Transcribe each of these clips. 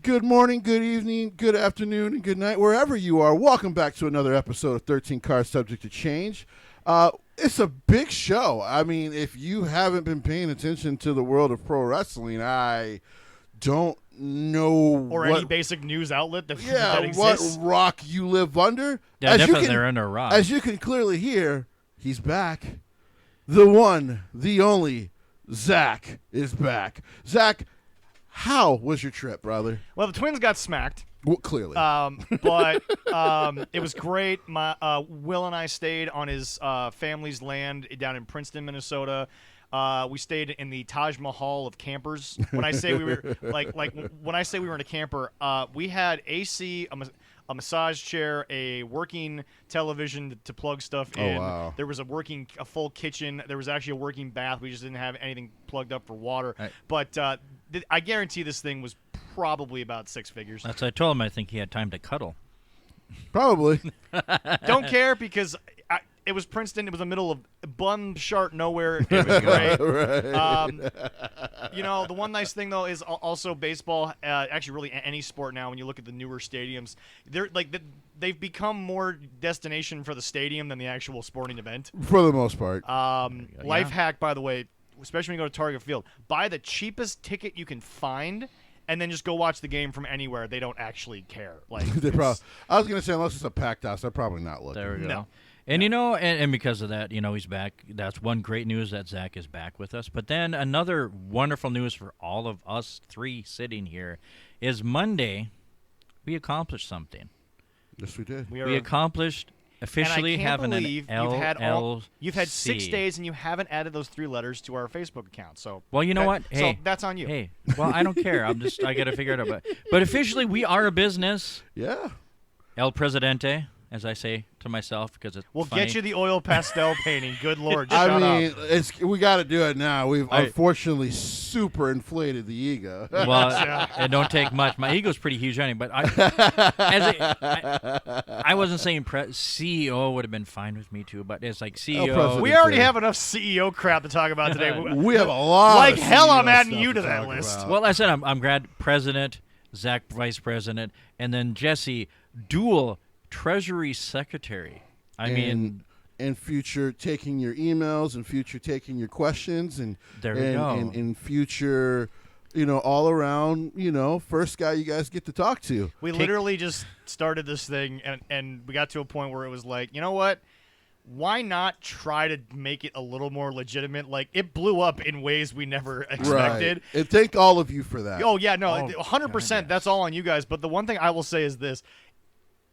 Good morning, good evening, good afternoon, and good night, wherever you are. Welcome back to another episode of 13 Cards Subject to Change. It's a big show. I mean, if you haven't been paying attention to the world of pro wrestling, I don't know or any basic news outlet that exists. What rock you live under. Yeah, definitely they're under a rock. As you can clearly hear, he's back. The one, the only, Zach is back. Zach, how was your trip, brother? Well, the Twins got smacked. Well, clearly. But it was great. Will and I stayed on his family's land down in Princeton, Minnesota. We stayed in the Taj Mahal of campers. When I say we were when I say we were in a camper, we had AC, a massage chair, a working television to plug stuff in. Oh, wow. There was a full kitchen. There was actually a working bath. We just didn't have anything plugged up for water. Right. But I guarantee this thing was probably about six figures. That's what I told him. I think he had time to cuddle. Probably. Don't care because it was Princeton. It was the middle of bum shart nowhere. It was great. Right. The one nice thing though is also baseball. Actually, really any sport now. When you look at the newer stadiums, they've become more destination for the stadium than the actual sporting event. For the most part. Life hack, by the way, especially when you go to Target Field, buy the cheapest ticket you can find. And then just go watch the game from anywhere. They don't actually care. Like I was gonna say, unless it's a packed house, they're probably not looking. There we go. No. And and because of that, he's back. That's one great news that Zach is back with us. But then another wonderful news for all of us three sitting here is Monday, we accomplished something. Yes, we did. We accomplished officially having an LLC. You've had 6 days and you haven't added those 3 letters to our Facebook account. So well, you know what? Hey, so that's on you. Hey, well, I don't care. I got to figure it out. But officially, we are a business. Yeah. El Presidente, as I say to myself, because it's we'll funny. Get you the oil pastel painting. Good Lord. We got to do it now. We've unfortunately super inflated the ego. Well, it don't take much. My ego's pretty huge anyway, but I wasn't saying CEO would have been fine with me too, but it's like CEO. We already have enough CEO crap to talk about today. We have a lot. Like of hell, CEO I'm adding stuff you to that list. about. Well, I said I'm glad President, Zach Vice President, and then Jesse dual Treasury Secretary. And future taking your emails, and future taking your questions, and there we go. And future, all around, first guy you guys get to talk to. We literally just started this thing, and we got to a point where it was like, you know what? Why not try to make it a little more legitimate? Like, it blew up in ways we never expected. Right. And thank all of you for that. Oh, yeah, no, 100%. Goodness. That's all on you guys. But the one thing I will say is this.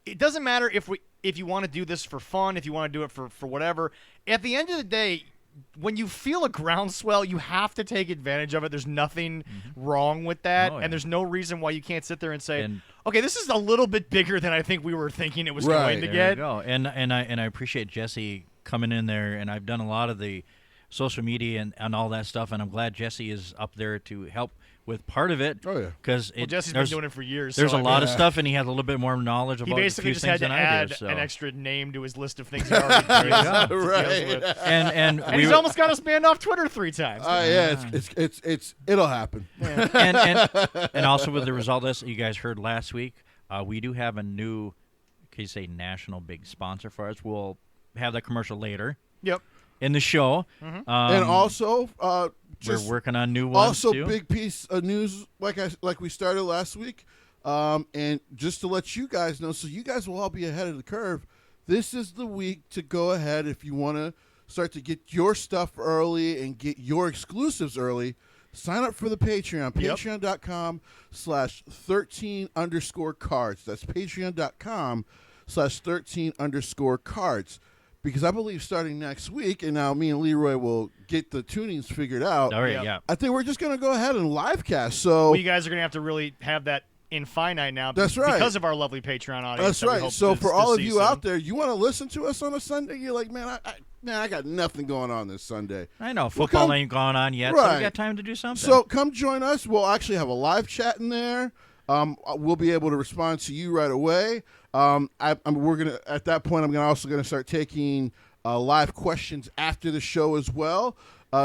It doesn't matter if you want to do this for fun, if you want to do it for whatever. At the end of the day, when you feel a groundswell, you have to take advantage of it. There's nothing wrong with that, and there's no reason why you can't sit there and say, okay, this is a little bit bigger than I think we were thinking it was going to there get. You go. And I appreciate Jesse coming in there, and I've done a lot of the social media and all that stuff, and I'm glad Jesse is up there to help with part of it. Oh, yeah. Because Jesse's been doing it for years. There's a lot of stuff, and he has a little bit more knowledge about he basically a few just things had to than I add do. So. an extra name to his list of things he already deals Right. with. And he's almost got us banned off Twitter 3 times. It'll happen. Yeah. and also with the result of this, you guys heard last week, we do have a new, can you say, national big sponsor for us. We'll have that commercial later. Yep. In the show. And also, we're working on new ones also too. big piece of news, like we started last week. And just to let you guys know, so you guys will all be ahead of the curve, this is the week to go ahead if you want to start to get your stuff early and get your exclusives early. Sign up for the Patreon, Yep. patreon.com/13_cards. That's patreon.com/13_cards. Because I believe starting next week, and now me and Leroy will get the tunings figured out. All right, yeah. I think we're just going to go ahead and live cast. So you guys are going to have to really have that infinite now. That's right. Because of our lovely Patreon audience. That's right. So for all of you out there, you want to listen to us on a Sunday, you're like, man, I got nothing going on this Sunday. I know. Football ain't gone on yet, so we got time to do something. So come join us. We'll actually have a live chat in there. We'll be able to respond to you right away. We're gonna at that point. I'm also gonna start taking live questions after the show as well.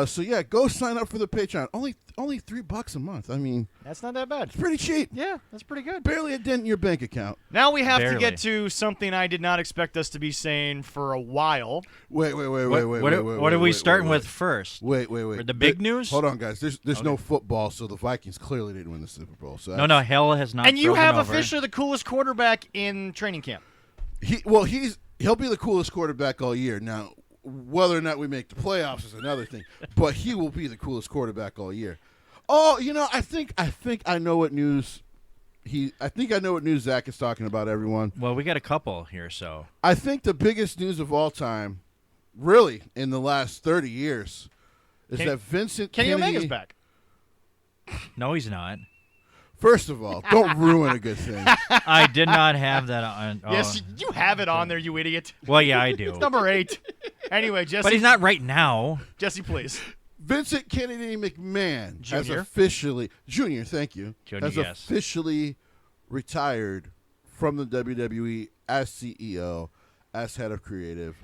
So yeah, go sign up for the Patreon. Only $3 a month. I mean, That's not that bad. it's pretty cheap. Yeah, that's pretty good. Barely a dent in your bank account. Now we have to Barely. get to something I did not expect us to be saying for a while. Wait. What are we starting with first? Wait. For the big news? Hold on, guys. There's no football, so the Vikings clearly didn't win the Super Bowl. So No, hell has not. And you frozen have over. officially the coolest quarterback in training camp. he'll be the coolest quarterback all year. Now, whether or not we make the playoffs is another thing, but he will be the coolest quarterback all year. Oh, I think I know what news Zach is talking about, everyone. Well, we got a couple here, so I think the biggest news of all time, really, in the last 30 years, is that Vincent Kenny Kennedy... Omega's back. no, he's not. First of all, don't ruin a good thing. I did not have that on. Oh. Yes, you have it on there, you idiot. Well, yeah, I do. It's number 8. Anyway, Jesse. But he's not right now. Jesse, please. Vincent Kennedy McMahon has Junior? officially... Junior, thank you. Junior, has yes. officially retired from the WWE as CEO, as head of creative.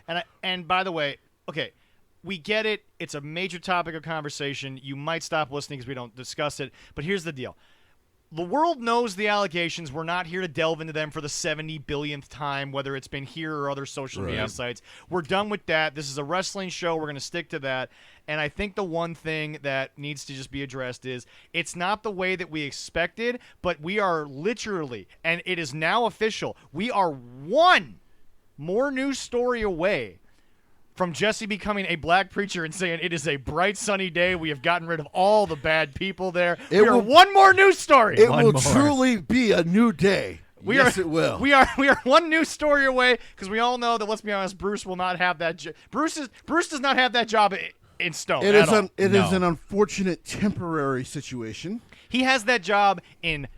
And by the way, okay, we get it. It's a major topic of conversation. You might stop listening because we don't discuss it. But here's the deal. The world knows the allegations. We're not here to delve into them for the 70 billionth time, whether it's been here or other social media sites. We're done with that. This is a wrestling show. We're going to stick to that. And I think the one thing that needs to just be addressed is it's not the way that we expected, but we are literally, and it is now official, we are one more news story away from Jesse becoming a black preacher and saying it is a bright, sunny day. We have gotten rid of all the bad people there. We are one more news story. It One will more. truly be a new day. It will. We are one news story away because we all know that. Let's be honest, Bruce will not have that. Bruce does not have that job in stone. It at all. It is an unfortunate temporary situation. He has that job in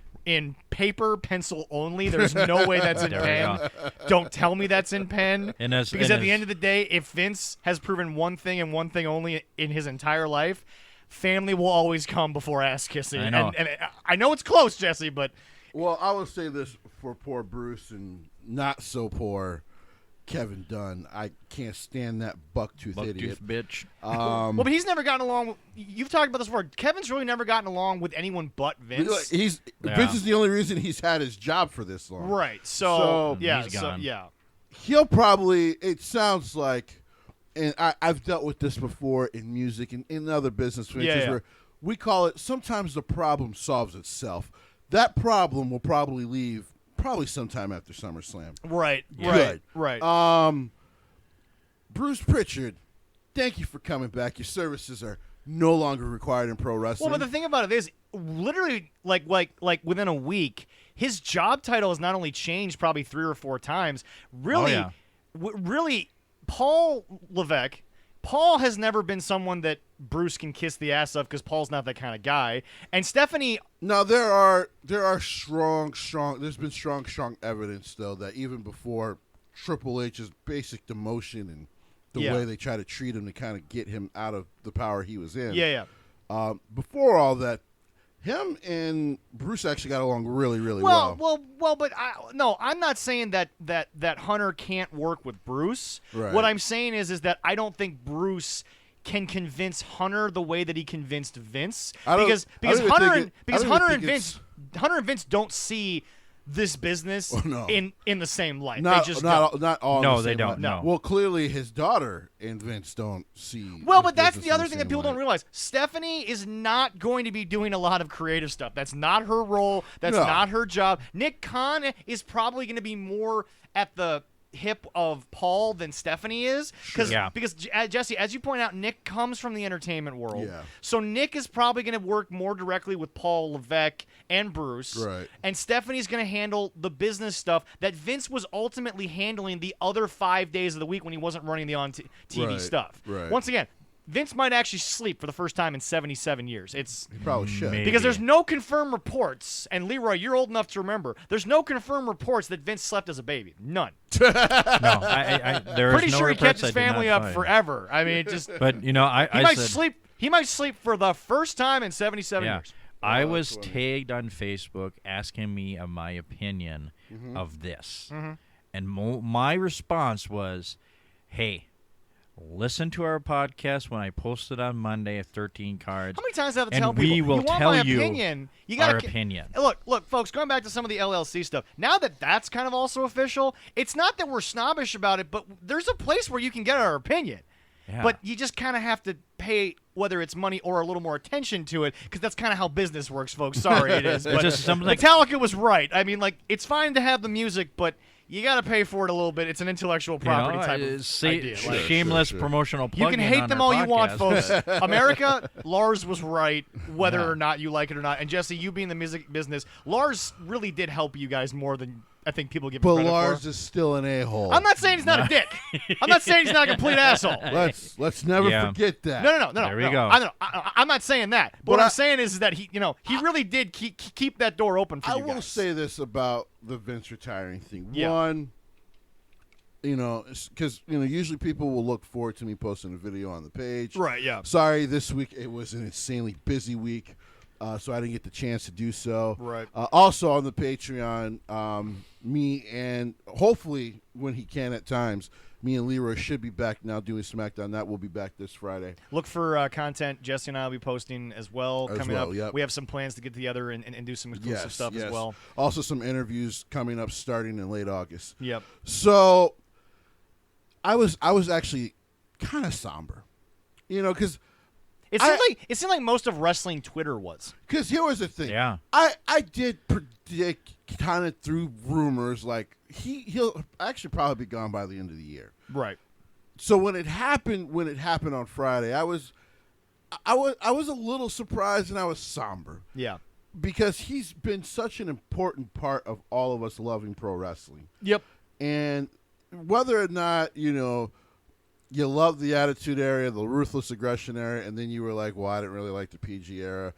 paper, pencil only. There's no way that's in There we pen. Don't tell me that's in pen. Because at the end of the day, if Vince has proven one thing and one thing only in his entire life, family will always come before ass kissing. I know. And I know it's close, Jesse, but Well, I will say this for poor Bruce and not so poor Kevin Dunn. I can't stand that buck-toothed idiot. bitch. well, but he's never gotten along. You've talked about this before. Kevin's really never gotten along with anyone but Vince. Vince is the only reason he's had his job for this long. Right. So yeah. He's So gone. yeah. He'll probably, it sounds like, and I've dealt with this before in music and in other business ventures where we call it, sometimes the problem solves itself. That problem will probably leave sometime after Summer Slam. Right. Good. Right. Bruce Pritchard, thank you for coming back. Your services are no longer required in pro wrestling. Well, but the thing about it is, literally, like within a week, his job title has not only changed probably 3 or 4 times. Really, really, Paul Levesque. Paul has never been someone that Bruce can kiss the ass of because Paul's not that kind of guy. And Stephanie. Now there are strong. There's been strong evidence though that even before Triple H's basic demotion and the way they try to treat him to kind of get him out of the power he was in. Yeah. Before all that, him and Bruce actually got along really well. Well, but I'm not saying that Hunter can't work with Bruce. Right. What I'm saying is that I don't think Bruce can convince Hunter the way that he convinced Vince because Hunter and Vince don't see this business in the same light. Not they just all. No, the they same don't. light. No. Well, clearly his daughter and Vince don't see. Well, this but that's business the in other thing that same people don't light. realize. Stephanie is not going to be doing a lot of creative stuff. That's not her role. That's No. not her job. Nick Khan is probably going to be more at the hip of Paul than Stephanie is. Because Jesse, as you point out, Nick comes from the entertainment world. Yeah. So Nick is probably going to work more directly with Paul Levesque and Bruce. Right. And Stephanie's going to handle the business stuff that Vince was ultimately handling the other 5 days of the week when he wasn't running the on-TV stuff. Right. Once again, Vince might actually sleep for the first time in 77 years. He probably should. Maybe. Because there's no confirmed reports, and Leroy, you're old enough to remember, there's no confirmed reports that Vince slept as a baby. None. No, there Pretty is no sure he kept reports his I did family not up find. forever. I mean, just But he might sleep for the first time in 77 years. I was tagged on Facebook asking me of my opinion of this. And my response was, hey, listen to our podcast when I post it on Monday at 13 cards. How many times do I have to and tell people? we will you want tell my you opinion? You gotta our opinion. Look, folks. Going back to some of the LLC stuff. Now that that's kind of also official, it's not that we're snobbish about it, but there's a place where you can get our opinion. Yeah. But you just kind of have to pay, whether it's money or a little more attention to it, because that's kind of how business works, folks. Sorry, it is. But just something like Metallica was right. I mean, like, it's fine to have the music, but you got to pay for it a little bit. It's an intellectual property type of idea. Like, shameless promotional you plug. can hate them all you want, podcast. folks. America, Lars was right, whether or not you like it or not. And Jesse, you being in the music business, Lars really did help you guys more than I think people give him But credit Lars for. is still an a-hole. I'm not saying he's not a dick. I'm not saying he's not a complete asshole. Let's never Yeah. forget that. No. There we go. I'm not saying that. But what I'm saying is that he really did keep that door open for I you guys. will say this about the Vince retiring thing. Yeah. One, because usually people will look forward to me posting a video on the page. Right, yeah. Sorry, this week it was an insanely busy week, so I didn't get the chance to do so. Right. Also on the Patreon, me and hopefully when he can at times, me and Leroy should be back now doing SmackDown. That will be back this Friday. Look for content Jesse and I will be posting as well coming up. Yep. We have some plans to get together and do some exclusive stuff as well. Also some interviews coming up starting in late August. Yep. So I was actually kind of somber, because It seemed like most of wrestling Twitter was. Because here was the thing. Yeah. I did predict kind of through rumors like he'll actually probably be gone by the end of the year. Right. So when it happened on Friday, I was a little surprised and I was somber. Yeah. Because he's been such an important part of all of us loving pro wrestling. Yep. And whether or not, you love the Attitude Era, the Ruthless Aggression Era, and then you were like, well, I didn't really like the PG era.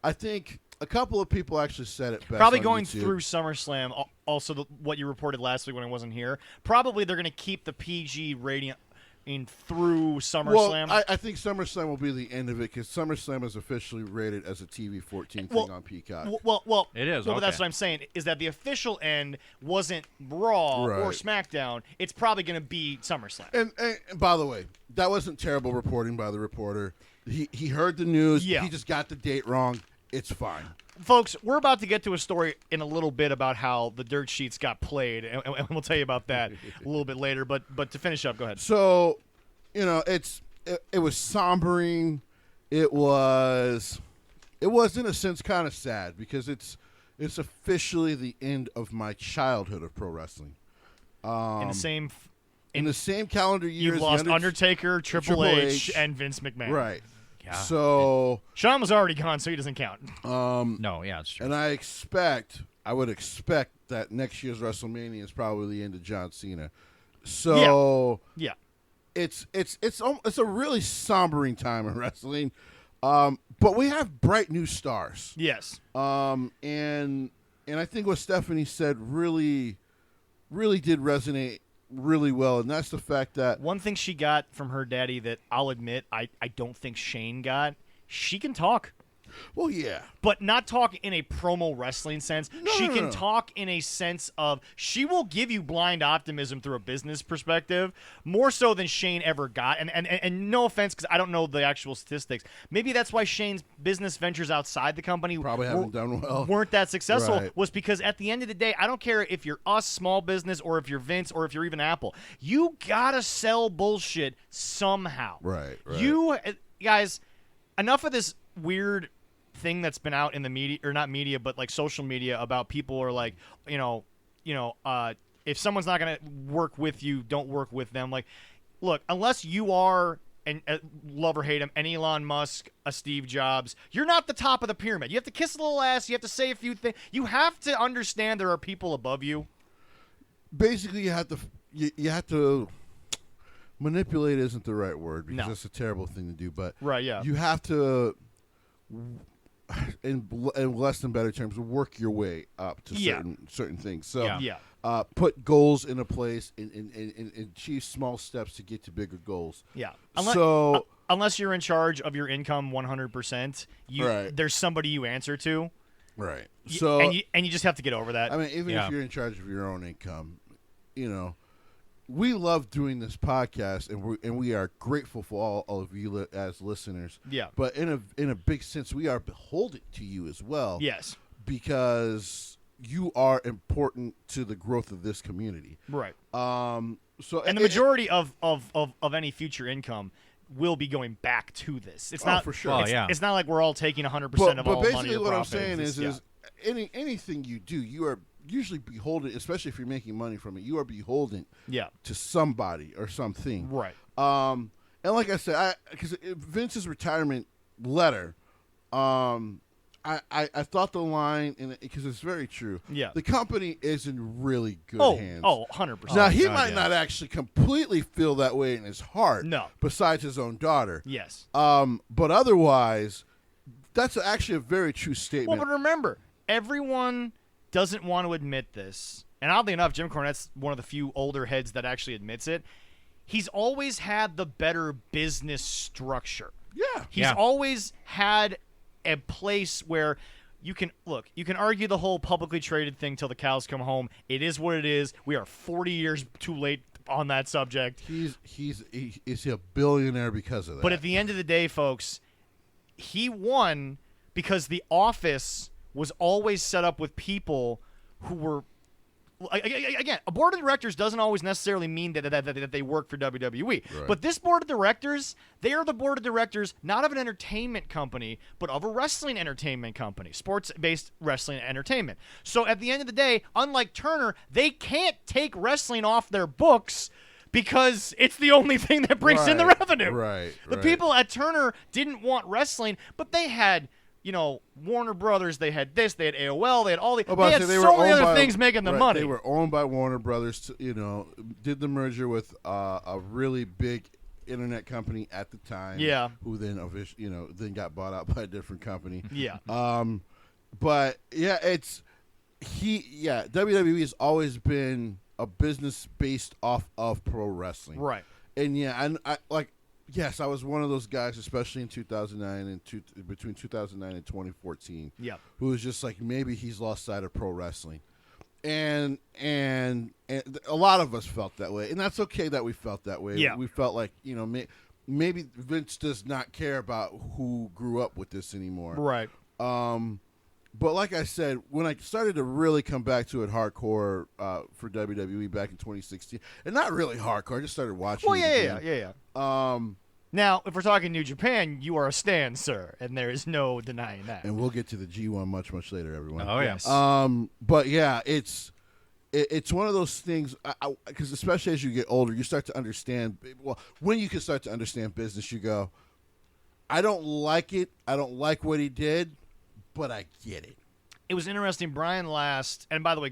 I think a couple of people actually said it best. Probably on going YouTube. through SummerSlam, also what you reported last week when I wasn't here, probably they're going to keep the PG rating through SummerSlam. Well, I think SummerSlam will be the end of it because SummerSlam is officially rated as a TV 14 thing on Peacock. Well, It is, Well, okay. that's what I'm saying, is that the official end wasn't Raw or SmackDown. It's probably going to be SummerSlam. And by the way, that wasn't terrible reporting by the reporter. He heard the news. Yeah. He just got the date wrong. It's fine. Folks, we're about to get to a story in a little bit about how the dirt sheets got played, and we'll tell you about that a little bit later. But to finish up, go ahead. So, it was sombering. It was in a sense kind of sad because it's officially the end of my childhood of pro wrestling. In the same calendar year, you've lost Undertaker, Triple H, and Vince McMahon. Right. Yeah. So Shawn was already gone, so he doesn't count. No, yeah, it's true. and I would expect that next year's WrestleMania is probably the end of John Cena. So Yeah. it's a really sombering time in wrestling. But we have bright new stars. Yes. And I think what Stephanie said really did resonate really well, and that's the fact that One thing she got from her daddy that I'll admit I don't think Shane got, she can talk. well, yeah, But not talk in a promo wrestling sense. She can no. talk in a sense of she will give you blind optimism through a business perspective, more so than Shane ever got. And no offense, because I don't know the actual statistics. Maybe that's why Shane's business ventures outside the company probably haven't done well. weren't that successful, Right. was because at the end of the day, I don't care if you're us, small business, or if you're Vince, or if you're even Apple. You gotta sell bullshit somehow. Right. You guys, enough of this weird thing that's been out in the media, or not media, but like social media, about people are like, if someone's not gonna work with you, don't work with them. Like, look, unless you are, and love or hate him, an Elon Musk, a Steve Jobs, you're not the top of the pyramid. You have to kiss a little ass. You have to say a few things. You have to understand there are people above you. Basically, you have to manipulate isn't the right word because No. that's a terrible thing to do. But Right, yeah. you have to, in less than better terms, work your way up to Yeah. certain things. So Yeah. put goals into place and achieve small steps to get to bigger goals. Yeah. Unless you're in charge of your income 100%, Right. there's somebody you answer to. Right. Y- So and you just have to get over that. I mean, even Yeah. if you're in charge of your own income, we love doing this podcast, and we are grateful for all of you as listeners. Yeah. But in a big sense, we are beholden to you as well. Yes. Because you are important to the growth of this community. Right. So and the majority of any future income will be going back to this. It's not for sure. It's not like we're all taking 100% of all money. But basically, what I'm saying is anything you do, you are usually beholden, especially if you're making money from it. You are beholden to somebody or something. Right. And like I said, because Vince's retirement letter, I thought the line, because it's very true. Yeah. The company is in really good hands. Oh, 100%. Now, he might not actually completely feel that way in his heart. No. Besides his own daughter. Yes. But otherwise, that's actually a very true statement. Well, but remember, everyone doesn't want to admit this. And oddly enough, Jim Cornette's one of the few older heads that actually admits it. He's always had the better business structure. Yeah. He's always had a place where you can argue the whole publicly traded thing till the cows come home. It is what it is. We are 40 years too late on that subject. He's a billionaire because of that. But at the end of the day, folks, he won because the office was always set up with people who were, again, a board of directors doesn't always necessarily mean that they work for WWE. Right. But this board of directors, they are the board of directors not of an entertainment company, but of a wrestling entertainment company, sports-based wrestling entertainment. So at the end of the day, unlike Turner, they can't take wrestling off their books because it's the only thing that brings in the revenue. Right. The people at Turner didn't want wrestling, but they had, Warner Brothers, they had this, they had AOL, they had all the, they had so many other things making the money. They were owned by Warner Brothers, did the merger with a really big internet company at the time. Yeah. Who then, then got bought out by a different company. Yeah. But yeah, WWE has always been a business based off of pro wrestling. Right. And yes, I was one of those guys, especially in 2009 and between 2009 and 2014. Yeah. Who was just like, maybe he's lost sight of pro wrestling, and a lot of us felt that way, and that's okay that we felt that way. Yeah. We felt like maybe Vince does not care about who grew up with this anymore. Right. But like I said, when I started to really come back to it hardcore for WWE back in 2016, and not really hardcore, I just started watching. Well, yeah. Now, if we're talking New Japan, you are a stan, sir, and there is no denying that. And we'll get to the G1 much later, everyone. Oh, yes. But yeah, it's one of those things, because especially as you get older, you start to understand. Well, when you can start to understand business, you go, I don't like it. I don't like what he did, but I get it. It was interesting. Brian last, and by the way,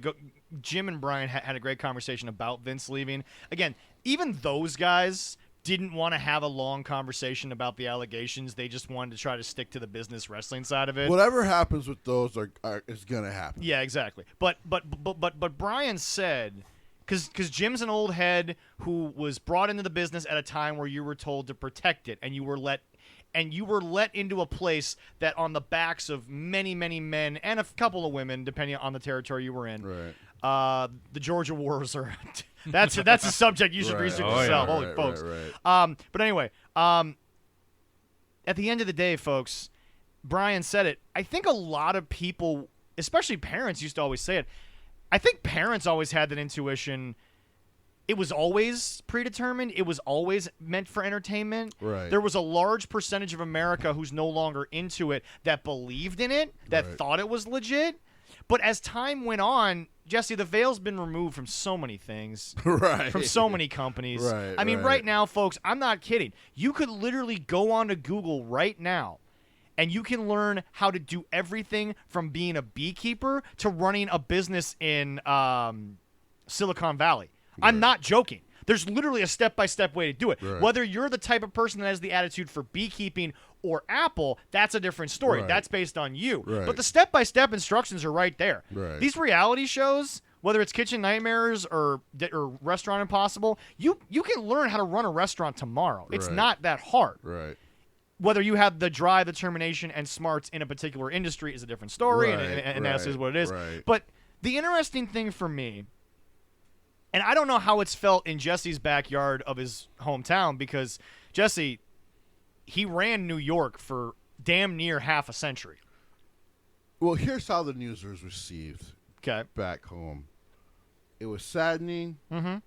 Jim and Brian had a great conversation about Vince leaving. Again, even those guys didn't want to have a long conversation about the allegations. They just wanted to try to stick to the business wrestling side of it. Whatever happens with those is going to happen. Yeah, exactly. But Brian said, because Jim's an old head who was brought into the business at a time where you were told to protect it, and you were let into a place that on the backs of many, many men and a couple of women, depending on the territory you were in. Right. The Georgia Wars are that's a subject you should research yourself. Holy folks. Right. But anyway, at the end of the day, folks, Brian said it. I think a lot of people, especially parents, used to always say it. I think parents always had that intuition. It was always predetermined. It was always meant for entertainment. Right. There was a large percentage of America who's no longer into it that believed in it, that thought it was legit. But as time went on, Jesse, the veil's been removed from so many things. Right. From so many companies. Right. I mean, right now, folks, I'm not kidding. You could literally go onto Google right now, and you can learn how to do everything from being a beekeeper to running a business in Silicon Valley. Right. I'm not joking. There's literally a step-by-step way to do it. Right. Whether you're the type of person that has the attitude for beekeeping or Apple, that's a different story. Right. That's based on you. Right. But the step-by-step instructions are right there. Right. These reality shows, whether it's Kitchen Nightmares or Restaurant Impossible, you can learn how to run a restaurant tomorrow. It's not that hard. Right. Whether you have the drive, determination, and smarts in a particular industry is a different story, and that is what it is. Right. But the interesting thing for me And I don't know how it's felt in Jesse's backyard of his hometown because Jesse, he ran New York for damn near half a century. Well, here's how the news was received Okay. back home. It was saddening Mm-hmm.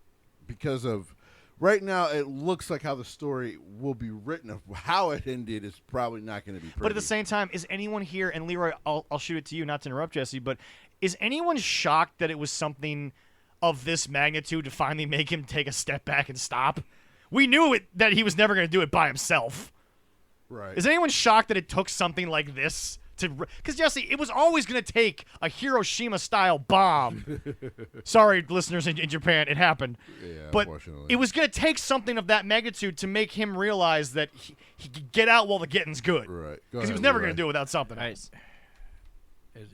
because of right now it looks like how the story will be written. Of how it ended is probably not going to be pretty. But at the same time, is anyone here, and Leroy, I'll shoot it to you, not to interrupt Jesse, but is anyone shocked that it was something of this magnitude to finally make him take a step back and stop? We knew that he was never going to do it by himself. Right. Is anyone shocked that it took something like this to? Because Jesse, it was always going to take a Hiroshima-style bomb. Sorry, listeners in Japan, it happened. Yeah, but unfortunately. it was going to take something of that magnitude to make him realize that he could get out while the getting's good. Right. Because he was never going to do it without something else.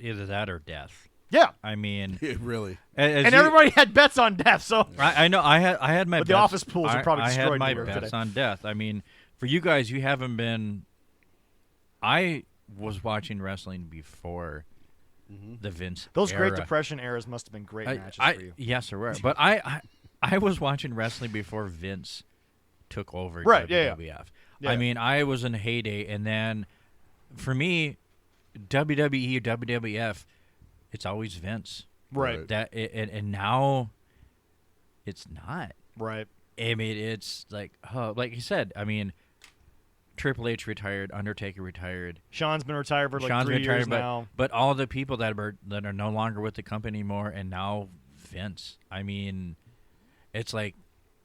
Either that or death. Yeah. I mean, Really. And everybody had bets on death, so I know I had my But bets. the office pools are probably I destroyed had my New York bets today. on death. I mean, for you guys, you haven't been. I was watching wrestling before the Vince. those Great era. Depression eras must have been great matches for you. Yes, there were. But I was watching wrestling before Vince took over Right, yeah, WWF. yeah. I mean, I was in a heyday, and then for me, WWE or WWF, it's always Vince. Right. And now it's not. Right. I mean, it's like you said. I mean, Triple H retired, Undertaker retired. Sean's been retired for like Sean's 3 years retired, now. but all the people that are no longer with the company anymore, and now Vince. I mean, it's like,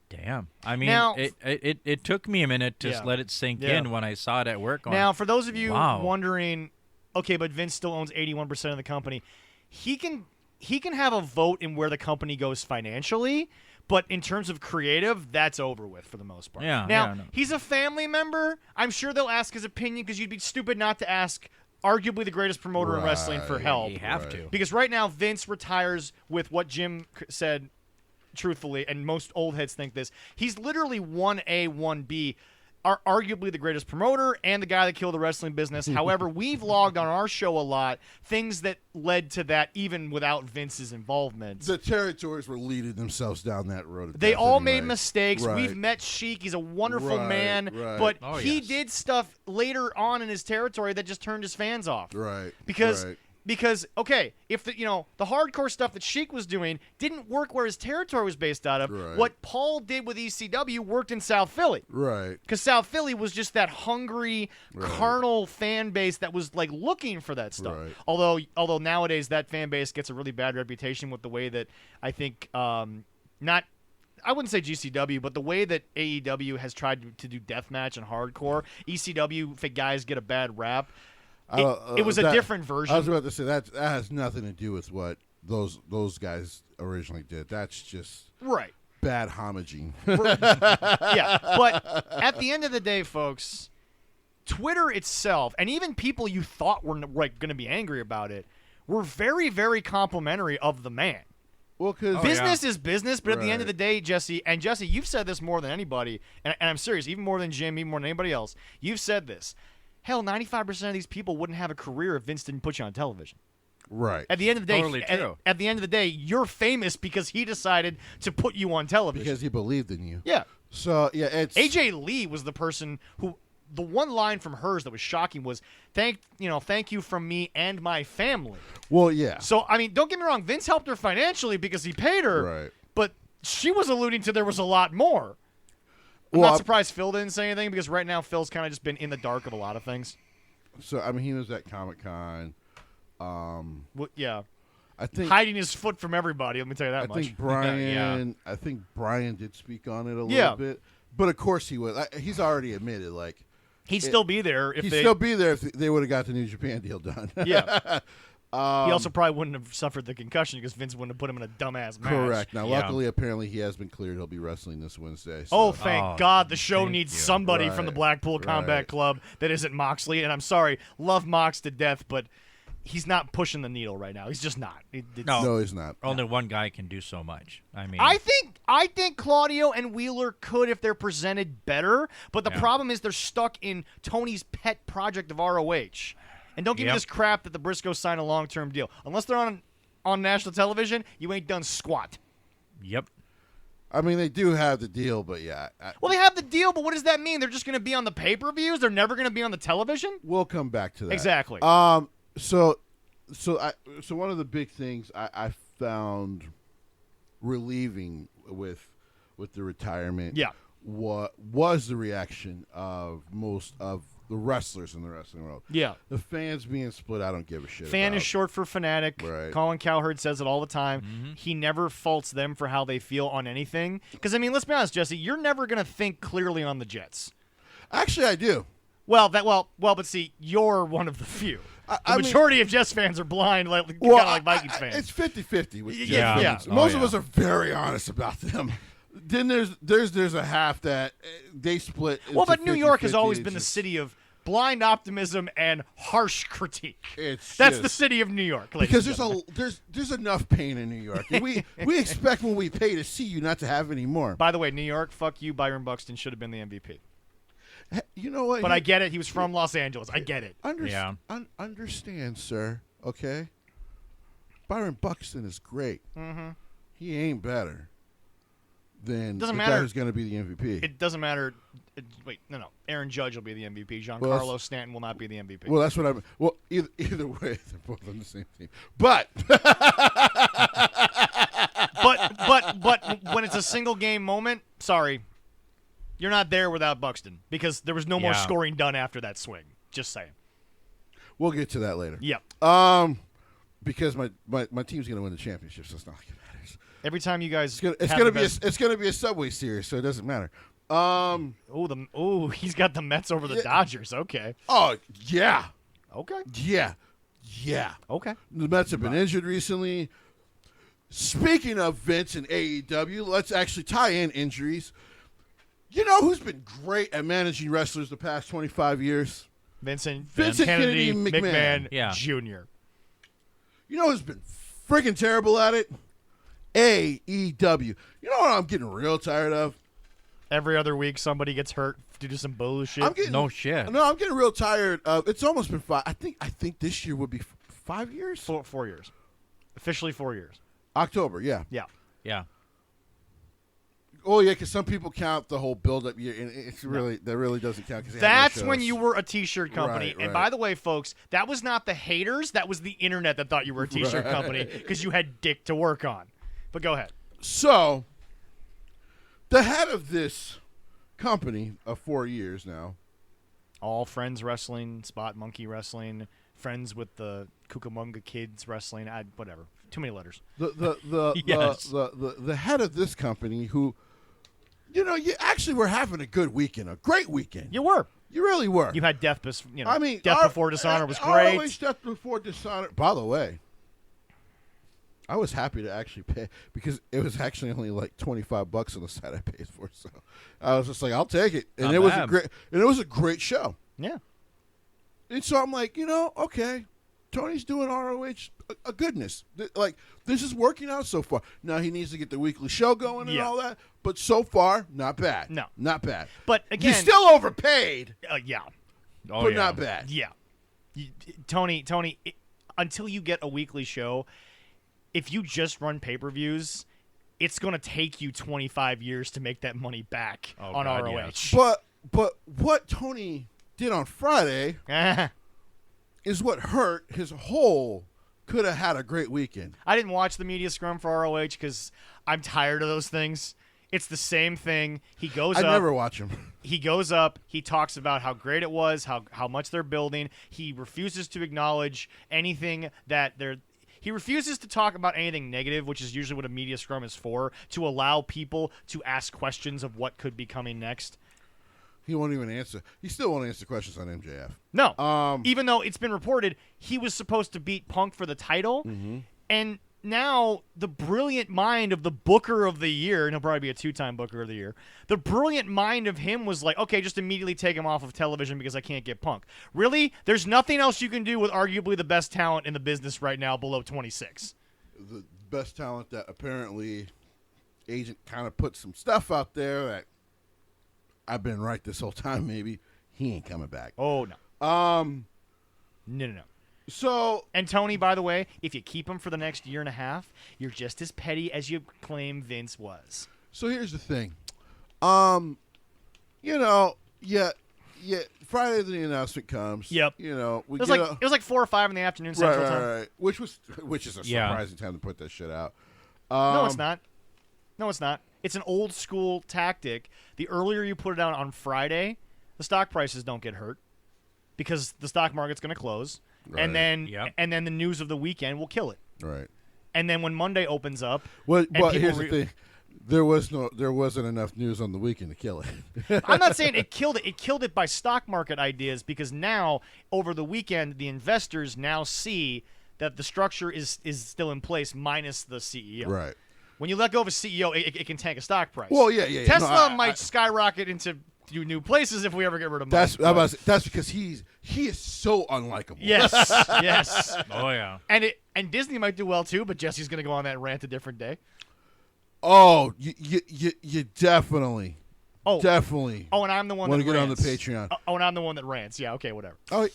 damn. I mean, Now- it took me a minute to Yeah. let it sink Yeah. in when I saw it at work. Going, Now, for those of you wow. wondering, okay, but Vince still owns 81% of the company. He can have a vote in where the company goes financially, but in terms of creative, that's over with for the most part. Yeah, Now, yeah, no. he's a family member. I'm sure they'll ask his opinion because you'd be stupid not to ask arguably the greatest promoter in wrestling for Right. help. you have Right. to. Because right now, Vince retires with what Jim said, truthfully, and most old heads think this. He's literally 1A, 1B, are arguably the greatest promoter and the guy that killed the wrestling business. However, we've logged on our show a lot things that led to that even without Vince's involvement. The territories were leading themselves down that road. of They death all anyway. made mistakes. Right. We've met Sheik. He's a wonderful Right, man. right. But Oh, he yes. did stuff later on in his territory that just turned his fans off. Right. Because right. okay, if the hardcore stuff that Sheik was doing didn't work where his territory was based out of, Right. what Paul did with ECW worked in South Philly. Right. Because South Philly was just that hungry, Right. carnal fan base that was like looking for that stuff. Right. Although nowadays that fan base gets a really bad reputation with the way that I think I wouldn't say GCW, but the way that AEW has tried to do deathmatch and hardcore, ECW guys get a bad rap. It was a different version. I was about to say that has nothing to do with what those guys originally did. That's just Right. bad homaging. Yeah, but at the end of the day, folks, Twitter itself, and even people you thought were like going to be angry about it, were very, very complimentary of the man. Well, because Business is business, but at the end of Right. the day, Jesse, you've said this more than anybody, and I'm serious, even more than Jim, even more than anybody else, you've said this. Hell, 95% of these people wouldn't have a career if Vince didn't put you on television. right. At the end of the day, Totally true. at the end of the day, you're famous because he decided to put you on television. Because he believed in you. Yeah. So yeah, it's AJ Lee was the person who the one line from hers that was shocking was thank you from me and my family. Well, yeah. So I mean, don't get me wrong, Vince helped her financially because he paid her. Right. But she was alluding to there was a lot more. I'm Well, not surprised Phil didn't say anything because right now Phil's kind of just been in the dark of a lot of things. So I mean, he was at Comic-Con. Well, yeah. I think Hiding his foot from everybody, let me tell you that I much. think Brian. I think Brian did speak on it a Yeah. little bit, but of course he was. He's already admitted like He'd still be there if he'd they still be there if they would have got the New Japan deal done. Yeah. He also probably wouldn't have suffered the concussion because Vince wouldn't have put him in a dumbass match. Correct. Now, Yeah. luckily, apparently, he has been cleared. He'll be wrestling this Wednesday. Oh, So. thank God the show thank needs you. somebody from the Right, Blackpool Combat right. Club that isn't Moxley. And I'm sorry, love Mox to death, but he's not pushing the needle right now. He's just not. No. No, he's not. Only one guy can do so much. I mean, I think Claudio and Wheeler could if they're presented better, but the Yeah. problem is they're stuck in Tony's pet project of ROH. And don't give me Yep. this crap that the Briscoes sign a long-term deal. Unless they're on national television, you ain't done squat. Yep. I mean, they do have the deal, but yeah. Well, they have the deal, but what does that mean? They're just going to be on the pay-per-views? They're never going to be on the television? We'll come back to that. Exactly. So one of the big things I found relieving with the retirement, was the reaction of most of the wrestlers in the wrestling world. Yeah. The fans being split, I don't give a shit. Fan about. is short for fanatic. Right. Colin Cowherd says it all the time. Mm-hmm. He never faults them for how they feel on anything. Because, I mean, let's be honest, Jesse, you're never going to think clearly on the Jets. Actually, I do. Well, but see, you're one of the few. The majority of Jets fans are blind, like Vikings fans. It's 50-50 with Jets Yeah. fans. Yeah. Most of us are very honest about them. Then there's a half that they split. Well, but New York 50-50. has always been It's the just- city of blind optimism and harsh critique. It's That's just- the city of New York. Because there's enough pain in New York. And we expect when we pay to see you not to have any more. By the way, New York, fuck you. Byron Buxton should have been the MVP. You know what? But I get it. He was from Los Angeles. I get it. Understand, sir. Okay. Byron Buxton is great. Mm-hmm. He ain't better than Doesn't the matter. guy who's going to be the MVP. It doesn't matter. Wait, no. Aaron Judge will be the MVP. Giancarlo Stanton will not be the MVP. Well, that's what I'm. Well, either way, they're both on the same team. But but when it's a single game moment, sorry, you're not there without Buxton because there was no more scoring done after that swing. Just saying. we'll get to that later. Yep. Because my team's going to win the championship, so it's not like it matters. Every time you guys, It's going to be a Subway Series, so it doesn't matter. He's got the Mets over the Dodgers. Okay. Oh yeah. Okay. Yeah. Okay. The Mets have been injured recently. Speaking of Vince and AEW, let's actually tie in injuries. You know who's been great at managing wrestlers the past 25 years? Vincent Kennedy Kennedy McMahon. Jr. You know who's been freaking terrible at it? AEW. You know what I'm getting real tired of? Every other week, somebody gets hurt due to some bullshit. No shit. No, I'm getting real tired of. It's almost been 5. I think this year would be 5 years. 4 years. Officially 4 years. October, yeah. Yeah. Oh yeah, because some people count the whole build-up year, and that really doesn't count. That's when you were a T-shirt company. Right. And by the way, folks, that was not the haters. That was the internet that thought you were a T-shirt company because you had dick to work on. But go ahead. So, the head of this company of 4 years now. All Friends Wrestling, Spot Monkey Wrestling, Friends with the Cucamonga Kids Wrestling, whatever. Too many letters. The head of this company who, you actually were having a good weekend, a great weekend. You were. You really were. You had Death Before Dishonor was ROH great. Death Before Dishonor. By the way, I was happy to actually pay because it was actually only like $25 on the side I paid for. So I was just like, I'll take it, and Not it was bad. it was a great show. Yeah. And so I'm like, okay, Tony's doing ROH a goodness. Like, this is working out so far. Now he needs to get the weekly show going and all that, but so far, not bad. No. Not bad. But again, you're still overpaid, yeah. but not bad. Yeah. Tony, until you get a weekly show, if you just run pay-per-views, it's going to take you 25 years to make that money back on God, ROH. yes. But what Tony did on Friday is what hurt his whole could have had a great weekend. I didn't watch the media scrum for ROH because I'm tired of those things. It's the same thing. He goes up. I never watch him. He goes up. He talks about how great it was, how much they're building. He refuses to acknowledge anything that they're. He refuses to talk about anything negative, which is usually what a media scrum is for, to allow people to ask questions of what could be coming next. He won't even answer. He still won't answer questions on MJF. No. Even though it's been reported he was supposed to beat Punk for the title, and now the brilliant mind of the Booker of the Year, and he'll probably be a 2-time Booker of the Year, the brilliant mind of him was like, okay, just immediately take him off of television because I can't get Punk. Really? There's nothing else you can do with arguably the best talent in the business right now below 26. The best talent that apparently agent kind of put some stuff out there that I've been right this whole time, maybe. He ain't coming back. Oh, no. No. So, And Tony, by the way, if you keep him for the next year and a half, you're just as petty as you claim Vince was. So here's the thing. Friday the announcement comes. Yep. We It was like 4 or 5 in the afternoon Central Time. Right. Which is a surprising time to put that shit out. No, it's not. No, it's not. It's an old school tactic. The earlier you put it out on Friday, the stock prices don't get hurt because the stock market's going to close, Right. and then the news of the weekend will kill it. Right. And then when Monday opens up, Well, here's the thing. There wasn't enough news on the weekend to kill it. I'm not saying it killed it. It killed it by stock market ideas because now over the weekend the investors now see that the structure is still in place minus the CEO. Right. When you let go of a CEO, it can tank a stock price. Well, yeah. Tesla might skyrocket into new places if we ever get rid of Musk. That's because he is so unlikable. Yes, yes. Oh yeah. And Disney might do well too, but Jesse's going to go on that rant a different day. Oh, you definitely. Oh, definitely. Oh, and I'm the one that want to get on rants. the Patreon. Oh, and I'm the one that rants. Yeah, okay, whatever. Oh,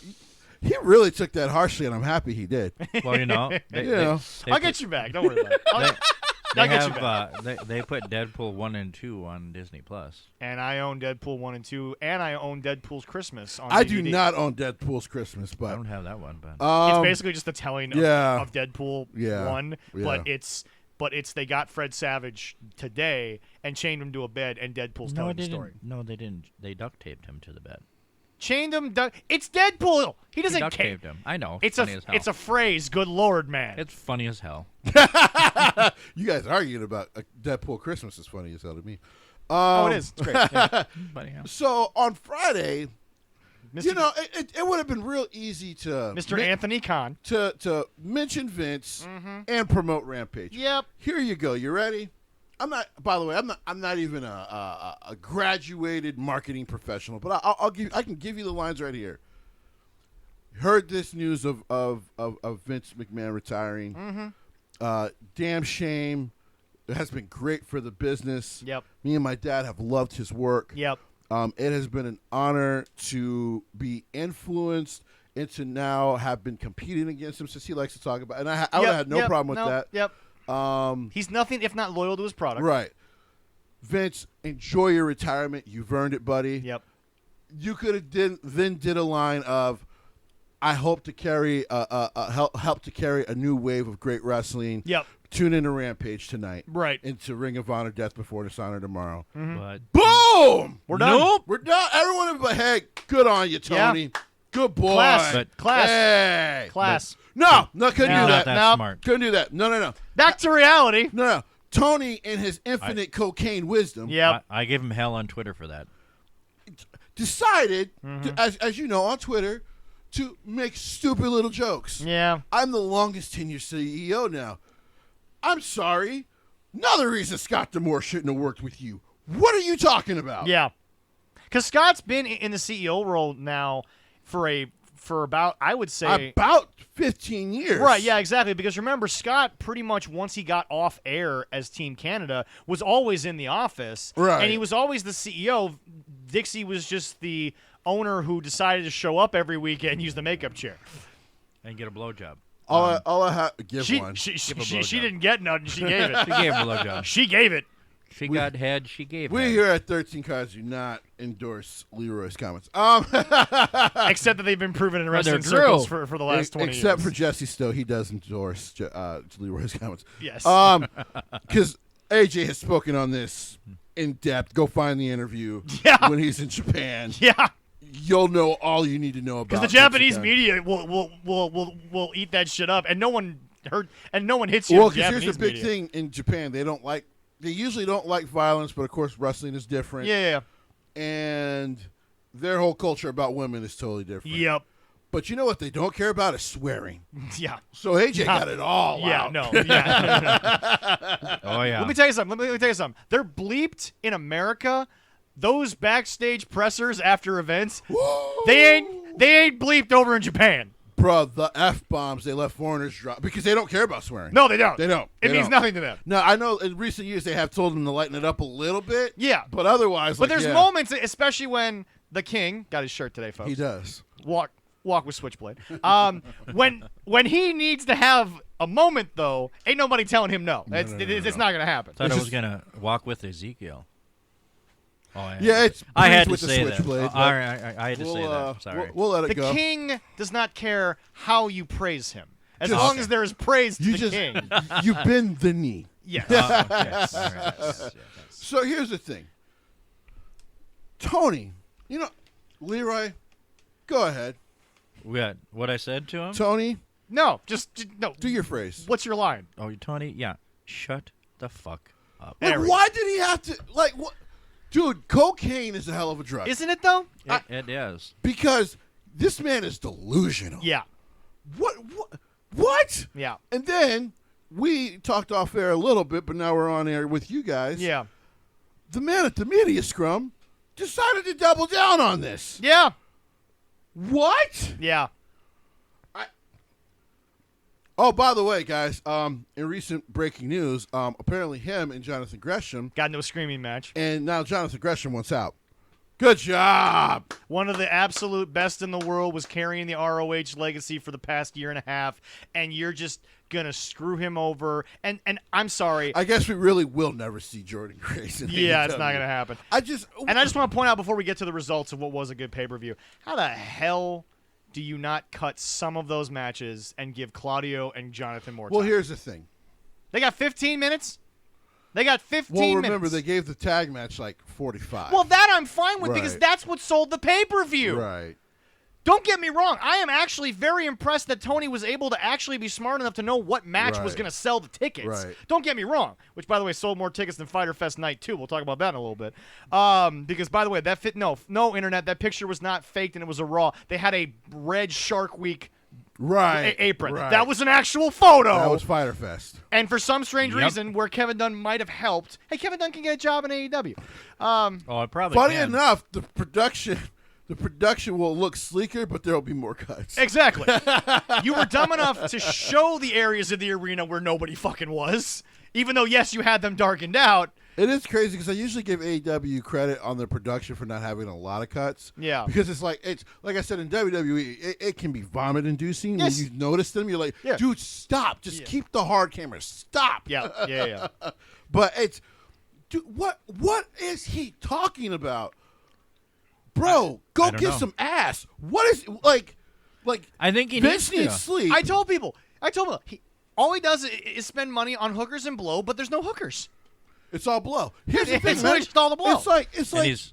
he really took that harshly, and I'm happy he did. Well, I'll get you back. Don't worry about it. I'll get you back. They put Deadpool 1 and 2 on Disney Plus. And I own Deadpool 1 and 2, and I own Deadpool's Christmas on I DVD. do not own Deadpool's Christmas, but I don't have that one, but it's basically just the telling of Deadpool 1, but it's they got Fred Savage today and chained him to a bed, and Deadpool's telling the story. No, they didn't. They duct taped him to the bed. Chained him. It's Deadpool. He doesn't duct taped him. I know. It's funny as hell. It's a phrase. Good Lord, man. It's funny as hell. You guys arguing about Deadpool Christmas is funny as hell to me. It is. It's great. Yeah. So on Friday, it would have been real easy to Mr. Anthony Khan to mention Vince and promote Rampage. Yep. Here you go. You ready? I'm not. By the way, I'm not even a graduated marketing professional, but I can give you the lines right here. Heard this news of Vince McMahon retiring. Damn shame. It has been great for the business. Yep. Me and my dad have loved his work. Yep. It has been an honor to be influenced and to now have been competing against him, since he likes to talk about. And I would have had no problem with that. Yep. He's nothing if not loyal to his product. Right. Vince, enjoy your retirement. You've earned it, buddy. Yep. You could have did a line of, I hope to carry help to carry a new wave of great wrestling. Yep. Tune into Rampage tonight. Right. Into Ring of Honor Death Before Dishonor tomorrow. Mm-hmm. But Boom! We're done. Nope. We're done. Everyone, but hey, good on you, Tony. Yeah. Good boy. Class. Hey. Class. No, couldn't do not that. that smart. Couldn't do that. No. Back to reality. No. Tony and his infinite cocaine wisdom. Yep. I gave him hell on Twitter for that. Decided, as you know, on Twitter, to make stupid little jokes. Yeah. I'm the longest tenured CEO now. I'm sorry. Another reason Scott D'Amore shouldn't have worked with you. What are you talking about? Yeah. Because Scott's been in the CEO role now for about, I would say, about 15 years. Right, yeah, exactly. Because remember, Scott pretty much, once he got off air as Team Canada, was always in the office. Right. And he was always the CEO. Dixie was just the owner who decided to show up every weekend and use the makeup chair. And get a blowjob. All I have give one. She didn't get nothing. She gave it. She gave him a blowjob. She gave it. She got head. She gave We head. here at 13 Cards do not endorse Leroy's comments. Except that they've been proven in wrestling they're circles true. for the last 20 years. Except for Jesse Stowe, he does endorse Leroy's comments. Yes. Because AJ has spoken on this in depth. Go find the interview when he's in Japan. Yeah. You'll know all you need to know about. Because the Japanese media will eat that shit up, and no one hits you. Well, because here's the big thing in Japan: they usually don't like violence, but of course wrestling is different. Yeah. And their whole culture about women is totally different. Yep. But you know what they don't care about is swearing. Yeah. So AJ got it all out. No. Yeah. Oh yeah. Let me tell you something. They're bleeped in America. Those backstage pressers after events, they ain't bleeped over in Japan. Bro, the F-bombs they let foreigners drop because they don't care about swearing. No, they don't. They don't. It means nothing to them. No, I know in recent years they have told them to lighten it up a little bit. Yeah. But otherwise, But there's moments, especially when the King got his shirt today, folks. He does. Walk with Switchblade. When he needs to have a moment, though, ain't nobody telling him no. No, It's no, not going to happen. Thought It's I was just- gonna walk with Ezekiel. Oh, Yeah, it's I had Prince to with the say that. switchblade, I had to say that. Sorry. We'll let it The go. king does not care how you praise him. As Just- long as there is praise to You the just king. you bend the knee. Yes. Okay. All right. Yes. So here's the thing. Tony, Leroy, go ahead. What I said to him? Tony, No, just no. do your phrase. What's your line? Oh, Tony, yeah. Shut the fuck up. There we Why did he have to what? Dude, cocaine is a hell of a drug. Isn't it, though? It is. Because this man is delusional. Yeah. What? Yeah. And then we talked off air a little bit, but now we're on air with you guys. Yeah. The man at the media scrum decided to double down on this. Yeah. What? Yeah. Oh, by the way, guys, in recent breaking news, apparently him and Jonathan Gresham, Got into a screaming match. and now Jonathan Gresham wants out. Good job. One of the absolute best in the world was carrying the ROH legacy for the past year and a half, and you're just going to screw him over. And I'm sorry. I guess we really will never see Jordan Grace. Yeah, it's not going to happen. I just Want to point out before we get to the results of what was a good pay-per-view, how the hell do you not cut some of those matches and give Claudio and Jonathan more time? Well, here's the thing. They got 15 minutes? They got 15 Well, minutes. remember, they gave the tag match like 45. Well, that I'm fine with because Right. that's what sold the pay-per-view. Right. Don't get me wrong. I am actually very impressed that Tony was able to actually be smart enough to know what match was Right. going to sell the tickets. Right. Don't get me wrong. Which, by the way, sold more tickets than Fyter Fest Night 2. We'll talk about that in a little bit. Because, by the way, no, Internet, that picture was not faked and it was a raw. They had a red Shark Week Right. apron. Right. That was an actual photo. That was Fyter Fest. And for some strange Yep. reason, where Kevin Dunn might have helped, hey, Kevin Dunn can get a job in AEW. Oh, I probably Funny can. enough, the production will look sleeker, but there will be more cuts. Exactly. You were dumb enough to show the areas of the arena where nobody fucking was, even though, yes, you had them darkened out. It is crazy because I usually give AEW credit on their production for not having a lot of cuts. Yeah. Because it's like I said in WWE, it can be vomit inducing Yes. when you notice them. You're like, Yeah. dude, stop! Just Yeah. keep the hard camera. Stop. Yeah. But dude, what is he talking about, bro? Go I don't get know. some ass. What is like? I think he Vince needs needs to. sleep. I told people, all he does is spend money on hookers and blow, but there's no hookers. It's all blow. Here's the It's thing, literally man. just all the blow. It's And like he's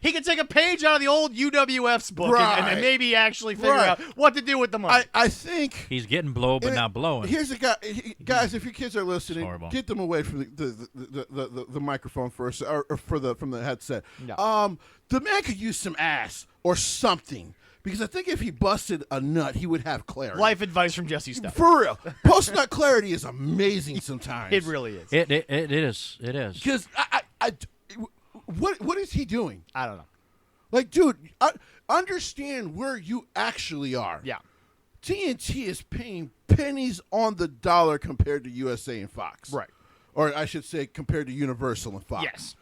He could take a page out of the old UWF's book and Right. maybe actually figure Right. out what to do with the money. I think he's getting blow, but And not blowing. Here's a guy, guys. If your kids are listening, horrible. get them away from the microphone first, or from the headset. Yeah. The man could use some ass or something because I think if he busted a nut, he would have clarity. Life advice from Jesse Stuff. For real, post nut clarity is amazing sometimes. It really is. It is. It is. Because what is he doing? I don't know. Like, dude, understand where you actually are. Yeah. TNT is paying pennies on the dollar compared to USA and Fox. Right. Or I should say compared to Universal and Fox. Yes.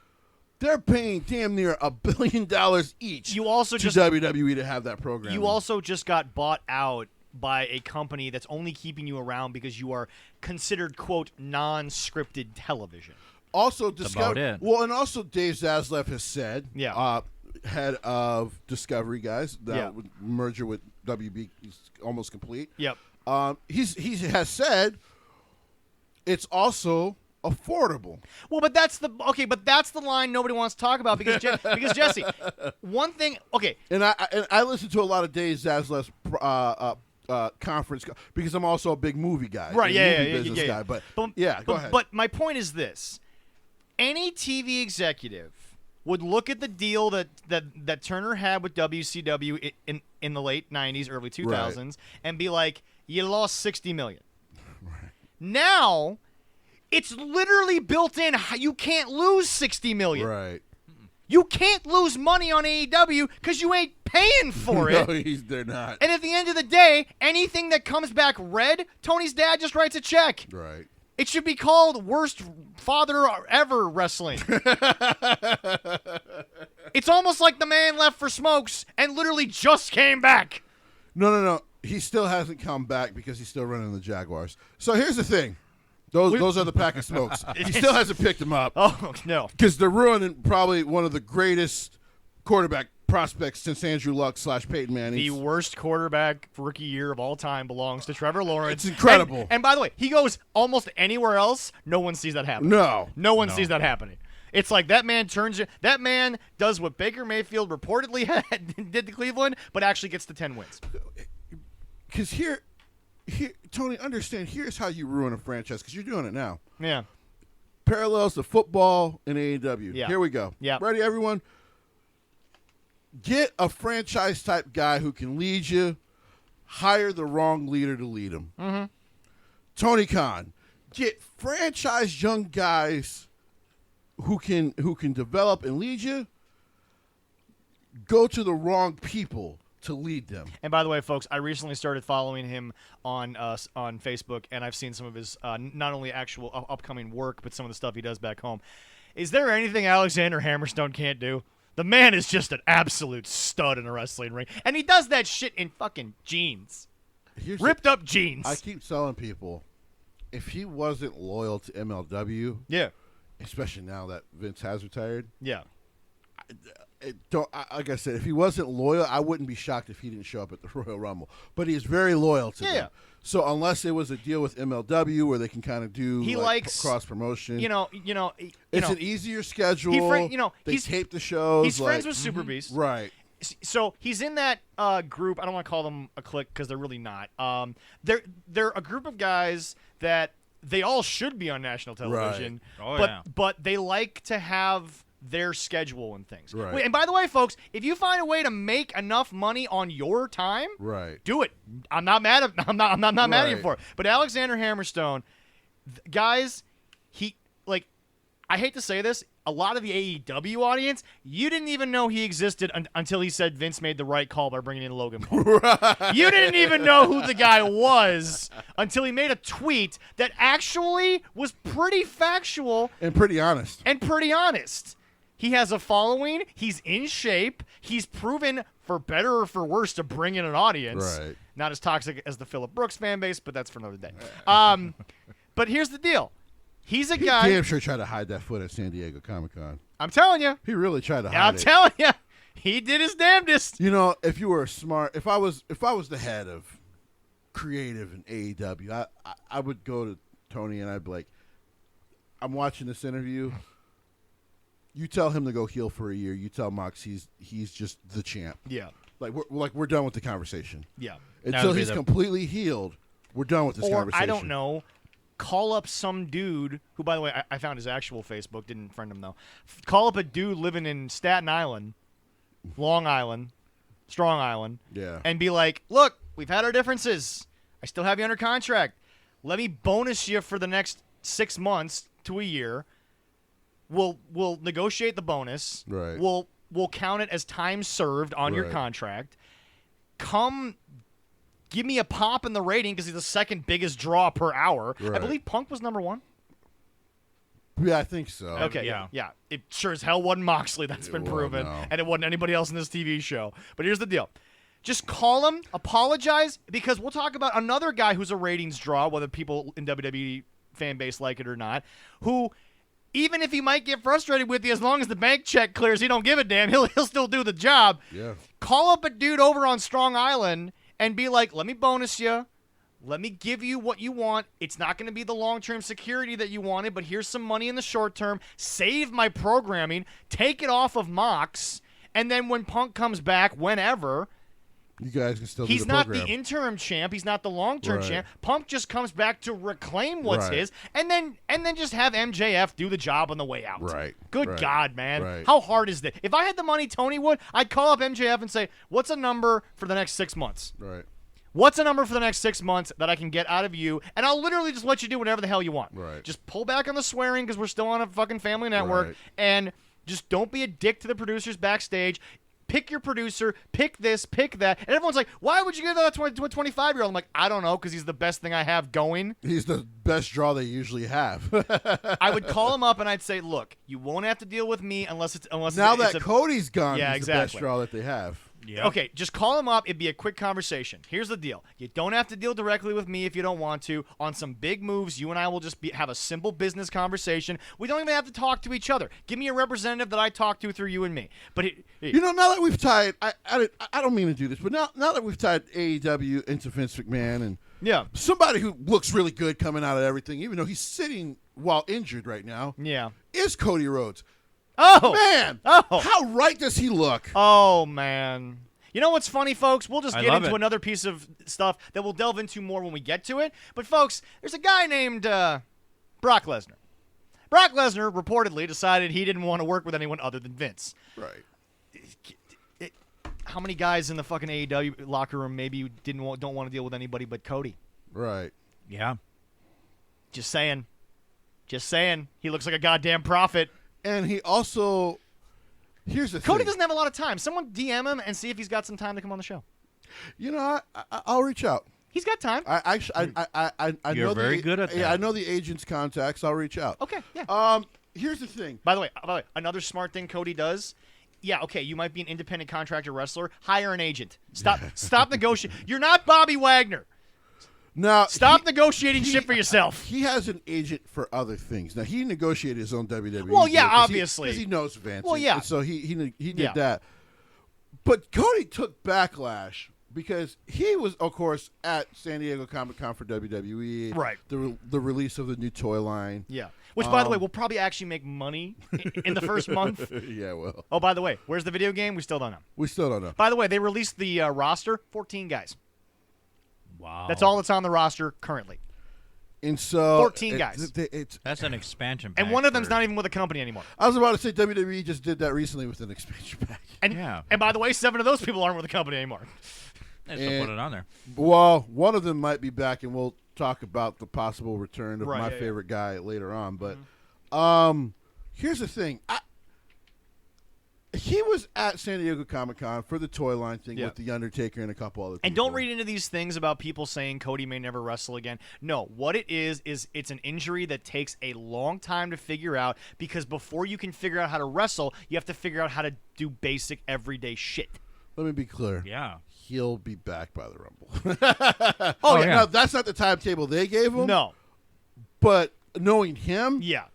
They're paying damn near $1 billion each You also to just WWE to have that program. You also just got bought out by a company that's only keeping you around because you are considered, quote, non-scripted television. also about Discovery. it. Well, and also Dave Zaslav has said, Yeah. head of Discovery, guys, that Yeah. merger with WB is almost complete. Yep. He has said it's also affordable. Well, but that's the line nobody wants to talk about because Jesse, one thing, okay, And I listen to a lot of Dave Zaslav's conference because I'm also a big movie guy, right? a Yeah, movie yeah, business yeah. guy. But go ahead. But my point is this: any TV executive would look at the deal that Turner had with WCW in the late '90s, early 2000s, and be like, "You lost $60 million." Right. Now, it's literally built in. You can't lose $60 million. Right. You can't lose money on AEW because you ain't paying for it. No, they're not. And at the end of the day, anything that comes back red, Tony's dad just writes a check. Right. It should be called worst father ever wrestling. It's almost like the man left for smokes and literally just came back. No. he still hasn't come back because he's still running the Jaguars. So here's the thing. Those are the pack of smokes. He still hasn't picked them up. Oh, no. Because they're ruining probably one of the greatest quarterback prospects since Andrew Luck / Peyton Manning. The worst quarterback rookie year of all time belongs to Trevor Lawrence. It's incredible. And by the way, he goes almost anywhere else. No one sees that happening. No one sees that happening. It's like that man does what Baker Mayfield reportedly did to Cleveland, but actually gets to 10 wins. Because here, Tony, understand, here's how you ruin a franchise, because you're doing it now. Yeah. Parallels to football and AEW. Yeah. Here we go. Yeah. Ready, everyone? Get a franchise-type guy who can lead you. Hire the wrong leader to lead him. Mm-hmm. Tony Khan. Get franchise young guys who can develop and lead you. Go to the wrong people to lead them. And by the way, folks, I recently started following him on Facebook, and I've seen some of his not only actual upcoming work, but some of the stuff he does back home. Is there anything Alexander Hammerstone can't do? The man is just an absolute stud in a wrestling ring, and he does that shit in fucking jeans, ripped up jeans. I keep telling people, if he wasn't loyal to MLW, yeah, especially now that Vince has retired, yeah. Like I said, if he wasn't loyal, I wouldn't be shocked if he didn't show up at the Royal Rumble. But he's very loyal to them. So unless it was a deal with MLW where they can kind of do he likes cross promotion, it's an easier schedule. They tape the shows. He's friends with Super Beast, right? So he's in that group. I don't want to call them a clique because they're really not. They're a group of guys that they all should be on national television, right. But they like to have their schedule and things. Right. And by the way, folks, if you find a way to make enough money on your time, do it. I'm not mad at mad at you for it. But Alexander Hammerstone, guys, I hate to say this, a lot of the AEW audience, you didn't even know he existed until he said Vince made the right call by bringing in Logan Paul. You didn't even know who the guy was until he made a tweet that actually was pretty factual and pretty honest. He has a following. He's in shape. He's proven, for better or for worse, to bring in an audience. Right. Not as toxic as the Phillip Brooks fan base, but that's for another day. But here's the deal. He's a guy. He damn sure tried to hide that foot at San Diego Comic-Con. I'm telling you. He really tried to hide it. I'm telling you. He did his damnedest. If you were smart, if I was the head of creative in AEW, I would go to Tony and I'd be like, I'm watching this interview. You tell him to go heel for a year. You tell Mox he's just the champ. Yeah. We're done with the conversation. Yeah. Until he's completely healed, we're done with this conversation. I don't know. Call up some dude who, by the way, I found his actual Facebook. Didn't friend him, though. Call up a dude living in Staten Island, Long Island, Strong Island, and be like, look, we've had our differences. I still have you under contract. Let me bonus you for the next 6 months to a year. We'll negotiate the bonus. Right. We'll count it as time served on your contract. Come give me a pop in the rating because he's the second biggest draw per hour. Right. I believe Punk was number 1. Yeah, I think so. Okay, yeah. It sure as hell wasn't Moxley. That's been proven. No. And it wasn't anybody else in this TV show. But here's the deal. Just call him, apologize, because we'll talk about another guy who's a ratings draw, whether people in WWE fan base like it or not, who, even if he might get frustrated with you, as long as the bank check clears, he don't give a damn. He'll still do the job. Yeah. Call up a dude over on Strong Island and be like, let me bonus you. Let me give you what you want. It's not going to be the long-term security that you wanted, but here's some money in the short term. Save my programming. Take it off of Mox. And then when Punk comes back, whenever, you guys can still do he's the not program. the interim champ. He's not the long-term champ. Punk just comes back to reclaim what's his, and then just have MJF do the job on the way out. Right. Good God, man. Right. How hard is that? If I had the money Tony would, I'd call up MJF and say, what's a number for the next 6 months? Right. What's a number for the next 6 months that I can get out of you? And I'll literally just let you do whatever the hell you want. Right. Just pull back on the swearing because we're still on a fucking family network. And just don't be a dick to the producers backstage. Pick your producer. Pick this. Pick that. And everyone's like, why would you give that to a 25-year-old? I'm like, I don't know, because he's the best thing I have going. He's the best draw they usually have. I would call him up and I'd say, look, you won't have to deal with me unless now that Cody's gone, he's the best draw that they have. Yep. Okay, just call him up. It'd be a quick conversation. Here's the deal. You don't have to deal directly with me if you don't want to. On some big moves, you and I will just have a simple business conversation. We don't even have to talk to each other. Give me a representative that I talk to through you and me. But You know, now that we've tied, I don't mean to do this, but now that we've tied AEW into Vince McMahon and yeah, somebody who looks really good coming out of everything, even though he's sitting while injured right now, yeah. is Cody Rhodes. Oh Man, Oh. how right does he look? Oh man. You know what's funny, folks? We'll just I get love into it. another piece of stuff that we'll delve into more when we get to it. But folks, there's a guy named Brock Lesnar. Brock Lesnar reportedly decided he didn't want to work with anyone other than Vince. Right. How many guys in the fucking AEW locker room maybe don't want to deal with anybody but Cody? Right. Yeah. Just saying. Just saying. He looks like a goddamn prophet. And he also, here's the thing. Cody doesn't have a lot of time. Someone DM him and see if he's got some time to come on the show. You know, I'll reach out. He's got time. I You're know very good at Yeah, that. I know the agent's contacts. I'll reach out. Okay, yeah. Here's the thing. By the way, another smart thing Cody does. Yeah, okay, you might be an independent contractor wrestler. Hire an agent. Stop negotiating. You're not Bobby Wagner. Now, Stop negotiating shit for yourself. He has an agent for other things. Now, he negotiated his own WWE. Well, yeah, deal 'cause obviously. because he knows Vince. Well, yeah. and so he did Yeah. that. But Cody took backlash because he was, of course, at San Diego Comic-Con for WWE. Right. The release of the new toy line. Yeah. Which, by the way, will probably actually make money in the first month. Yeah, well, Oh, by the way, where's the video game? We still don't know. we still don't know. By the way, they released the roster, 14 guys. Wow. That's all that's on the roster currently. And so 14 guys. That's an expansion pack. And one of them's for- not even with the company anymore. I was about to say WWE just did that recently with an expansion pack. And, Yeah. and by the way, 7 of those people aren't with the company anymore. They still And- put it on there. Well, one of them might be back, and we'll talk about the possible return of Right, my yeah, favorite guy later on. But Mm-hmm. here's the thing. He was at San Diego Comic-Con for the toy line thing Yeah. with The Undertaker and a couple other people. And don't read into these things about people saying Cody may never wrestle again. No, what it is it's an injury that takes a long time to figure out because before you can figure out how to wrestle, you have to figure out how to do basic everyday shit. Let me be clear. Yeah. He'll be back by the Rumble. Oh, yeah. Now, that's not the timetable they gave him. No. But knowing him, Yeah.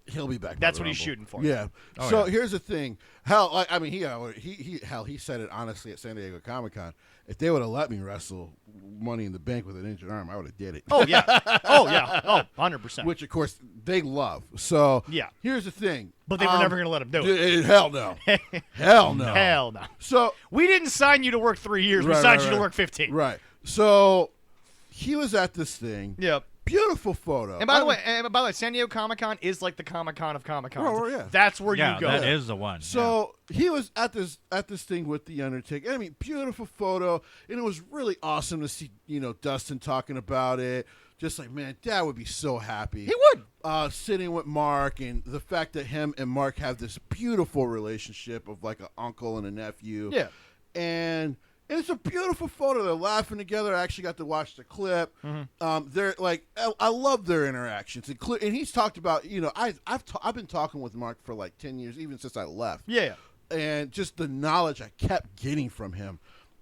he'll be back. That's by the what he's Rumble. shooting for. Yeah. Oh, So yeah. here's the thing. Hell, I mean, he said it honestly at San Diego Comic-Con. If they would have let me wrestle Money in the Bank with an injured arm, I would have did it. Oh, yeah. Oh, yeah. Oh, 100%. Which of course they love. So Yeah. here's the thing. But they were never going to let him do it. Hell no. Hell no. Hell no. So We didn't sign you to work 3 years. We Right, signed right, you to right. work 15. right. So he was at this thing. Yep. Beautiful photo. And by the way, San Diego Comic-Con is like the Comic-Con of Comic-Cons. Oh, yeah. That's where Yeah, you go. that is the one. So he was at this thing with the Undertaker. I mean, beautiful photo, and it was really awesome to see. Dustin talking about it. Just like, man, Dad would be so happy. He would. Sitting with Mark, and the fact that him and Mark have this beautiful relationship of like an uncle and a nephew. Yeah. And it's a beautiful photo. They're laughing together. I actually got to watch the clip. Mm-hmm. They're like, I love their interactions. And he's talked about, I've been talking with Mark for like 10 years, even since I left. Yeah. And just the knowledge I kept getting from him.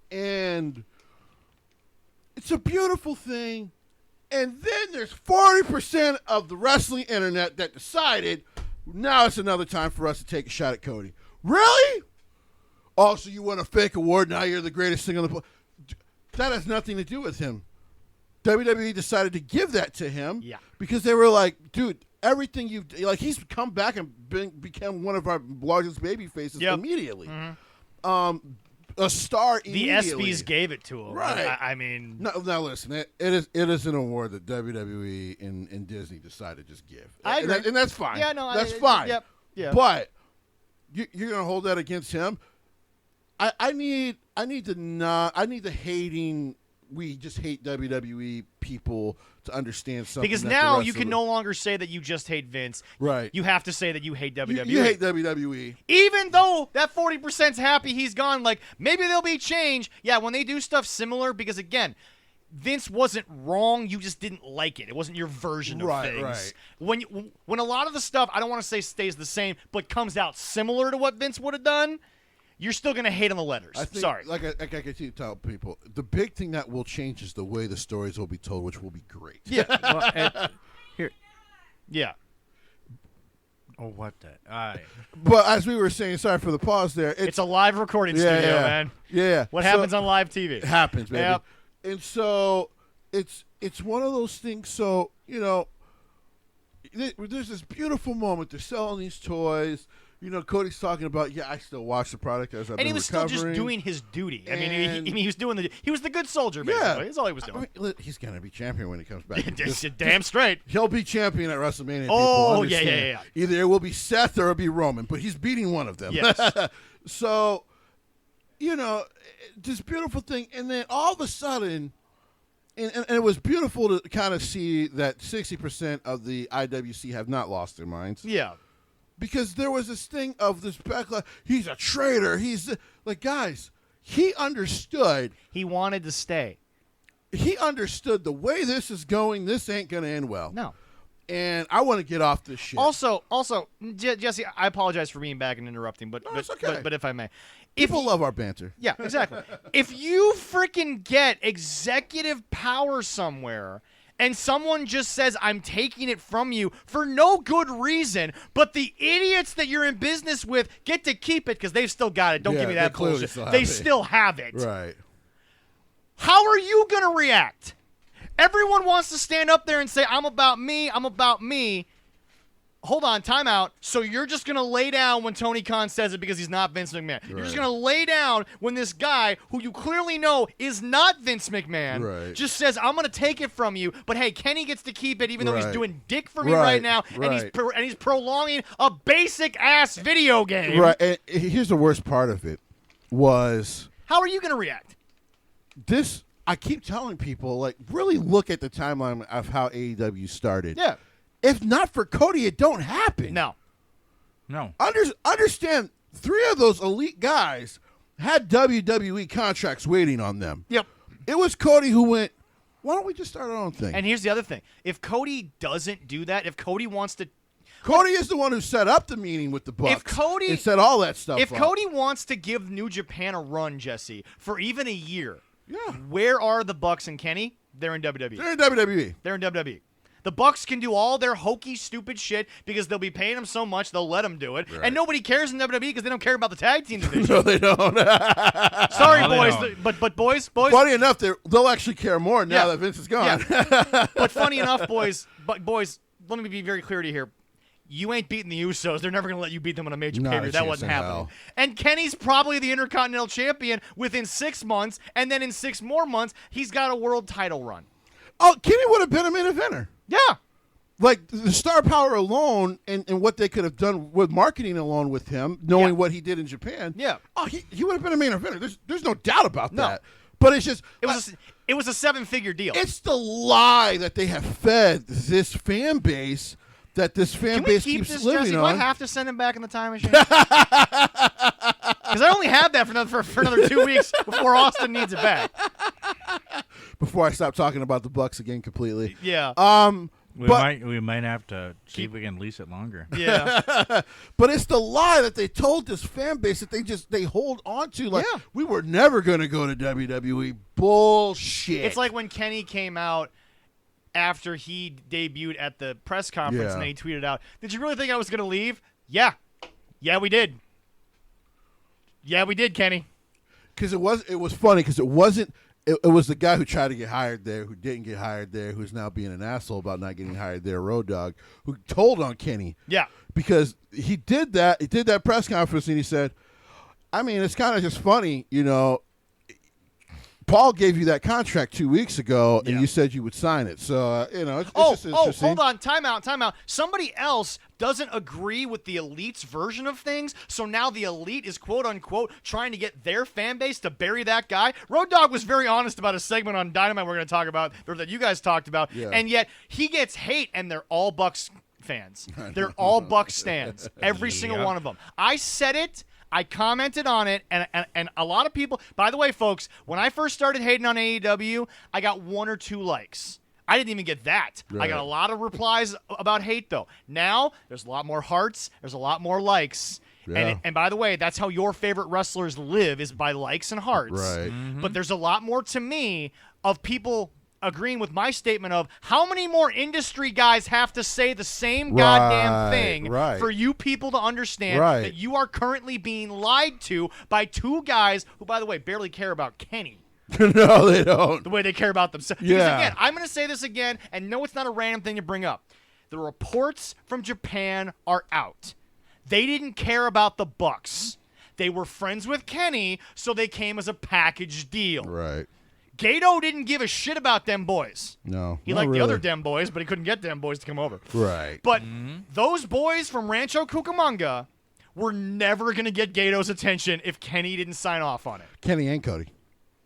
And it's a beautiful thing. And then there's 40% of the wrestling internet that decided now it's another time for us to take a shot at Cody. Really? Oh, so you won a fake award, now you're the greatest thing on the That has nothing to do with him. WWE decided to give that to him Yeah. because they were like, dude, everything he's come back and become one of our largest baby faces Yep. immediately. A star The immediately. ESPYs gave it to him. Right. I mean, Now listen, it is an award that WWE and Disney decided to just give. I agree. And that's fine. Yeah, no, that's fine. Yep. Yeah. But you're gonna hold that against him. I need the hating. We just hate WWE people to understand something. because that the now rest you of can the- no longer say that you just hate Vince. Right. You have to say that you hate WWE. You hate WWE. Even though that 40%'s happy he's gone, like, maybe there'll be change. Yeah, when they do stuff similar, because, again, Vince wasn't wrong. You just didn't like it. It wasn't your version of Right, things. right. When a lot of the stuff, I don't want to say stays the same, but comes out similar to what Vince would have done, you're still going to hate on the letters. I think, Sorry. Like I continue to tell people, the big thing that will change is the way the stories will be told, which will be great. Yeah. Well, here. Yeah. Oh, what the? All right. But as we were saying, sorry for the pause there. It's a live recording studio, man. Yeah. What happens on live TV? It happens, baby. Yep. And so it's one of those things. So, there's this beautiful moment. They're selling these toys. Cody's talking about, I still watch the product as I've been And he was recovering. still just doing his duty. I mean, And- he was doing he was the good soldier, basically. Yeah. That's all he was doing. I mean, he's going to be champion when he comes back. Damn straight. He'll be champion at WrestleMania. Oh, people yeah. understand. Either it will be Seth or it'll be Roman, but he's beating one of them. Yes. So, this beautiful thing. And then all of a sudden, and it was beautiful to kind of see that 60% of the IWC have not lost their minds. Yeah. Because there was this thing of this backlash. He's a traitor. He's like, guys, he understood. He wanted to stay. He understood the way this is going. This ain't going to end well. No. And I want to get off this shit. Also, Jesse, I apologize for being back and interrupting, but No, it's okay. but if I may. People love our banter. Yeah, exactly. If you freaking get executive power somewhere and someone just says, I'm taking it from you for no good reason, but the idiots that you're in business with get to keep it because they've still got it. Don't give me that bullshit. They still have it. Right. How are you going to react? Everyone wants to stand up there and say, I'm about me, I'm about me. Hold on, time out. So you're just going to lay down when Tony Khan says it because he's not Vince McMahon. Right. You're just going to lay down when this guy, who you clearly know is not Vince McMahon, just says, I'm going to take it from you, but hey, Kenny gets to keep it even though he's doing dick for me right now, and he's prolonging a basic-ass video game. Right, and here's the worst part of it was... How are you going to react? This, I keep telling people, like, really look at the timeline of how AEW started. Yeah. If not for Cody, it don't happen. No. Understand, 3 of those elite guys had WWE contracts waiting on them. Yep. It was Cody who went, why don't we just start our own thing? And here's the other thing. If Cody doesn't do that, if Cody wants to... Cody is the one who set up the meeting with the Bucks. If Cody... and set all that stuff If up. Cody wants to give New Japan a run, Jesse, for even a year, yeah. Where are the Bucks and Kenny? They're in WWE. They're in WWE. They're in WWE. The Bucks can do all their hokey, stupid shit because they'll be paying them so much they'll let them do it. Right. And nobody cares in WWE because they don't care about the tag team division. No, they don't. Sorry, boys. But boys. Funny enough, they'll actually care more now that Vince is gone. Yeah. But funny enough, boys, let me be very clear to you here. You ain't beating the Usos. They're never going to let you beat them on a major pay-per-view. That wasn't happening. And Kenny's probably the Intercontinental Champion within 6 months, and then in 6 more months, he's got a world title run. Oh, Kenny would have been a main eventer. Yeah. Like, the star power alone and what they could have done with marketing alone with him, knowing what he did in Japan. Yeah. Oh, he would have been a main eventer. There's no doubt about that. But it's just... It was a 7-figure deal. It's the lie that they have fed this fan base... that this fan base keeps living Jesse? on. Do I have to send him back in the time machine? Because I only have that for another 2 weeks before Austin needs it back. Before I stop talking about the Bucks again completely. Yeah. We might have to see if we can lease it longer. Yeah. But it's the lie that they told this fan base that they hold on to. Like, we were never going to go to WWE. Bullshit. It's like when Kenny came out after he debuted at the press conference and he tweeted out, did you really think I was going to leave? Yeah. Yeah, we did. Yeah, we did, Kenny. Because it was funny because it wasn't, it was the guy who tried to get hired there, who didn't get hired there, who's now being an asshole about not getting hired there, Road Dogg, who told on Kenny. Yeah. Because he did that press conference and he said, I mean, it's kind of just funny, Paul gave you that contract 2 weeks ago, and you said you would sign it. So, it's just interesting. Hold on. Time out. Somebody else doesn't agree with the Elite's version of things, so now the Elite is quote-unquote trying to get their fan base to bury that guy. Road Dogg was very honest about a segment on Dynamite we're going to talk about, or that you guys talked about, and yet he gets hate, and they're all Bucks fans. They're all Bucks stands, every single one of them. I said it. I commented on it, and a lot of people... By the way, folks, when I first started hating on AEW, I got 1 or 2 likes. I didn't even get that. Right. I got a lot of replies about hate, though. Now, there's a lot more hearts. There's a lot more likes. Yeah. And by the way, that's how your favorite wrestlers live, is by likes and hearts. Right. But there's a lot more to me of people agreeing with my statement of how many more industry guys have to say the same goddamn thing for you people to understand that you are currently being lied to by two guys who, by the way, barely care about Kenny. No, they don't. The way they care about themselves. Yeah. Because again, I'm going to say this again, and no, it's not a random thing to bring up. The reports from Japan are out. They didn't care about the Bucks. They were friends with Kenny, so they came as a package deal. Right. Gato didn't give a shit about them boys. No. He liked the other dem boys, but he couldn't get dem boys to come over. Right. But those boys from Rancho Cucamonga were never going to get Gato's attention if Kenny didn't sign off on it. Kenny and Cody.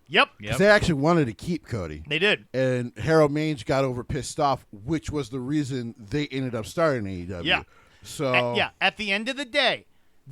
Yep. Because they actually wanted to keep Cody. They did. And Harold Mange got over pissed off, which was the reason they ended up starting AEW. Yeah. So At the end of the day,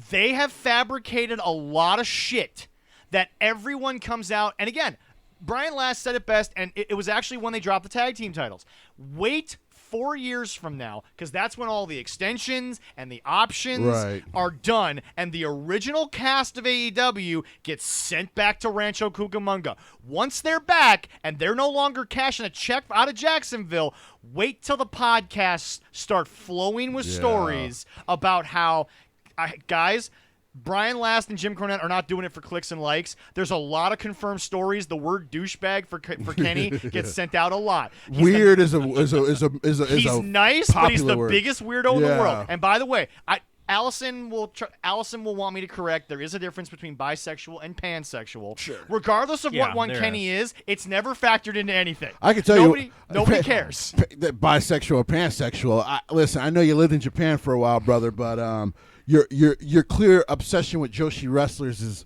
they have fabricated a lot of shit that everyone comes out. And again, Brian Last said it best, and it was actually when they dropped the tag team titles. Wait 4 years from now, because that's when all the extensions and the options are done, and the original cast of AEW gets sent back to Rancho Cucamonga. Once they're back, and they're no longer cashing a check out of Jacksonville, wait till the podcasts start flowing with stories about how, guys, Brian Last and Jim Cornette are not doing it for clicks and likes. There's a lot of confirmed stories. The word douchebag for Kenny gets sent out a lot. He's nice, but he's the biggest weirdo in the world. And by the way, Allison will want me to correct. There is a difference between bisexual and pansexual. Sure. Regardless of what one Kenny is, it's never factored into anything. I can tell nobody cares. That bisexual or pansexual. Listen, I know you lived in Japan for a while, brother, but your clear obsession with Joshi wrestlers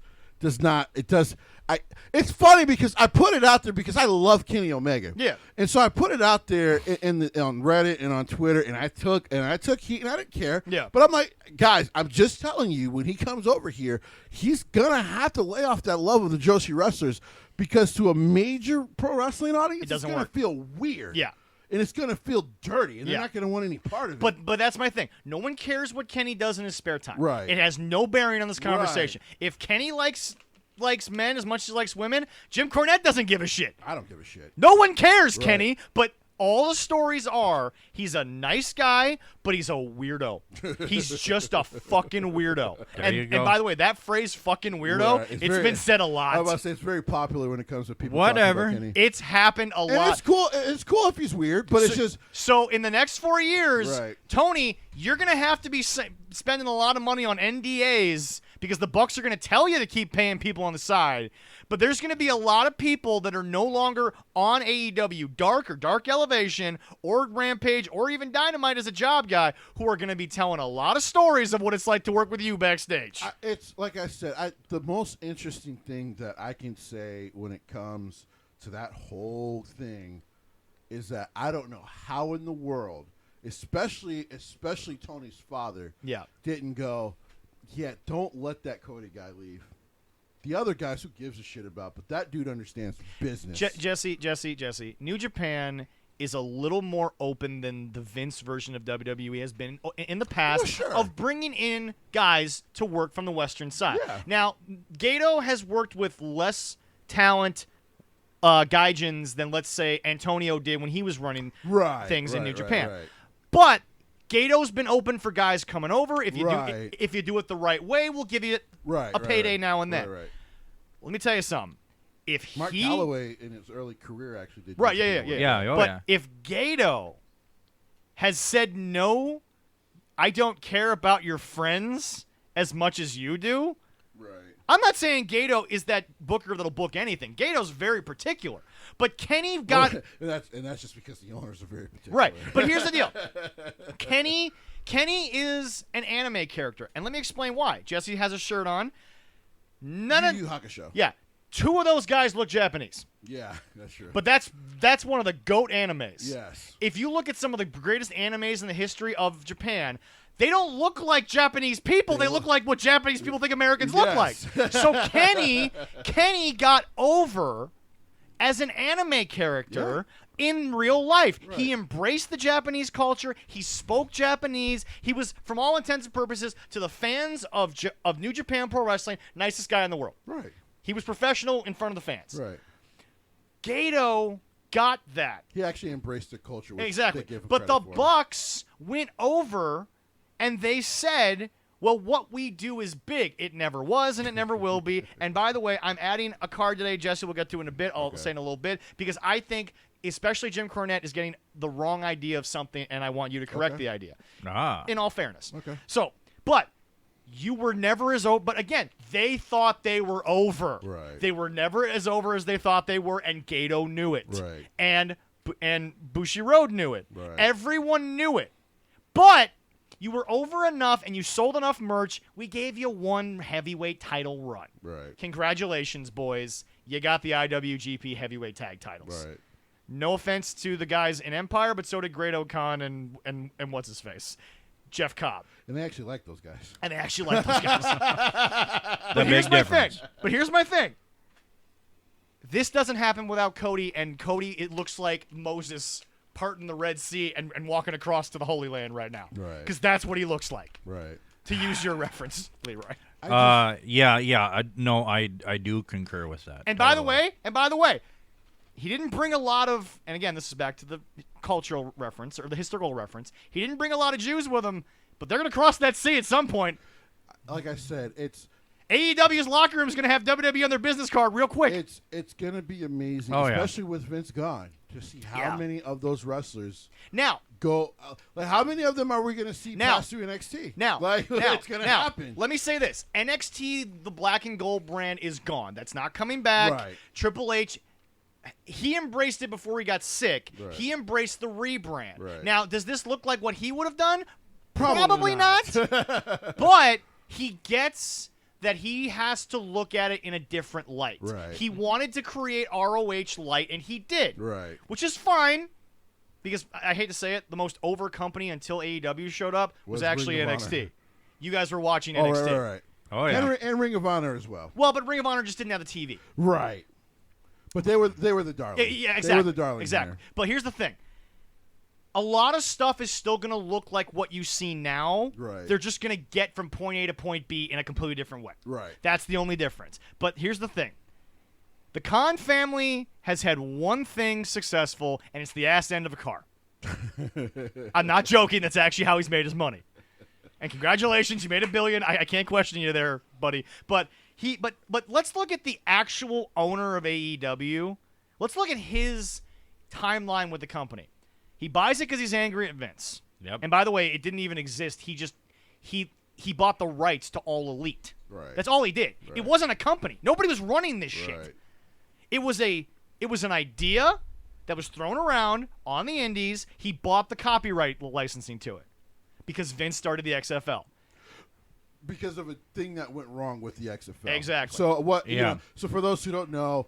it's funny because I put it out there because I love Kenny Omega. Yeah. And so I put it out there on Reddit and on Twitter, and I took heat, and I didn't care. Yeah. But I'm like, guys, I'm just telling you, when he comes over here, he's gonna have to lay off that love of the Joshi wrestlers, because to a major pro wrestling audience, it's gonna feel weird. Yeah. And it's going to feel dirty, and they're not going to want any part of it. But that's my thing. No one cares what Kenny does in his spare time. Right. It has no bearing on this conversation. If Kenny likes men as much as he likes women, Jim Cornette doesn't give a shit. I don't give a shit. No one cares, Kenny, but all the stories are he's a nice guy, but he's a weirdo. He's just a fucking weirdo. And by the way, that phrase "fucking weirdo," it's been said a lot. I was about to say it's very popular when it comes to people. Whatever. Talking about Kenny. It's happened a lot. It's cool. It's cool if he's weird, but it's just so. In the next 4 years, Tony, you're gonna have to be spending a lot of money on NDAs because the Bucks are gonna tell you to keep paying people on the side. But there's going to be a lot of people that are no longer on AEW Dark or Dark Elevation or Rampage or even Dynamite as a job guy who are going to be telling a lot of stories of what it's like to work with you backstage. It's like I said, the most interesting thing that I can say when it comes to that whole thing is that I don't know how in the world, especially Tony's father, didn't go, don't let that Cody guy leave. The other guys, who gives a shit about? But that dude understands business. Jesse. New Japan is a little more open than the Vince version of WWE has been in the past of bringing in guys to work from the Western side. Yeah. Now, Gato has worked with less talent gaijins than, let's say, Antonio did when he was running things in New Japan. Right. But Gato's been open for guys coming over. If you do it the right way, we'll give you a payday now and then. Right. Let me tell you something. Mark Calloway in his early career actually did. But if Gato has said no, I don't care about your friends as much as you do. Right. I'm not saying Gato is that booker that'll book anything. Gato's very particular. But Kenny got and that's just because the owners are very particular. Right. But here's the deal. Kenny is an anime character. And let me explain why. Jesse has a shirt on. Yu Yu Hakusho. Yeah. 2 of those guys look Japanese. Yeah, that's true. But that's one of the GOAT animes. Yes. If you look at some of the greatest animes in the history of Japan, they don't look like Japanese people. They look like what Japanese people think Americans look like. So Kenny got over as an anime character in real life. Right. He embraced the Japanese culture. He spoke Japanese. He was, from all intents and purposes, to the fans of New Japan Pro Wrestling, nicest guy in the world. Right. He was professional in front of the fans. Right. Gato got that. He actually embraced the culture. Which Exactly. they give him But the credit for. Bucks went over and they said, well, what we do is big. It never was and it never will be. And by the way, I'm adding a card today, Jesse, we'll get to in a bit. I'll say in a little bit, because I think especially Jim Cornette is getting the wrong idea of something, and I want you to correct the idea. In all fairness. Okay. So, but you were never as over. But again, they thought they were over. Right. They were never as over as they thought they were, and Gato knew it. Right. And Bushiroad knew it. Right. Everyone knew it. But you were over enough, and you sold enough merch. We gave you one heavyweight title run. Right. Congratulations, boys. You got the IWGP heavyweight tag titles. Right. No offense to the guys in Empire, but so did Great O'Khan and what's his face, Jeff Cobb. And they actually like those guys. And they actually like those guys. The big difference. But here's my thing. This doesn't happen without Cody, and Cody, it looks like Moses parting the Red Sea and walking across to the Holy Land right now. Right. Because that's what he looks like. Right. To use your reference, Leroy. I do concur with that. And by the way, he didn't bring a lot of, and again, this is back to the cultural reference or the historical reference. He didn't bring a lot of Jews with him, but they're going to cross that sea at some point. Like I said, it's AEW's locker room is going to have WWE on their business card real quick. it's going to be amazing, Oh, yeah. especially with Vince gone, to see how many of those wrestlers Now, go. Like, how many of them are we going to see Now- pass through NXT? Now, it's going to happen. Let me say this. NXT, the black and gold brand, is gone. That's not coming back. Right. Triple H, he embraced it before he got sick. Right. He embraced the rebrand. Right. Now, does this look like what he would have done? Probably not. But he gets that he has to look at it in a different light. Right. He wanted to create ROH light, and he did. Right. Which is fine, because I hate to say it, the most over company until AEW showed up was actually Ring of NXT. Honor. You guys were watching Oh, NXT. right. Oh, yeah. And Ring of Honor as well. Well, but Ring of Honor just didn't have the TV. Right. But they were the darlings. Yeah, exactly. They were the darlings. Exactly. there. But here's the thing. A lot of stuff is still going to look like what you see now. Right. They're just going to get from point A to point B in a completely different way. Right. That's the only difference. But here's the thing. The Khan family has had one thing successful, and it's the ass end of a car. I'm not joking. That's actually how he's made his money. And congratulations, you made $1 billion. I can't question you there, buddy. But let's look at the actual owner of AEW. Let's look at his timeline with the company. He buys it because he's angry at Vince. Yep. And by the way, it didn't even exist. He bought the rights to All Elite. Right. That's all he did. Right. It wasn't a company. Nobody was running this shit. Right. It was an idea that was thrown around on the indies. He bought the copyright licensing to it because Vince started the XFL. Because of a thing that went wrong with the XFL. Exactly. So what? Yeah. You know, so for those who don't know,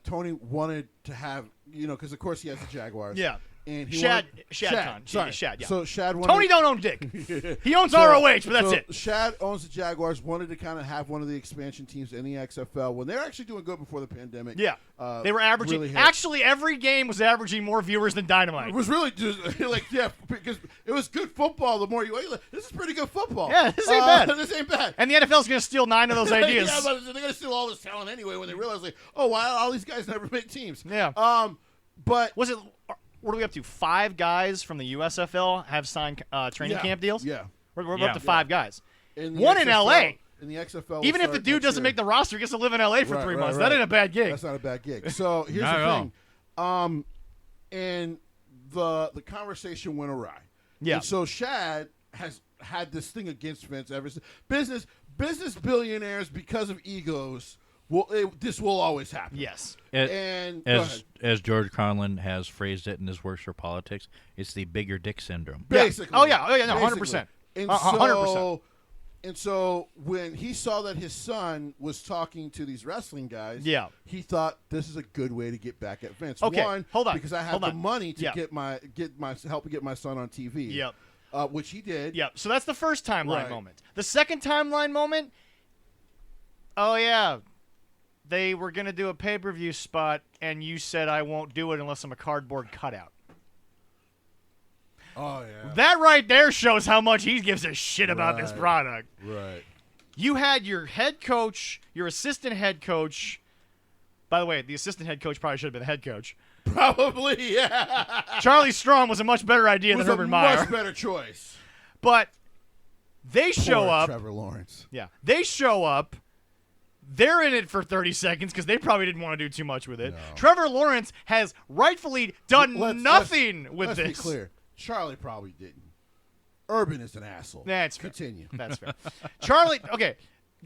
Tony wanted to have, because of course he has the Jaguars. Yeah. And he Shad wanted, Khan. Sorry. Shad, yeah. So Shad wanted. Tony don't own dick. He owns ROH, but that's it. Shad owns the Jaguars. Wanted to kind of have one of the expansion teams in the XFL when they were actually doing good before the pandemic. Yeah. They were averaging. really hit. Actually, every game was averaging more viewers than Dynamite. It was really just because it was good football. The more you this is pretty good football. Yeah, this ain't bad. This ain't bad. And the NFL's going to steal 9 of those ideas. Yeah, but they're going to steal all this talent anyway when they realize, wow, all these guys never make teams. Yeah. But Was it? What are we up to? 5 guys from the USFL have signed training camp deals? Yeah. We're Yeah. up to 5 guys. In the One in XFL LA. In the XFL. Even if the dude doesn't make the roster, he gets to live in LA for 3 months. That ain't a bad gig. That's not a bad gig. So here's Not the at thing. And the conversation went awry. Yeah. And so Shad has had this thing against Vince ever since. Business billionaires, because of egos, this will always happen. Yes. And go ahead. As George Conlon has phrased it in his works for politics, it's the bigger dick syndrome. Basically. Oh, yeah. No, Basically. 100%. And 100%. And so when he saw that his son was talking to these wrestling guys, Yeah. he thought this is a good way to get back at Vince. Okay, One, hold on, because I have hold the on. money to Yeah. help get my son on TV. Yep. Which he did. Yep. So that's the first timeline Right. moment. The second timeline moment, oh, yeah. they were going to do a pay-per-view spot, and you said I won't do it unless I'm a cardboard cutout. Oh, yeah. That right there shows how much he gives a shit about this product. Right. You had your head coach, your assistant head coach. By the way, the assistant head coach probably should have been the head coach. Probably, yeah. Charlie Strong was a much better idea than Urban Meyer. Much better choice. But they show Poor up. Trevor Lawrence. Yeah. They show up. They're in it for 30 seconds because they probably didn't want to do too much with it. No. Trevor Lawrence has rightfully done nothing with let's this. Let's be clear. Charlie probably didn't. Urban is an asshole. That's fair. Continue. That's fair. Charlie, okay.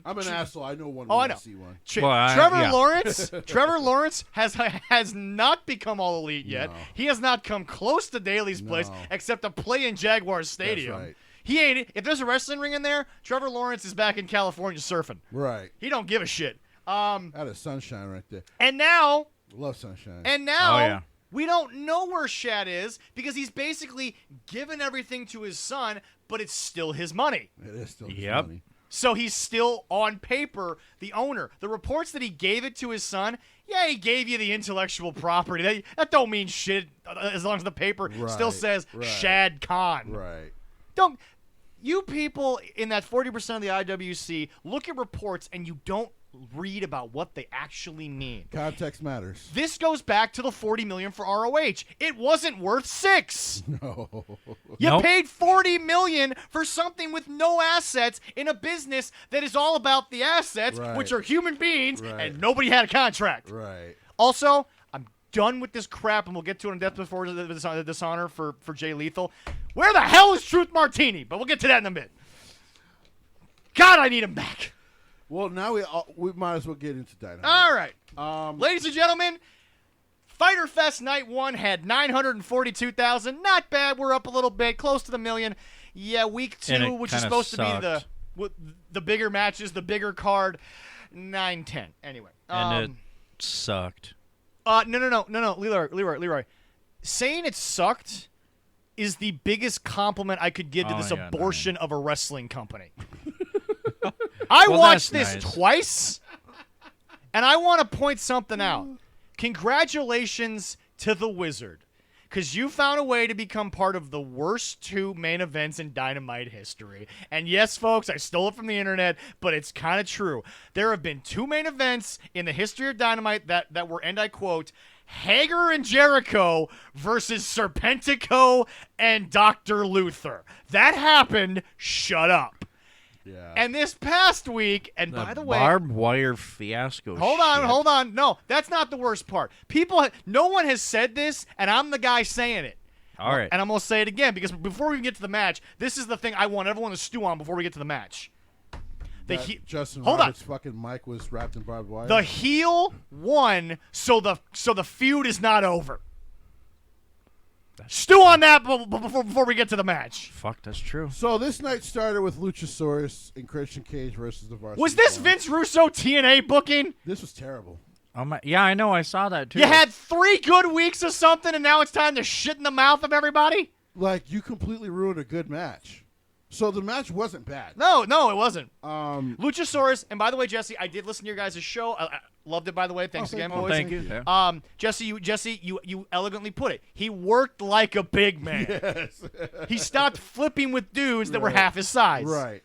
I'm an asshole. I know one. Oh, I know. See one. Trevor Lawrence has not become all elite yet. No. He has not come close to Daly's place except to play in Jaguars Stadium. That's right. He ain't. If there's a wrestling ring in there, Trevor Lawrence is back in California surfing. Right. He don't give a shit. That is sunshine right there. And now, Love sunshine. we don't know where Shad is because he's basically given everything to his son, but it's still his money. It is still his Yep. money. So he's still, on paper, the owner. The reports that he gave it to his son, yeah, he gave you the intellectual property. That don't mean shit as long as the paper still says Shad Khan. Right. Don't you people in that 40% of the IWC look at reports and you don't read about what they actually mean. Context matters. This goes back to the $40 million for ROH. It wasn't worth $6 million. No. You paid $40 million for something with no assets in a business that is all about the assets, which are human beings, and nobody had a contract. Right. Also, I'm done with this crap, and we'll get to it in depth before the Dishonor for Jay Lethal. Where the hell is Truth Martini? But we'll get to that in a bit. God, I need him back. Well, now we might as well get into Dynamite. All right. Ladies and gentlemen, Fyter Fest Night 1 had 942,000. Not bad. We're up a little bit, close to the million. Yeah, week 2, which is supposed to be the bigger matches, the bigger card, 910. Anyway. And it sucked. No. Leroy. Saying it sucked is the biggest compliment I could give to this abortion of a wrestling company. I watched this twice, and I want to point something out. Congratulations to the Wizard, because you found a way to become part of the worst 2 main events in Dynamite history. And yes, folks, I stole it from the internet, but it's kind of true. There have been 2 main events in the history of Dynamite that were, and I quote, Hager and Jericho versus Serpentico and Dr. Luther. That happened. Shut up. Yeah. And this past week, and by the way, barbed wire fiasco. Hold on. No, that's not the worst part. No one has said this, and I'm the guy saying it. All right. And I'm going to say it again, because before we get to the match, this is the thing I want everyone to stew on before we get to the match. Justin Roberts' fucking mic was wrapped in barbed wire. The heel won, so the feud is not over. Stew on that before we get to the match. Fuck, that's true. So this night started with Luchasaurus and Christian Cage versus the Varsity. Was this Blondes. Vince Russo TNA booking? This was terrible. Yeah, I know. I saw that too. You had 3 good weeks of something, and now it's time to shit in the mouth of everybody? Like, you completely ruined a good match. So the match wasn't bad. No, it wasn't. Luchasaurus, and by the way, Jesse, I did listen to your guys' show. I loved it, by the way. Thanks again, boys. Thank you. Yeah. Jesse, you elegantly put it. He worked like a big man. Yes. He stopped flipping with dudes that were half his size. Right.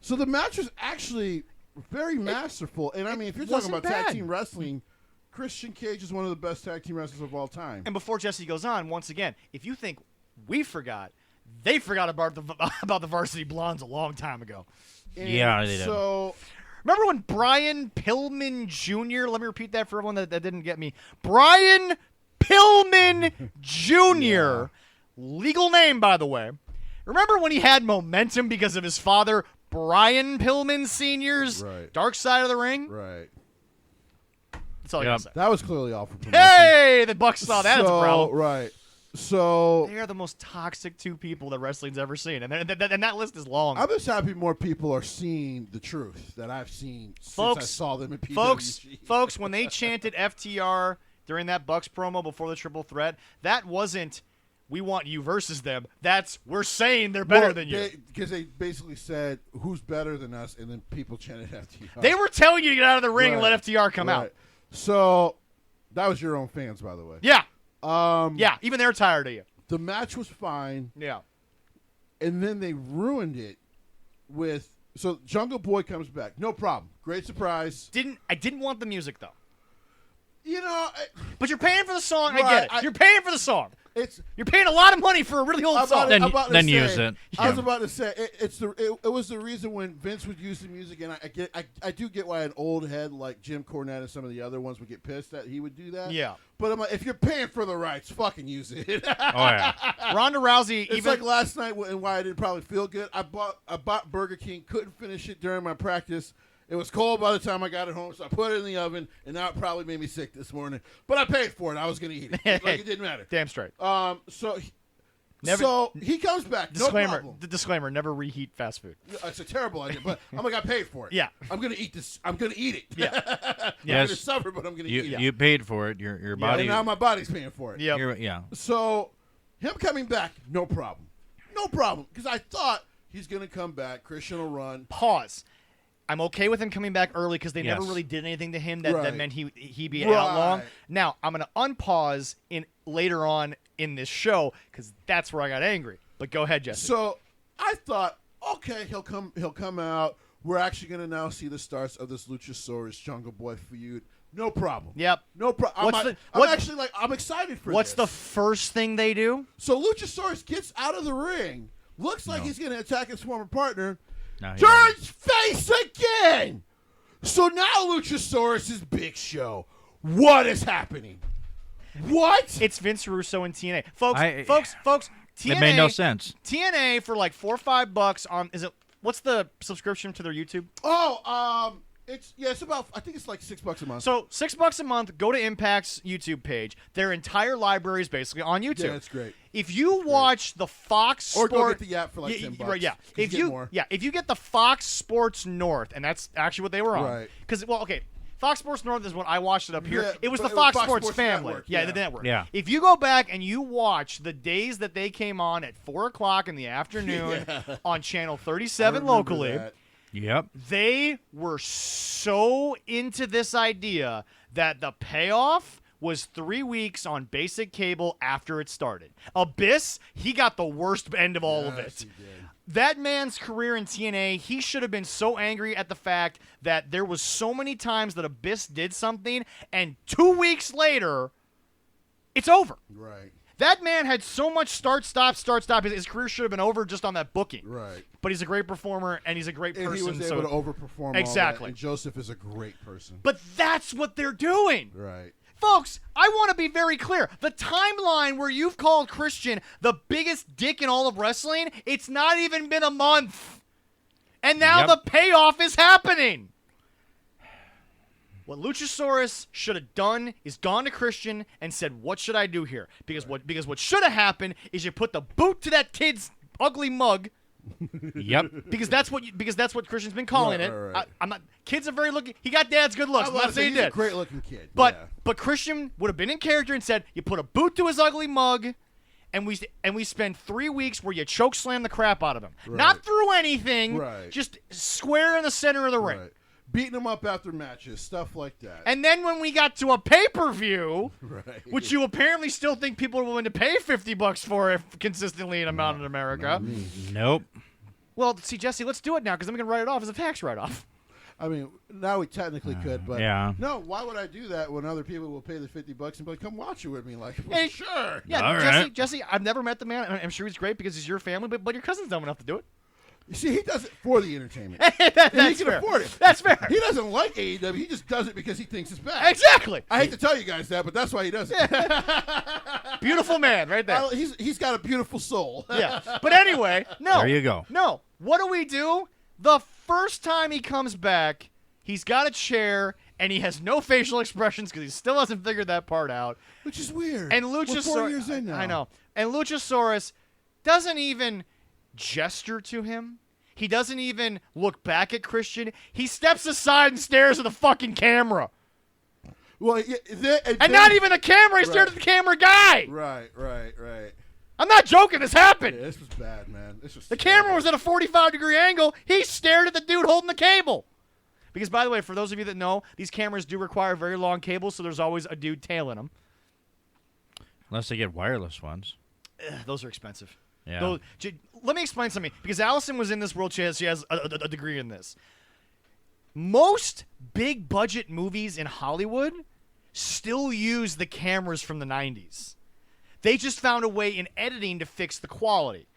So the match was actually very masterful. And, I mean, if you're talking about tag team wrestling, Christian Cage is one of the best tag team wrestlers of all time. And before Jesse goes on, once again, if you think we forgot, they forgot about the Varsity Blondes a long time ago. And yeah, they did. So, remember when Brian Pillman Jr., let me repeat that for everyone that didn't get me. Brian Pillman Jr., legal name, by the way. Remember when he had momentum because of his father, Brian Pillman Sr.'s Dark Side of the Ring? Right. That's all I got to say. That was clearly awful promotion. Hey, the Bucks saw that as a problem. Right. So they are the most toxic 2 people that wrestling's ever seen, and that list is long. I'm just happy more people are seeing the truth that I've seen since I saw them in PWG. Folks, when they chanted FTR during that Bucks promo before the triple threat, that wasn't we want you versus them. We're saying they're better than you. Because they basically said, who's better than us, and then people chanted FTR. They were telling you to get out of the ring and let FTR come out. So that was your own fans, by the way. Yeah. Yeah, even they're tired of you. The match was fine. Yeah. And then they ruined it with – so Jungle Boy comes back. No problem. Great surprise. I didn't want the music, though. You know – But you're paying for the song. Right, I get it. You're paying for the song. You're paying a lot of money for a really old song. Then use it. I was about to say it was the reason when Vince would use the music, and I do get why an old head like Jim Cornette and some of the other ones would get pissed that he would do that. Yeah. But I'm like, if you're paying for the rights, fucking use it. Oh yeah. Ronda Rousey. It's like last night and why I didn't probably feel good. I bought Burger King, couldn't finish it during my practice. It was cold by the time I got it home, so I put it in the oven, and now it probably made me sick this morning. But I paid for it. I was going to eat it. Like, it didn't matter. Damn straight. So he comes back. Disclaimer. No problem. The disclaimer: never reheat fast food. It's a terrible idea, but I'm like, I paid for it. Yeah. I'm going to eat this. I'm going to eat it. Yeah. I'm Yes. going to suffer, but I'm going to eat it. You paid for it. Your body. And now my body's paying for it. Yep. Yeah. So him coming back, no problem. No problem. Because I thought he's going to come back. Christian will run. Pause. I'm okay with him coming back early because they never Yes. really did anything to him that Right. meant he'd be Right. out long. Now I'm gonna unpause later on in this show because that's where I got angry. But go ahead, Jesse. So I thought, okay, he'll come out. We're actually going to now see the starts of this Luchasaurus Jungle Boy feud. No problem. Yep. No problem. I'm excited for What's this. the first thing they do? So Luchasaurus gets out of the ring. Looks like he's going to attack his former partner. No, Turns face again. So now Luchasaurus is Big Show. What is happening? What? It's Vince Russo and TNA. Folks, TNA It made no sense. TNA for like $4 or $5 on what's the subscription to their YouTube? It's about, I think it's like $6 a month. So $6 a month, go to Impact's YouTube page. Their entire library is basically on YouTube. Yeah, that's great. If you watch the Fox Or Sport, go get the app for like $10. Right, yeah. If you get the Fox Sports North, and that's actually what they were on. Right. Because Fox Sports North is when I watched it up here. Yeah, it was but the it was Fox Sports family. Network, Yeah, yeah. the network. Yeah. If you go back and you watch the days that they came on at 4:00 in the afternoon on channel 37 locally. That. Yep. They were so into this idea that the payoff was 3 weeks on basic cable after it started. Abyss, he got the worst end of all of Yes, it. he did. That man's career in TNA, he should have been so angry at the fact that there was so many times that Abyss did something, and 2 weeks later, it's over. Right. That man had so much start, stop. His career should have been over just on that booking. Right. But he's a great performer, and he's a great And person. he was able to overperform all Exactly. that, and Joseph is a great person. But that's what they're doing. Right. Folks, I want to be very clear. The timeline where you've called Christian the biggest dick in all of wrestling, it's not even been a month. And now the payoff is happening. What Luchasaurus should have done is gone to Christian and said, what should I do here? Because what should have happened is you put the boot to that kid's ugly mug. Yep. Because that's what Christian's been calling it. Right. I'm not. Kids are very looking. He got dad's good looks. I'm not saying he he's a did. great looking kid. But yeah. but Christian would have been in character and said, you put a boot to his ugly mug, and we spend 3 weeks where you choke slam the crap out of him. Right. Not through anything. Right. Just square in the center of the ring. Right. Beating him up after matches, stuff like that. And then when we got to a pay-per-view, right. which you apparently still think people are willing to pay $50 for consistently in amount in America. Nope. Well, see, Jesse, let's do it now because I'm going to write it off as a tax write-off. I mean, now we technically could, but yeah. no, why would I do that when other people will pay the $50 and be like, come watch it with me? Like, well, Hey, sure. Yeah, All Jesse, right. Jesse, I've never met the man. I'm sure he's great because he's your family, but your cousin's dumb enough to do it. You see, he does it for the entertainment. That's he can fair. afford it. That's fair. He doesn't like AEW. He just does it because he thinks it's bad. Exactly. I hate to tell you guys that, but that's why he does it. Beautiful man right there. He's got a beautiful soul. Yeah. But anyway, no. There you go. No. What do? The first time he comes back, he's got a chair, and he has no facial expressions because he still hasn't figured that part out. Which is weird. And We're 4 Luchasaurus, years in now. I know. And Luchasaurus doesn't even gesture to him. He doesn't even look back at Christian. He steps aside and stares at the fucking camera. Well, And not even the camera. He stared at the camera guy. Right. I I'm not joking. This happened. Yeah, this was bad, man. This was The camera was at a 45-degree angle. He stared at the dude holding the cable. Because, by the way, for those of you that know, these cameras do require very long cables, so there's always a dude tailing them. Unless they get wireless ones. Those are expensive. Yeah. Let me explain something. Because Allison was in this world. She has a degree in this. Most big-budget movies in Hollywood still use the cameras from the 90s. They just found a way in editing to fix the quality.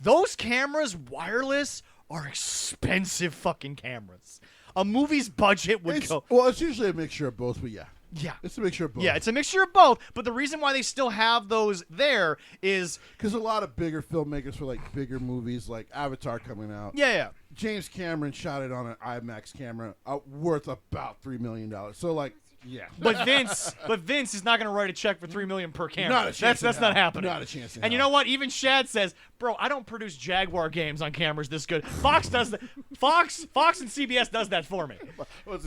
Those cameras, wireless, are expensive fucking cameras. A movie's budget would go... Well, it's usually a mixture of both, but yeah. Yeah. It's a mixture of both. Yeah, it's a mixture of both, but the reason why they still have those there is... Because a lot of bigger filmmakers for, like, bigger movies, like Avatar coming out. Yeah. James Cameron shot it on an IMAX camera worth about $3 million. So, like, yeah. But Vince is not going to write a check for $3 million per camera. Not a chance. That's not happening. Not a chance. And you know what? Even Shad says, "Bro, I don't produce Jaguar games on cameras this good. Fox does that. Fox and CBS does that for me.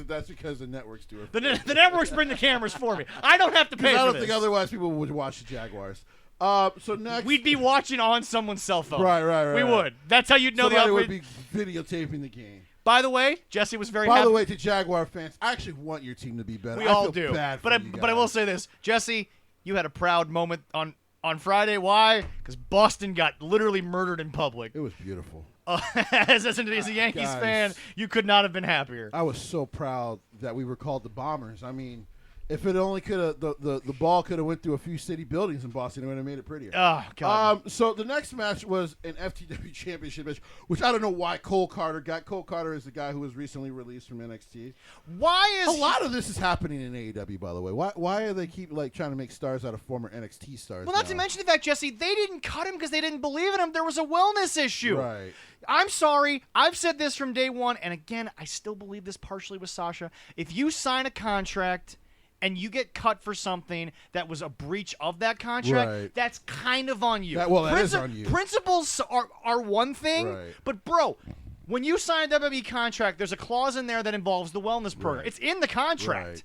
That's because the networks do it. The networks bring the cameras for me. I don't have to pay for this. I don't think otherwise people would watch the Jaguars. So next, we'd be watching on someone's cell phone. Right. We would. That's how you'd know Somebody the would be videotaping the game. By the way, Jesse was very happy. happy. By the way, to Jaguar fans, I actually want your team to be better. We all do. But I will say this, Jesse, you had a proud moment on Friday. Why? Because Boston got literally murdered in public. It was beautiful. As a Yankees fan, you could not have been happier. I was so proud that we were called the Bombers. I mean, if it only could have the ball could have went through a few city buildings in Boston, it would have made it prettier. Oh God! So the next match was an FTW Championship match, which I don't know why Cole Carter got. Cole Carter is the guy who was recently released from NXT. Why is a lot of this is happening in AEW? By the way, why are they keep trying to make stars out of former NXT stars? Well, not to mention the fact, Jesse, they didn't cut him because they didn't believe in him. There was a wellness issue. Right. I'm sorry. I've said this from day one, and again, I still believe this partially with Sasha. If you sign a contract and you get cut for something that was a breach of that contract, that's kind of on you. That is on you. Principles are one thing, but bro, when you sign a WWE contract, there's a clause in there that involves the wellness program. It's in the contract.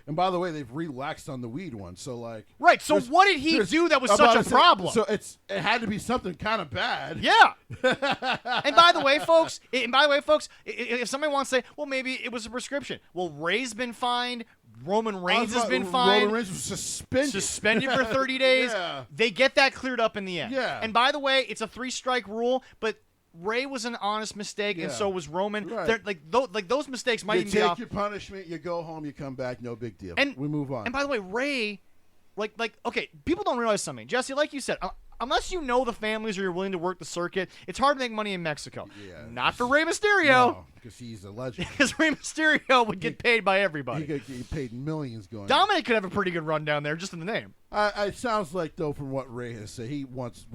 And by the way, they've relaxed on the weed one, so like. Right. So what did he do that was such a problem? So it had to be something kind of bad. Yeah. And by the way, folks, if somebody wants to say, well, maybe it was a prescription. Well, Ray's been fined. Roman Reigns has been fined. Roman Reigns was suspended for 30 days. Yeah. They get that cleared up in the end. Yeah. And by the way, it's a 3-strike rule, but Ray was an honest mistake, and so was Roman. Right. Those mistakes might even be off. off. You take your punishment, you go home, you come back, no big deal. And we move on. And by the way, Ray, okay, people don't realize something. Jesse, like you said, unless you know the families or you're willing to work the circuit, it's hard to make money in Mexico. Yeah. Not for Rey Mysterio. No, because he's a legend. Because Rey Mysterio would get paid by everybody. He could get paid millions going. Dominic could have a pretty good run down there just in the name. It sounds like, though, from what Ray has said, he wants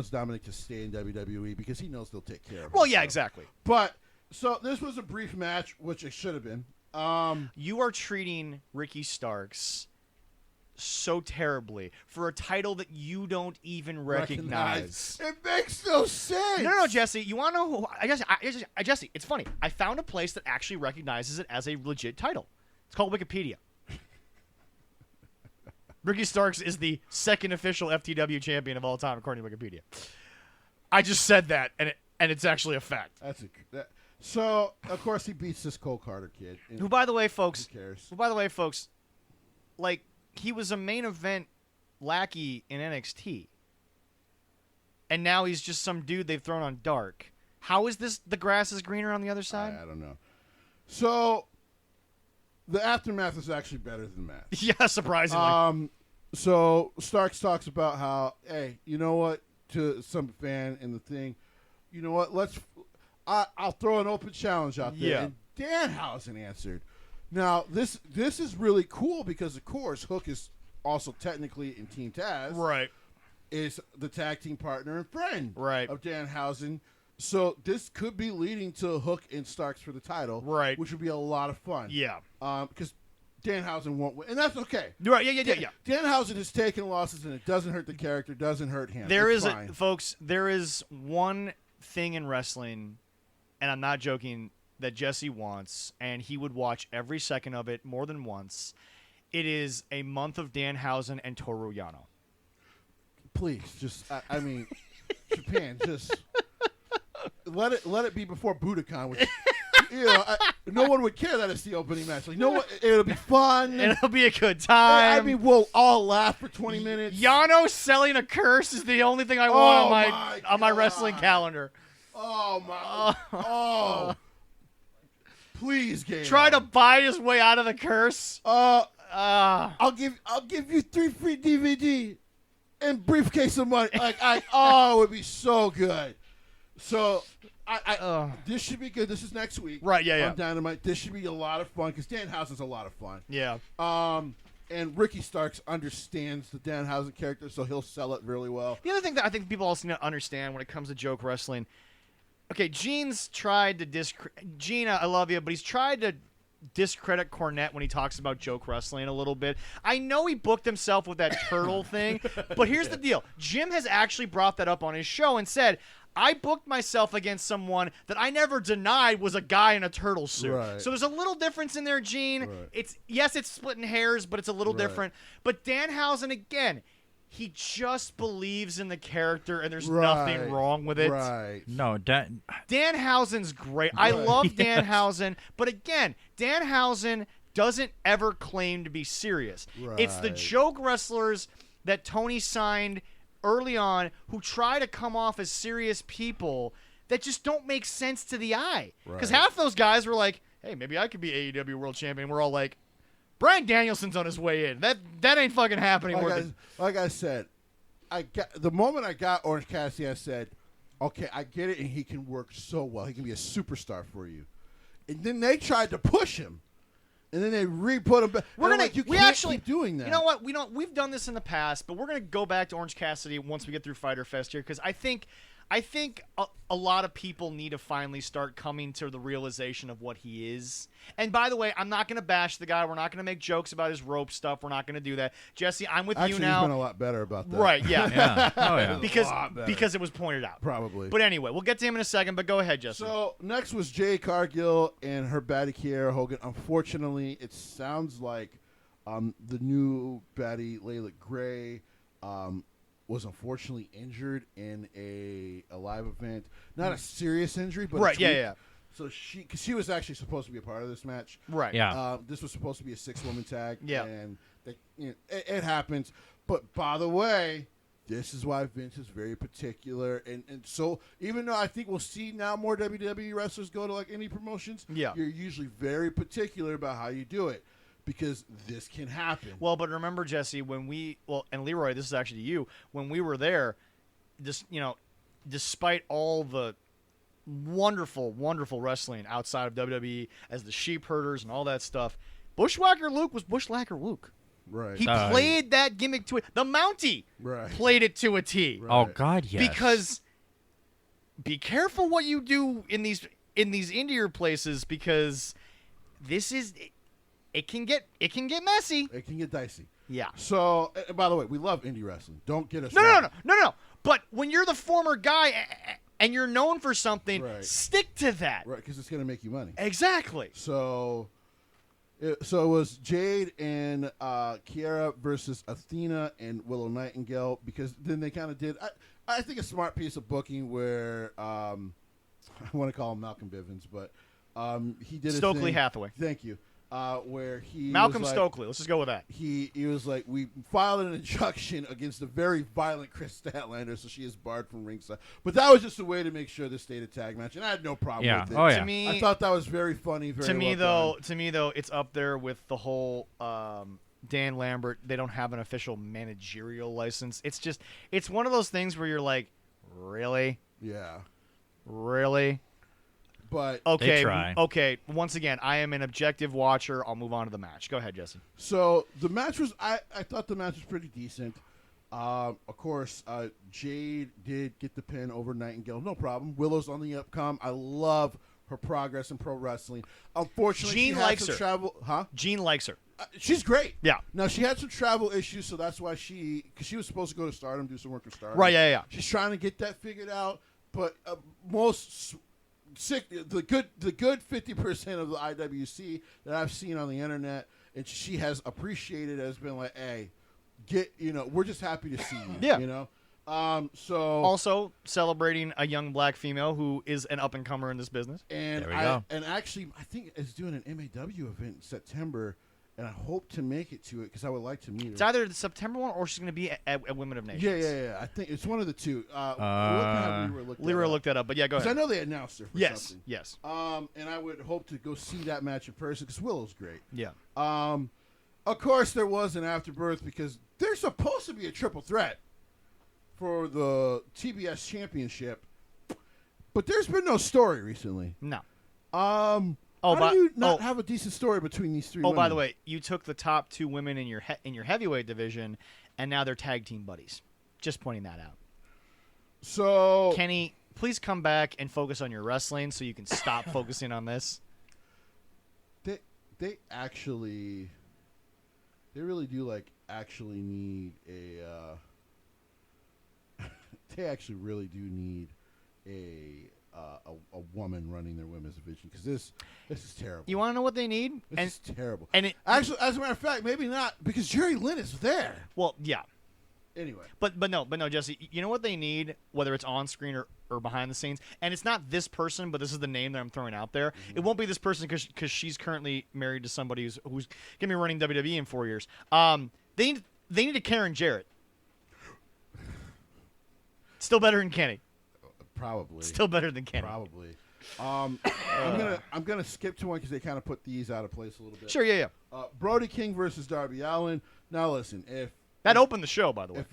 Dominic to stay in WWE because he knows they'll take care of him. Well, yeah, exactly. But so this was a brief match, which it should have been. You are treating Ricky Starks so terribly for a title that you don't even recognize. It makes no sense. No, Jesse. You want to know who? Jesse, it's funny. I found a place that actually recognizes it as a legit title. It's called Wikipedia. Ricky Starks is the second official FTW champion of all time, according to Wikipedia. I just said that, and it's actually a fact. So, of course, he beats this Cole Carter kid. Who, by the way, folks, cares? Like, he was a main event lackey in NXT. And now he's just some dude they've thrown on Dark. How is this the grass is greener on the other side? I don't know. So, the aftermath is actually better than that. Yeah, surprisingly. So, Starks talks about how, hey, you know what, to some fan in the thing, you know what, I'll throw an open challenge out there. Yeah. And Danhausen answered. Now, this is really cool because, of course, Hook is also technically in Team Taz. Right. Is the tag team partner and friend of Danhausen. So this could be leading to Hook and Starks for the title. Right. Which would be a lot of fun. Yeah. Because Danhausen won't win. And that's okay. Right, yeah. Danhausen has taken losses, and it doesn't hurt the character, doesn't hurt him. Folks, there is one thing in wrestling, and I'm not joking, that Jesse wants, and he would watch every second of it more than once. It is a month of Danhausen and Toru Yano. please, just I mean, Japan, just let it be before Budokan, which no one would care that it's the opening match. Like, it'll be fun. It'll be a good time. I mean, we'll all laugh for 20 minutes. Yano selling a curse is the only thing I want on my wrestling calendar. Oh my! Oh, please, Gabe. Try to buy his way out of the curse. I'll give you 3 free DVD and briefcase of money. It would be so good. So this should be good. This is next week, right? Yeah. On Dynamite. This should be a lot of fun because Danhausen's a lot of fun. Yeah. And Ricky Starks understands the Danhausen character, so he'll sell it really well. The other thing that I think people also need to understand when it comes to joke wrestling. Okay, Gene's tried to Gene, I love you, but he's tried to discredit Cornette when he talks about joke wrestling a little bit. I know he booked himself with that turtle thing, but here's the deal. Jim has actually brought that up on his show and said, I booked myself against someone that I never denied was a guy in a turtle suit. Right. So there's a little difference in there, Gene. Right. It's splitting hairs, but it's a little different. But Danhausen, again, he just believes in the character, and there's nothing wrong with it. Right. No, Danhausen's great. I love Danhausen, but again, Danhausen doesn't ever claim to be serious. Right. It's the joke wrestlers that Tony signed early on who try to come off as serious people that just don't make sense to the eye. Because half those guys were like, hey, maybe I could be AEW World Champion. We're all like, Bryan Danielson's on his way in. That ain't fucking happening. Like I said, the moment I got Orange Cassidy, I said, okay, I get it, and he can work so well. He can be a superstar for you. And then they tried to push him. And then they re-put him back. We actually keep doing that. You know what? We've done this in the past, but we're going to go back to Orange Cassidy once we get through Fyter Fest here, because I think a lot of people need to finally start coming to the realization of what he is. And by the way, I'm not going to bash the guy. We're not going to make jokes about his rope stuff. We're not going to do that. Jesse, I'm with you now. He's been a lot better about that. Right, yeah. Yeah. Oh, yeah. Because it was pointed out. Probably. But anyway, we'll get to him in a second, but go ahead, Jesse. So next was Jade Cargill and her baddie Kiera Hogan. Unfortunately, it sounds like the new baddie Layla Gray was unfortunately injured in a live event. Not a serious injury, but right, yeah. So she was actually supposed to be a part of this match. Right. Yeah. This was supposed to be a 6-woman tag. Yeah. And it happens. But by the way, this is why Vince is very particular. And so even though I think we'll see now more WWE wrestlers go to like indie promotions, you're usually very particular about how you do it. Because this can happen. Well, but remember, Jesse, and Leroy, this is actually to you, when we were there, despite all the wonderful, wonderful wrestling outside of WWE as the sheep herders and all that stuff, Bushwhacker Luke was Bushwhacker Luke. Right. He played that gimmick to it. The Mountie played it to a T. Right. Oh, God, yes. Because be careful what you do in these indie places, because this is... It can get messy. It can get dicey. Yeah. So, by the way, we love indie wrestling. Don't get us wrong. No. But when you're the former guy and you're known for something, stick to that. Right, because it's going to make you money. Exactly. So it was Jade and Kiera versus Athena and Willow Nightingale, because then they kind of did, I think, a smart piece of booking where I want to call him Malcolm Bivens, but he did Stokely Hathaway. Thank you. Where he Malcolm was like, Stokely. Let's just go with that. He was like, we filed an injunction against the very violent Chris Statlander, so she is barred from ringside. But that was just a way to make sure this stayed a tag match, and I had no problem with it. Oh, yeah. To me, I thought that was very funny. Very to me well though, it's up there with the whole Dan Lambert. They don't have an official managerial license. It's one of those things where you're like, really? Yeah. Really? But they try. Okay. Once again, I am an objective watcher. I'll move on to the match. Go ahead, Jesse. So the match was, I thought the match was pretty decent. Of course, Jade did get the pin over Nightingale. No problem. Willow's on the upcome. I love her progress in pro wrestling. Unfortunately, Gene she likes had some her. travel. Huh? Gene likes her. She's great. Yeah. Now, she had some travel issues, so that's why because she was supposed to go to Stardom, do some work with Stardom. Right, yeah. She's trying to get that figured out, but the good 50% of the IWC that I've seen on the internet, and she has appreciated, has been like, hey, we're just happy to see you. Yeah. So Also celebrating a young black female who is an up-and-comer in this business. and There we go. and actually, I think is doing an MAW event in September, and I hope to make it to it because I would like to meet her. It's either the September one or she's going to be at Women of Nations. Yeah. I think it's one of the two. We'll have Leroy looked that up, but yeah, go 'Cause ahead. I know they announced her for Yes, something. yes. And I would hope to go see that match in person because Willow's great. Yeah. Of course, there was an afterbirth because there's supposed to be a triple threat for the TBS championship, but there's been no story recently. No. How do you not have a decent story between these three? Oh, women? by the way, you took the top 2 women in your heavyweight division, and now they're tag team buddies. Just pointing that out. So Kenny, please come back and focus on your wrestling so you can stop focusing on this. they actually, they really do actually need a. They actually really do need a woman running their women's division because this is terrible. You want to know what they need? This is terrible. And Actually, as a matter of fact, maybe not because Jerry Lynn is there. well, yeah. Anyway, But no, Jesse. You know what they need, whether it's on screen or behind the scenes, and it's not this person, but this is the name that I'm throwing out there. It won't be this person because she's currently married to somebody who's gonna be running WWE in 4 years. They need a Karen Jarrett. Still better than Kenny. probably. Still better than Kenny. Probably. I'm gonna skip to one because they kind of put these out of place a little bit. Sure, yeah. Brody King versus Darby Allin. Now listen, That opened the show, by the way.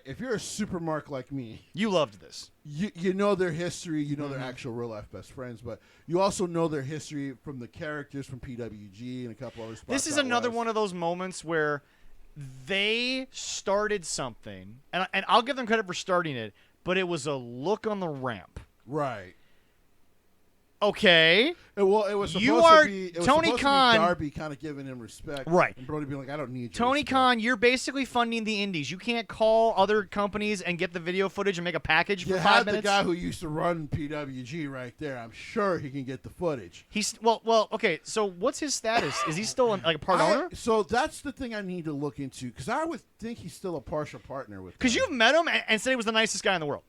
if you're a super mark like me, You loved this. you know their history, you know Mm-hmm. their actual real life best friends, but you also know their history from the characters from PWG and a couple other spots. This is out another west. one of those moments where they started something, and I'll give them credit for starting it, but it was a look on the ramp. Right. Okay. It was You supposed are to be. It was Tony supposed to be Khan- Darby kind of giving him respect, Right. And Brody being like, "I don't need you." Tony Khan, you're basically funding the indies. You can't call other companies and get the video footage and make a package You for had 5 the minutes. guy who used to run PWG right there. I'm sure he can get the footage. He's well. Okay. So what's his status? Is he still a part owner? So that's the thing I need to look into because I would think he's still a partial partner with. Because them. you've met him and said he was the nicest guy in the world.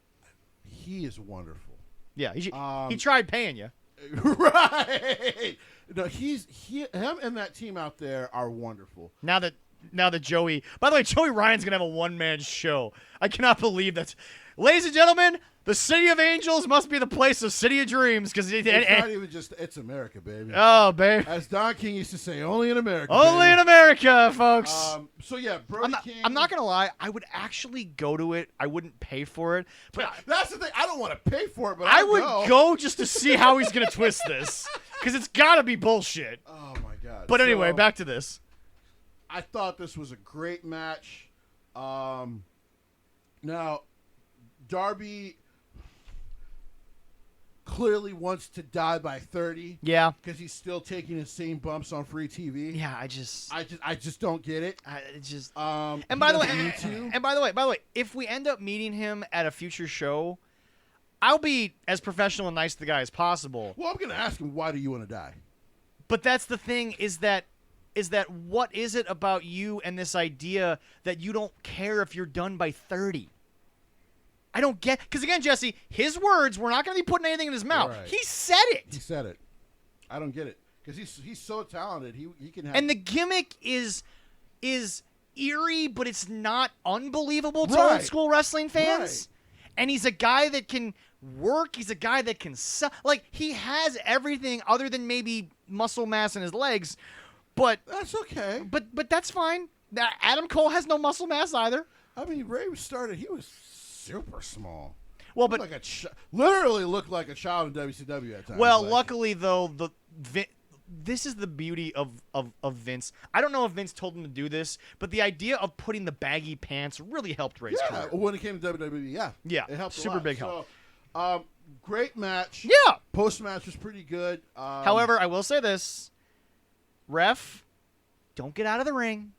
He is wonderful. Yeah. He tried paying you. Right. No, him and that team out there are wonderful. Now that Joey. By the way, Joey Ryan's gonna have a one-man show. I cannot believe that. Ladies and gentlemen, the City of Angels must be the place of City of Dreams because It's not even just it's America, baby. oh, babe, As Don King used to say, only in America. only baby. in America, folks. So yeah, Brody King. I'm not gonna lie. I would actually go to it. I wouldn't pay for it, but That's the thing. I don't want to pay for it, but I I'll would go just to see how he's gonna twist this because it's gotta be bullshit. Oh my god. But anyway, So, back to this. I thought this was a great match. Now, Darby clearly wants to die by 30 Yeah, because he's still taking his same bumps on free TV. yeah. I just don't get it. And he by the way, doesn't need to. and by the way, if we end up meeting him at a future show, I'll be as professional and nice to the guy as possible. Well, I'm gonna ask him, why do you want to die? But that's the thing is that what is it about you and this idea that you don't care if you're done by 30? I don't get, because again, Jesse, his words, we're not going to be putting anything in his mouth. Right. He said it. He said it. I don't get it because he's so talented. He can have. And the gimmick is eerie, but it's not unbelievable to Right. old school wrestling fans. Right. And he's a guy that can work. He's a guy that can like he has everything other than maybe muscle mass in his legs. But that's okay. But that's fine. Now, Adam Cole has no muscle mass either. I mean, Ray started. He was super small. Well, but literally looked like a child in WCW at times. well, like, luckily though, this is the beauty of Vince. I don't know if Vince told him to do this, but the idea of putting the baggy pants really helped Ray's career. when it came to WWE, Yeah, it helped. super a lot. big help. So, great match. Yeah. Post match was pretty good. However, I will say this, ref, don't get out of the ring.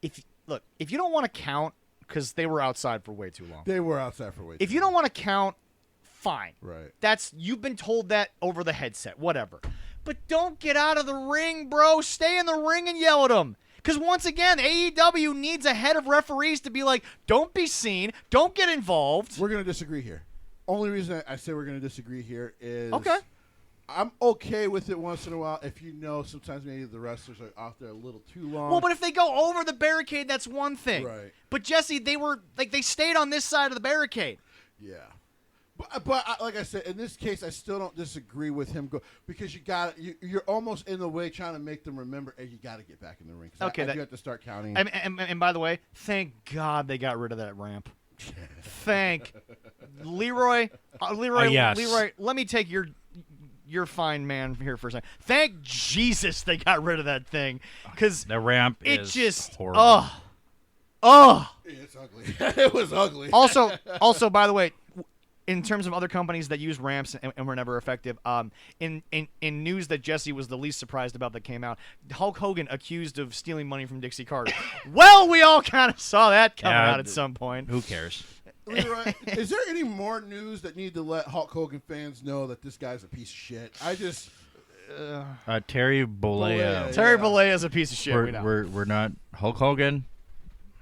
If you don't want to count because they were outside for way too long. They were outside for way. If you don't want to count, fine. Right. You've been told that over the headset, whatever. But don't get out of the ring, bro. Stay in the ring and yell at them. Because once again, AEW needs a head of referees to be like, don't be seen, don't get involved. We're going to disagree here. Only reason I say we're going to disagree here is Okay. I'm okay with it once in a while if you know sometimes maybe the wrestlers are out there a little too long. Well, but if they go over the barricade, that's one thing. Right. But Jesse, they stayed on this side of the barricade. Yeah. But like I said, in this case, I still don't disagree with him because you're almost in the way trying to make them remember, hey, you got to get back in the ring. Okay, you have to start counting. And by the way, thank God they got rid of that ramp. Thank Leroy. Yes. Leroy, let me take your fine man here for a second. Thank Jesus they got rid of that thing because The ramp it is just horrible. It's ugly. It was ugly. Also, by the way, in terms of other companies that use ramps and were never effective, in news that Jesse was the least surprised about that came out, Hulk Hogan accused of stealing money from Dixie Carter. Well, we all kind of saw that coming out at some point. Who cares? Leroy, is there any more news that need to let Hulk Hogan fans know that this guy's a piece of shit? Terry Bollea. Terry Bollea is a piece of shit. We're not Hulk Hogan.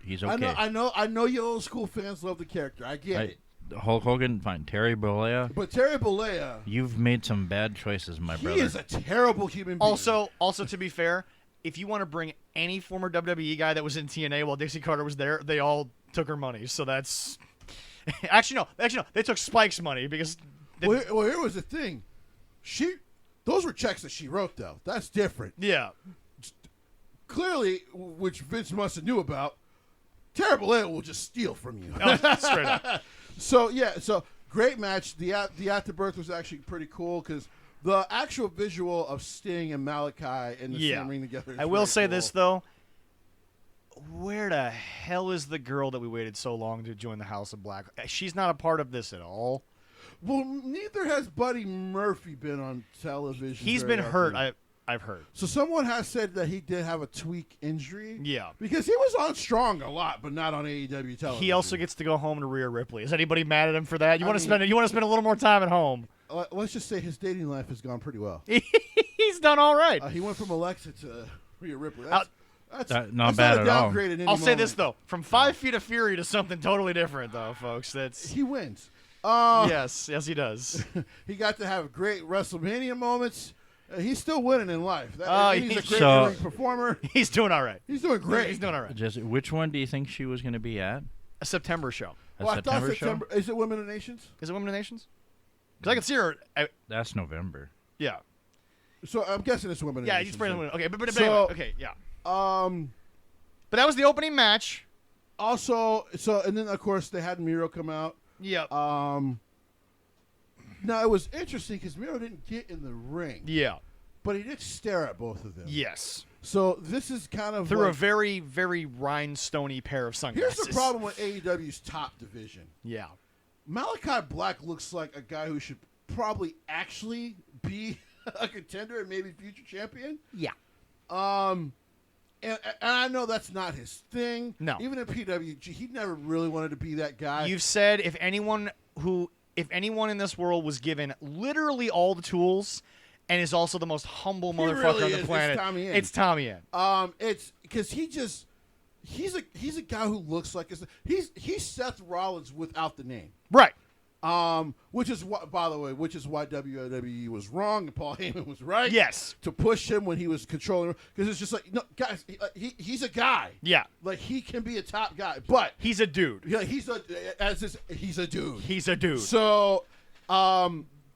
He's okay. I know you old school fans love the character. I get it. Hulk Hogan, fine. Terry Bollea. But Terry Bollea, You've made some bad choices, my brother. he is a terrible human being. Also, to be fair, if you want to bring any former WWE guy that was in TNA while Dixie Carter was there, they all took her money. So that's actually no. They took Spike's money because. Well, here was the thing. Those were checks that she wrote, though. That's different. Yeah. Clearly, which Vince must have knew about, Terry Bollea will just steal from you. Straight up. So great match. The afterbirth was actually pretty cool because the actual visual of Sting and Malachi in the same ring together. I will say this though. Where the hell is the girl that we waited so long to join the House of Black? She's not a part of this at all. Well, neither has Buddy Murphy been on television. He's been hurt. I've heard. So someone has said that he did have a tweak injury. Yeah. Because he was on Strong a lot, but not on AEW television. He also gets to go home to Rhea Ripley. Is anybody mad at him for that? You want to spend a little more time at home. Let's just say his dating life has gone pretty well. He's done all right. He went from Alexa to Rhea Ripley. That's not bad at all. I'll say this though: from 5 Feet of Fury to something totally different, though, folks. He wins. Yes, he does. He got to have great WrestleMania moments. He's still winning in life. He's a great ring performer. He's doing all right. He's doing great. He's doing all right. Jesse, which one do you think she was going to be at? A September show. I thought September. Is it Women of Nations? Is it Women of Nations? Because I can see her. That's November. Yeah. So I'm guessing it's Women of Nations. Yeah, it's Women. Okay, but so, anyway, okay, yeah. But that was the opening match. Also, and then of course they had Miro come out. Yep. Now it was interesting because Miro didn't get in the ring. Yeah. But he did stare at both of them. Yes. So this is kind of through a very, very rhinestone-y pair of sunglasses. Here's the problem with AEW's top division. Yeah. Malachi Black looks like a guy who should probably actually be a contender and maybe future champion. Yeah. And I know that's not his thing. No. Even in PWG, he never really wanted to be that guy. You've said if anyone in this world was given literally all the tools and is also the most humble motherfucker on the planet, it's Tommy End. It's because he's a guy who looks like he's Seth Rollins without the name. Right. Which is why WWE was wrong and Paul Heyman was right. Yes. To push him when he was controlling, because it's just like, no, guys, he's a guy. Yeah. Like he can be a top guy, but he's a dude. Yeah, he's a dude. He's a dude. So,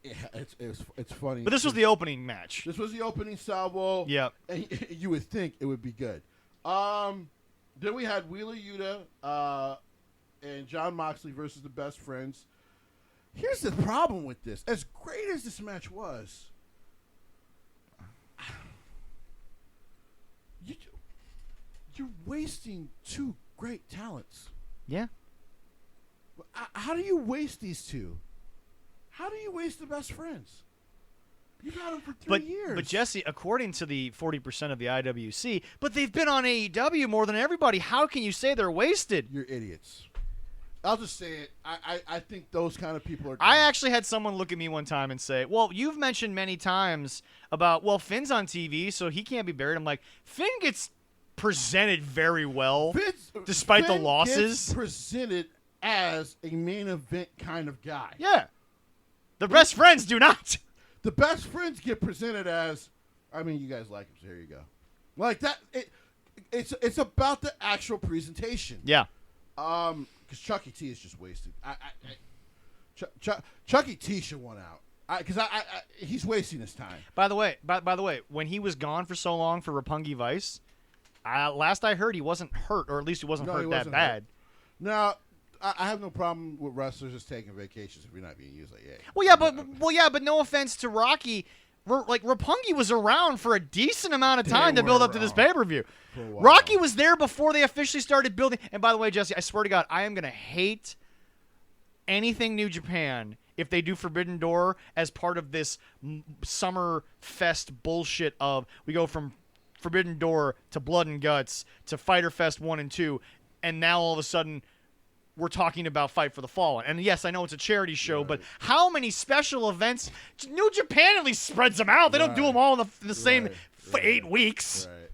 it's funny. But this was the opening match. This was the opening salvo. Yep. And you would think it would be good. Then we had Wheeler Yuta and Jon Moxley versus the Best Friends. Here's the problem with this. As great as this match was, you're wasting two great talents. Yeah. How do you waste these two? How do you waste the Best Friends? You've had them for 3 years. But Jesse, according to the 40% of the IWC, but they've been on AEW more than everybody. How can you say they're wasted? You're idiots. I'll just say it. I think those kind of people are. I actually had someone look at me one time and say, well, you've mentioned many times about, well, Finn's on TV, so he can't be buried. I'm like, Finn gets presented very well, Vince, despite the Finn losses. gets presented as a main event kind of guy. Yeah. The best friends do not. The best friends get presented as, I mean, you guys like him, so here you go. Like that. It's about the actual presentation. Yeah. Because Chucky T is just wasted. Chucky T should won out. Because he's wasting his time. By the way, when he was gone for so long for Roppongi Vice, last I heard he wasn't hurt, or at least he wasn't hurt that bad. Hurt. Now, I have no problem with wrestlers just taking vacations if you're not being used. Like, yeah. Well, yeah, but no offense to Rocky, like Roppongi was around for a decent amount of time to build up to this pay-per-view. Rocky was there before they officially started building. And by the way, Jesse, I swear to God, I am gonna hate anything New Japan if they do Forbidden Door as part of this summer fest bullshit of we go from Forbidden Door to Blood and Guts to Fighter Fest 1 and 2, and now all of a sudden we're talking about Fight for the Fallen. And yes, I know it's a charity show, but how many special events? New Japan at least spreads them out. They don't do them all in the same 8 weeks. Right.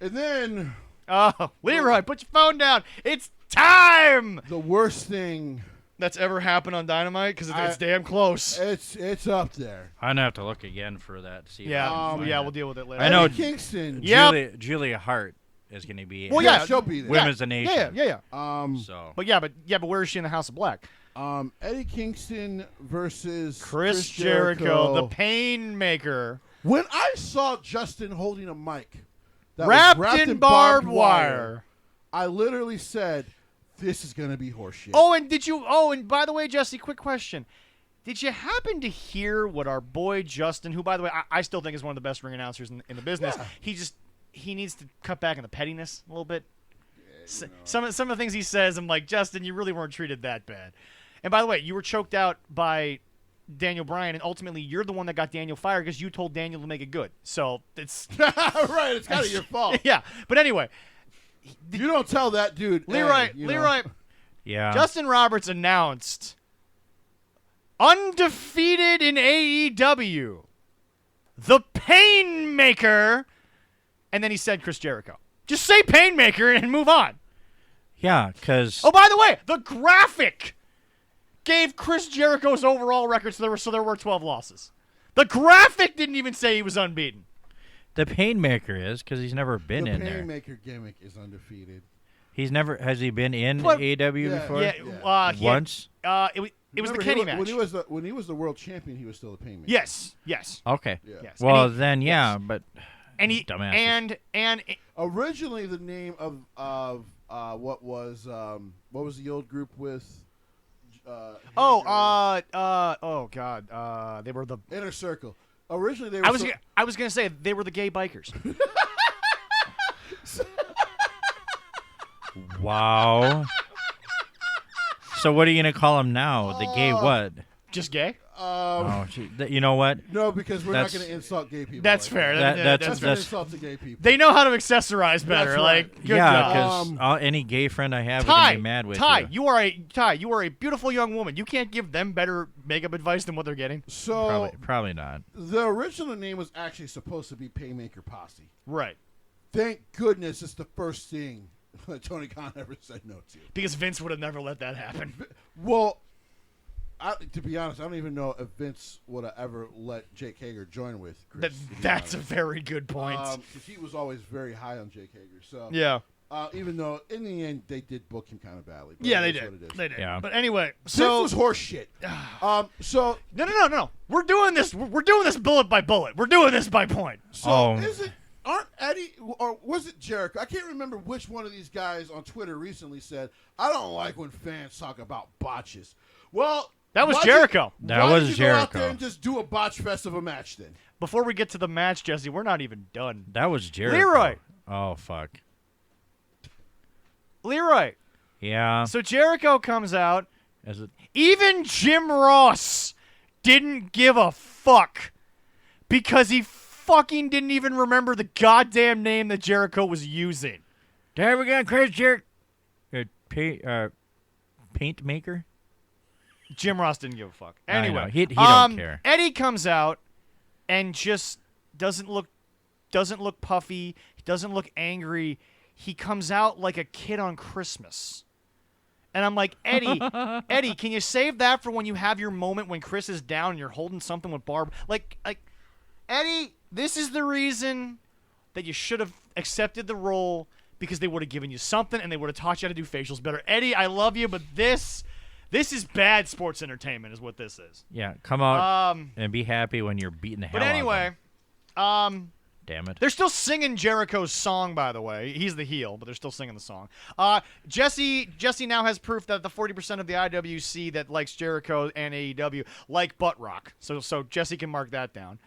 And then... Oh, Leroy, put your phone down. It's time! The worst thing... that's ever happened on Dynamite, because it's damn close. It's up there. I'm going to have to look again for that. See we'll deal with it later. I know Kingston. Julia Hart is going to be she'll be there. Women's of the Nation. Yeah. But where is she in the House of Black? Eddie Kingston versus Chris Jericho, the Painmaker. When I saw Justin holding a mic that wrapped was wrapped in barbed wire, I literally said, this is going to be horseshit. And by the way, Jesse, quick question. Did you happen to hear what our boy Justin, who, by the way, I still think is one of the best ring announcers in the business, he needs to cut back on the pettiness a little bit. Yeah, some of the things he says, I'm like, Justin, you really weren't treated that bad. And by the way, you were choked out by Daniel Bryan, and ultimately you're the one that got Daniel fired because you told Daniel to make it good. So it's... right, it's kind of your fault. Yeah, but anyway... You don't tell that dude. Leroy. Yeah. Justin Roberts announced undefeated in AEW, the Painmaker, and then he said Chris Jericho. Just say Painmaker and move on. Yeah, because... Oh, by the way, the graphic gave Chris Jericho's overall record, so there were 12 losses. The graphic didn't even say he was unbeaten. The Painmaker is, because he's never been in there. The Painmaker gimmick is undefeated. He's never... Has he been in AEW before? Yeah. Once? It was the Kenny match. When he was the world champion, he was still the Painmaker. Yes. Okay. Yeah. Yes. Well, yes. but... And he dumbasses. and originally the name of what was the old group with God, they were the Inner Circle. Originally they were I was gonna say they were the gay bikers. Wow. So what are you gonna call him now? The gay what? Just gay? You know what? No, because we're not going to insult gay people. That's fair. That's an insult to gay people. They know how to accessorize better. Right. Like, good job. because any gay friend I have is going to be mad with you are a beautiful young woman. You can't give them better makeup advice than what they're getting. So probably not. The original name was actually supposed to be Painmaker Posse. Right. Thank goodness it's the first thing Tony Khan ever said no to. Because Vince would have never let that happen. Well, to be honest, I don't even know if Vince would have ever let Jake Hager join with Chris. That's a very good point. Because he was always very high on Jake Hager. So yeah. Even though in the end they did book him kind of badly. Yeah, they did. Yeah. But anyway, so this was horse shit. So no. We're doing this. We're doing this bullet by bullet. We're doing this by point. So aren't Eddie or was it Jericho? I can't remember which one of these guys on Twitter recently said, "I don't like when fans talk about botches." Well. That was Jericho. Why did you go out there and just do a botch fest of a match then? Before we get to the match, Jesse, we're not even done. That was Jericho. Leroy. Oh, fuck. Leroy. Yeah. So Jericho comes out. Even Jim Ross didn't give a fuck because he fucking didn't even remember the goddamn name that Jericho was using. There we go, Chris Jericho. Paint maker? Jim Ross didn't give a fuck. Anyway, he don't care. Eddie comes out and just doesn't look puffy. doesn't look angry. He comes out like a kid on Christmas. And I'm like, Eddie, can you save that for when you have your moment when Chris is down and you're holding something with Barb? Like, Eddie, this is the reason that you should have accepted the role, because they would have given you something and they would have taught you how to do facials better. Eddie, I love you, but this is bad sports entertainment is what this is. Yeah, come out and be happy when you're beating the hell out of them. But anyway, damn it. they're still singing Jericho's song, by the way. He's the heel, but they're still singing the song. Jesse now has proof that the 40% of the IWC that likes Jericho and AEW like butt rock. So Jesse can mark that down.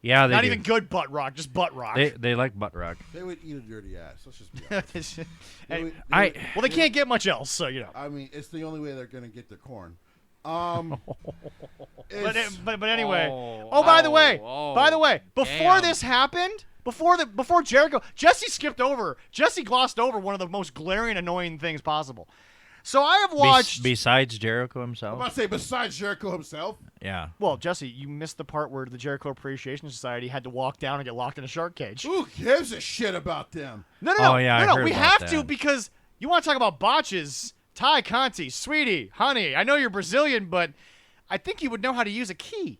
Yeah, they Not do. even good butt rock, just butt rock. They like butt rock. They would eat a dirty ass. Let's just be honest. Well, they can't get much else, so you know. I mean, it's the only way they're going to get their corn. But anyway. By the way, before this happened, before Jericho, Jesse glossed over one of the most glaring, annoying things possible. So I have watched. Besides Jericho I'm himself? about to say, besides Jericho himself. Yeah. Well, Jesse, you missed the part where the Jericho Appreciation Society had to walk down and get locked in a shark cage. Who gives a shit about them? No. Oh, yeah, I heard we about have to, that. because you want to talk about botches. Ty Conti, sweetie, honey, I know you're Brazilian, but I think you would know how to use a key.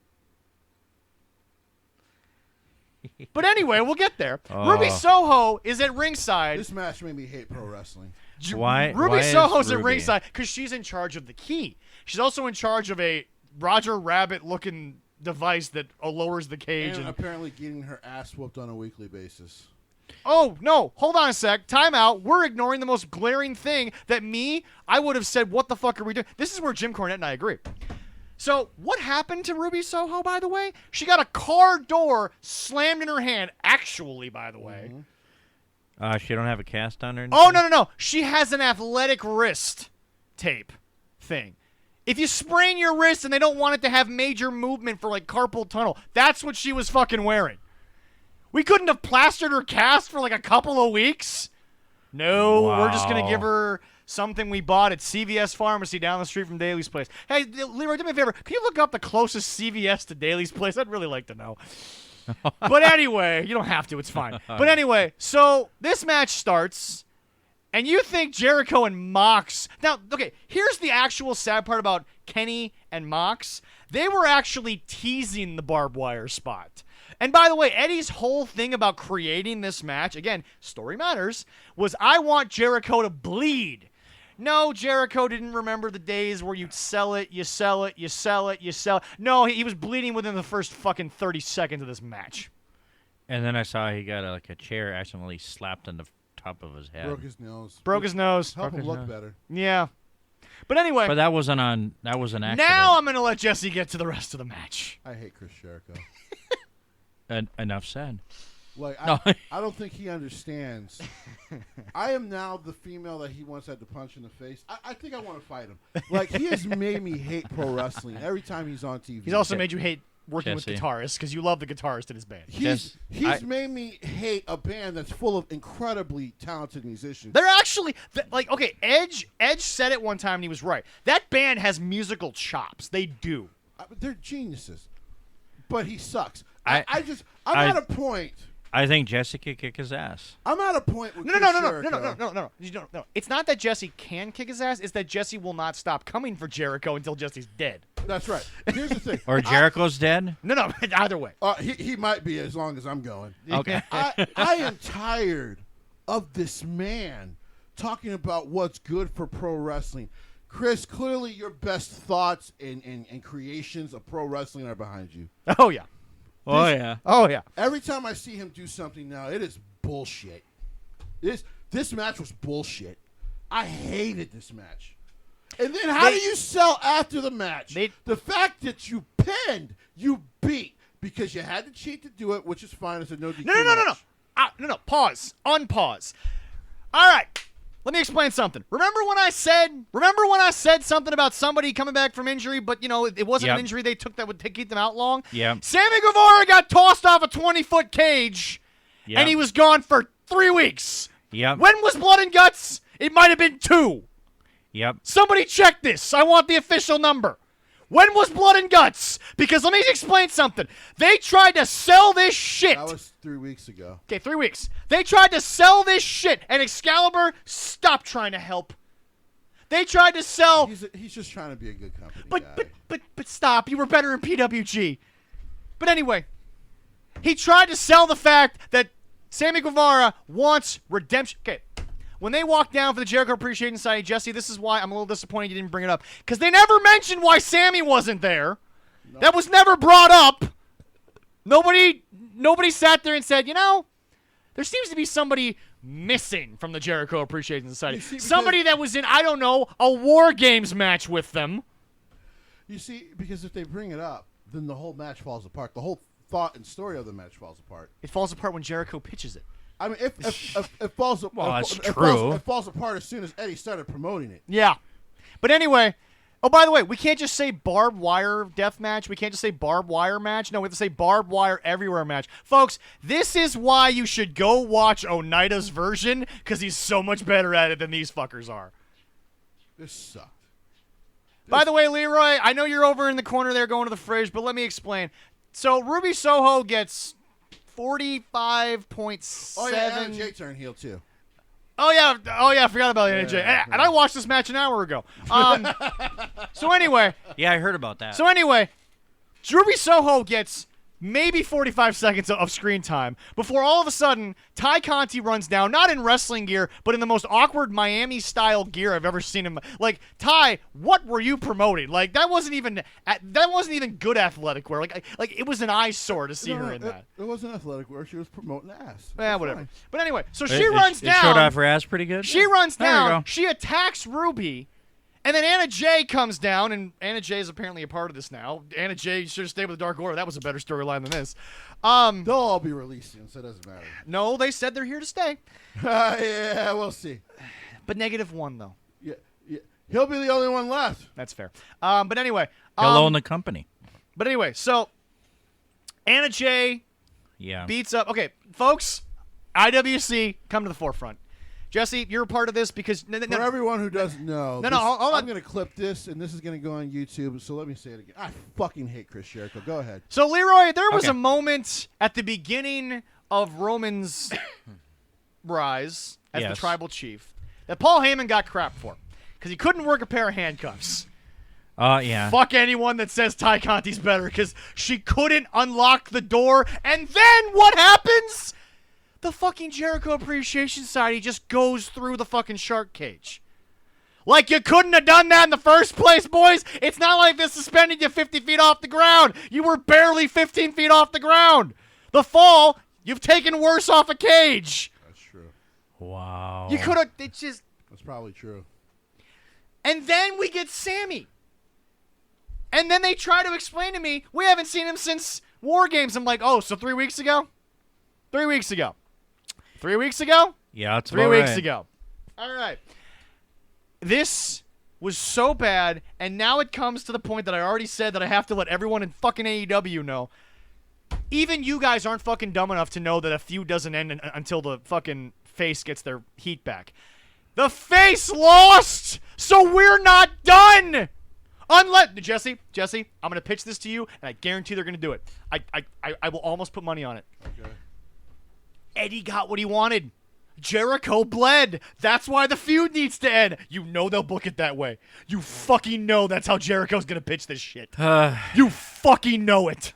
But anyway, we'll get there. Ruby Soho is at ringside. This match made me hate pro wrestling. Why is Soho's at Ruby? ringside because she's in charge of the key. She's also in charge of a Roger Rabbit-looking device that lowers the cage. And apparently getting her ass whooped on a weekly basis. Oh, no. Hold on a sec. Time out. We're ignoring the most glaring thing that I would have said, what the fuck are we doing? This is where Jim Cornette and I agree. So, what happened to Ruby Soho, by the way? She got a car door slammed in her hand, actually, by the way. She don't have a cast on her? Oh, no. She has an athletic wrist tape thing. If you sprain your wrist and they don't want it to have major movement for, like, carpal tunnel, that's what she was fucking wearing. We couldn't have plastered her cast for, like, a couple of weeks? No, We're just going to give her something we bought at CVS Pharmacy down the street from Daly's place. Hey, Leroy, do me a favor. Can you look up the closest CVS to Daly's place? I'd really like to know. But anyway, you don't have to. It's fine. But anyway, so this match starts, and you think Jericho and Mox. Now, okay, here's the actual sad part about Kenny and Mox. They were actually teasing the barbed wire spot. And by the way, Eddie's whole thing about creating this match, again, story matters, was I want Jericho to bleed. No, Jericho didn't remember the days where you'd sell it. No, he was bleeding within the first fucking 30 seconds of this match. And then I saw he got a chair accidentally slapped on the top of his head. Broke his nose. Help him look better. Yeah. But anyway. But that was an accident. Now I'm going to let Jesse get to the rest of the match. I hate Chris Jericho. Enough said. Like, No. I don't think he understands. I am now the female that he once had to punch in the face. I think I want to fight him. Like, he has made me hate pro wrestling every time he's on TV. He's also made you hate working Jesse. with guitarists because you love the guitarist in his band. He's made me hate a band that's full of incredibly talented musicians. They're actually, like, okay, Edge said it one time and he was right. That band has musical chops. They do. They're geniuses. But he sucks. I'm at a point. I think Jesse could kick his ass. I'm at a point with No. It's not that Jesse can kick his ass. It's that Jesse will not stop coming for Jericho until Jesse's dead. That's right. Here's the thing. Or Jericho's dead? No, either way. He might be as long as I'm going. Okay. I am tired of this man talking about what's good for pro wrestling. Chris, clearly your best thoughts and creations of pro wrestling are behind you. Oh, yeah. Oh, yeah. Oh, yeah. Every time I see him do something now, it is bullshit. This match was bullshit. I hated this match. And then how do you sell after the match? The fact that you pinned, you beat, because you had to cheat to do it, which is fine. It's a no DQ match. No. Pause. Unpause. All right. Let me explain something. Remember when I said something about somebody coming back from injury, but, you know, it wasn't an injury they took that would keep them out long? Yeah. Sammy Guevara got tossed off a 20-foot cage, and he was gone for 3 weeks. Yep. When was Blood and Guts? It might have been 2. Yep. Somebody check this. I want the official number. When was Blood and Guts? Because let me explain something. They tried to sell this shit. That was 3 weeks ago. Okay, 3 weeks. They tried to sell this shit, and Excalibur, stop trying to help. They tried to sell. He's just trying to be a good company But guy. stop. You were better in PWG. But anyway, he tried to sell the fact that Sammy Guevara wants redemption. Okay. When they walked down for the Jericho Appreciation Society, Jesse, this is why I'm a little disappointed you didn't bring it up. Because they never mentioned why Sammy wasn't there. No. That was never brought up. Nobody sat there and said, there seems to be somebody missing from the Jericho Appreciation Society. Somebody that was in, I don't know, a War Games match with them. You see, because if they bring it up, then the whole match falls apart. The whole thought and story of the match falls apart. It falls apart when Jericho pitches it. I mean, if it falls apart, well, that's true. It falls apart as soon as Eddie started promoting it. Yeah, but anyway. Oh, by the way, we can't just say barbed wire death match. We can't just say barbed wire match. No, we have to say barbed wire everywhere match, folks. This is why you should go watch Onita's version because he's so much better at it than these fuckers are. This sucked. By the way, Leroy, I know you're over in the corner there going to the fridge, but let me explain. So Ruby Soho gets 45.7. Oh yeah, Anna Jay turned heel too. Oh yeah, I forgot about Anna Jay. And I watched this match an hour ago. So anyway. Yeah, I heard about that. So anyway, Ruby Soho gets maybe 45 seconds of screen time before all of a sudden Ty Conti runs down, not in wrestling gear, but in the most awkward Miami-style gear I've ever seen him. Like, Ty, what were you promoting? Like, that wasn't even good athletic wear. Like it was an eyesore to see her in that. It wasn't athletic wear. She was promoting ass. Whatever. Fine. But anyway, so she runs down. It showed off her ass pretty good. She runs There you down. go. She attacks Ruby. And then Anna Jay comes down, and Anna Jay is apparently a part of this now. Anna Jay should have stayed with the Dark Order. That was a better storyline than this. They'll all be released soon, so it doesn't matter. No, they said they're here to stay. Yeah, we'll see. But -1, though. Yeah, he'll be the only one left. That's fair. But anyway. He'll own the company. But anyway, so Anna Jay beats up. Okay, folks, IWC, come to the forefront. Jesse, you're a part of this because... For everyone who doesn't know, hold on. I'm going to clip this, and this is going to go on YouTube, so let me say it again. I fucking hate Chris Jericho. Go ahead. So, Leroy, there was a moment at the beginning of Roman's rise as the tribal chief that Paul Heyman got crap for because he couldn't work a pair of handcuffs. Yeah. Fuck anyone that says Ty Conti's better because she couldn't unlock the door, and then what happens? The fucking Jericho Appreciation Society just goes through the fucking shark cage. Like you couldn't have done that in the first place, boys. It's not like they suspended you 50 feet off the ground. You were barely 15 feet off the ground. The fall, you've taken worse off a cage. That's true. Wow. You could have, it's just. That's probably true. And then we get Sammy. And then they try to explain to me, we haven't seen him since War Games. I'm like, oh, so 3 weeks ago? 3 weeks ago. 3 weeks ago? Yeah, it's 3 weeks ago. All right. This was so bad, and now it comes to the point that I already said that I have to let everyone in fucking AEW know. Even you guys aren't fucking dumb enough to know that a feud doesn't end until the fucking face gets their heat back. The face lost, so we're not done. Unless Jesse, I'm gonna pitch this to you, and I guarantee they're gonna do it. I will almost put money on it. Okay. Eddie got what he wanted. Jericho bled. That's why the feud needs to end. You know they'll book it that way. You fucking know that's how Jericho's gonna pitch this shit. You fucking know it.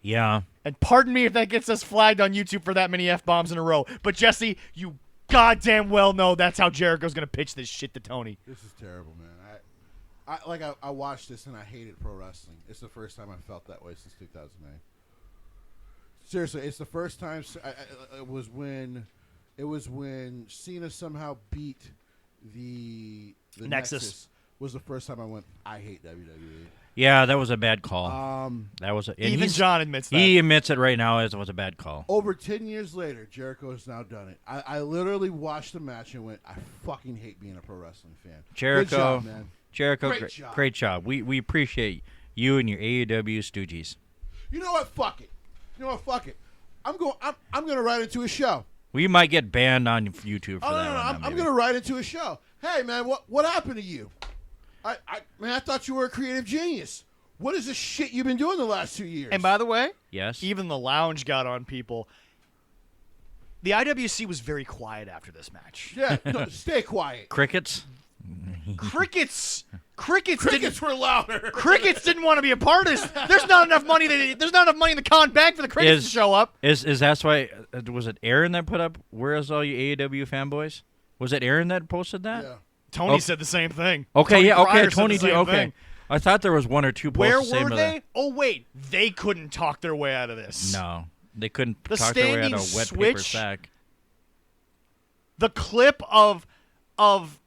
Yeah. And pardon me if that gets us flagged on YouTube for that many F-bombs in a row. But Jesse, you goddamn well know that's how Jericho's gonna pitch this shit to Tony. This is terrible, man. I watched this and I hated pro wrestling. It's the first time I felt that way since 2009. Seriously, it's the first time. It was when Cena somehow beat the Nexus. Was the first time I went, I hate WWE. Yeah, that was a bad call. That was even John admits that. He admits it right now as it was a bad call. Over 10 years later, Jericho has now done it. I literally watched the match and went, I fucking hate being a pro wrestling fan. Jericho, good job, man. Jericho, great job. We appreciate you and your AEW stooges. You know what? Fuck it. I'm going to write into a show. We might get banned on YouTube for that. No. I'm going to write into a show. Hey, man, what happened to you? I thought you were a creative genius. What is this shit you've been doing the last 2 years? And by the way, Yes. even the lounge got on people. The IWC was very quiet after this match. Yeah, no, stay quiet. Crickets. Crickets Were louder. Crickets didn't want to be a part of this. There's not enough money. There's not enough money in the con bank for the Crickets to show up. Is that's why? Was it Aaron that put up? Where's all you AEW fanboys? Was it Aaron that posted that? Yeah. Tony said the same thing. Okay, Tony yeah, okay. Pryor said Tony, the same okay. thing. I thought there was one or two posts. Where the same were of they? Oh wait, they couldn't talk their way out of this. No, they couldn't The talk their way out of a standing wet paper switch- sack. The clip of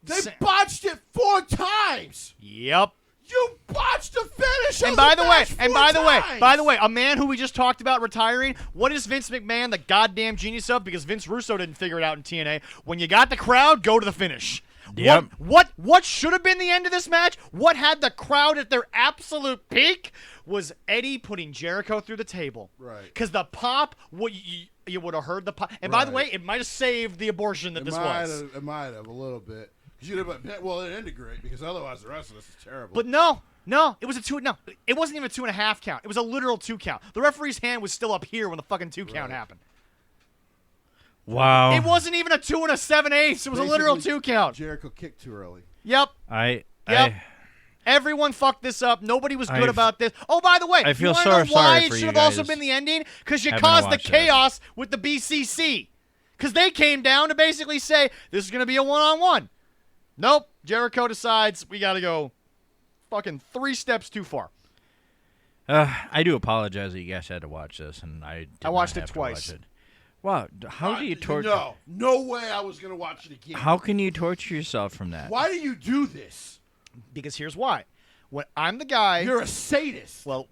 They botched it 4 times. Yep. You botched the finish. And of by the way, match 4 times. a man who we just talked about retiring, what is Vince McMahon the goddamn genius of? Because Vince Russo didn't figure it out in TNA. When you got the crowd, go to the finish. Yep. What should have been the end of this match? What had the crowd at their absolute peak was Eddie putting Jericho through the table. Right. Because the pop, you would have heard the pop. And by the Right. way, it might have saved the abortion that this was. It might have a little bit. Well, it ended great because otherwise the rest of this is terrible. But no, it was it wasn't even a 2.5 count. It was a literal 2 count. The referee's hand was still up here when the fucking 2 count happened. Wow. It wasn't even a 2 7/8. It was a literal 2 count. Jericho kicked too early. Yep. Yep. Everyone fucked this up. Nobody was good about this. Oh, by the way, I feel you wanna so know why sorry it for should you have also guys been the ending? Because you having to caused the watch this. chaos with the BCC. Because they came down to basically say, this is going to be a one-on-one. Nope. Jericho decides we got to go fucking 3 steps too far. I do apologize that you guys had to watch this, and I watched it have to twice. watch it. Wow, how do you torture? No way I was going to watch it again. How can you torture yourself from that? Why do you do this? Because here's why. When I'm the guy. You're a sadist. Well,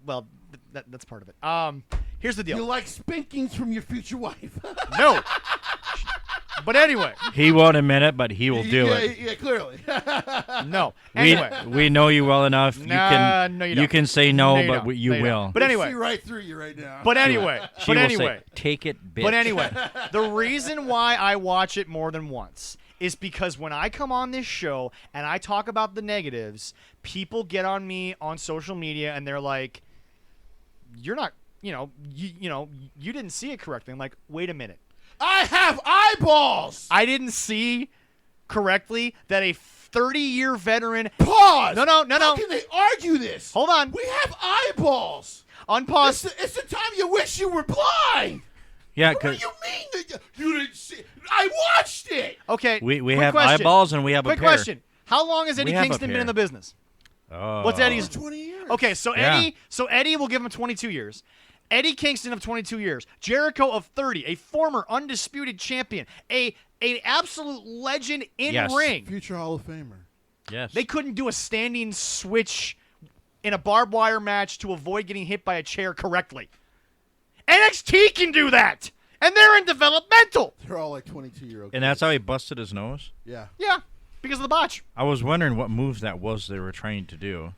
that's part of it. Here's the deal. You like spankings from your future wife. No. But anyway. He won't admit it, but he will do it. Yeah, clearly. No. Anyway. We know you well enough. No, you you don't. can say no, No, you but don't. you No, you will. don't. But anyway. I see right through you right now. But anyway. She But will anyway. say, take it, bitch. But anyway. The reason why I watch it more than once is because when I come on this show and I talk about the negatives, people get on me on social media and they're like, you're not, you didn't see it correctly. I'm like, wait a minute. I have eyeballs. I didn't see correctly that a 30-year veteran. Pause. No. How can they argue this? Hold on. We have eyeballs. Unpause. It's the time you wish you were blind. Yeah, What do because you mean that you didn't see? I watched it. Okay. we quick have question. eyeballs and we have Quick a pair. question. How long has Eddie We have a Kingston been pair. in the business? Oh. What's Eddie's? 20 years. Okay, so Yeah. Eddie will give him 22 years. Eddie Kingston of 22 years. Jericho of 30, a former undisputed champion, an absolute legend in Yes. ring. Future Hall of Famer. Yes. They couldn't do a standing switch in a barbed wire match to avoid getting hit by a chair correctly. NXT can do that, and they're in developmental. They're all like 22-year-old. And that's how he busted his nose? Yeah. Yeah, because of the botch. I was wondering what moves that was they were trying to do.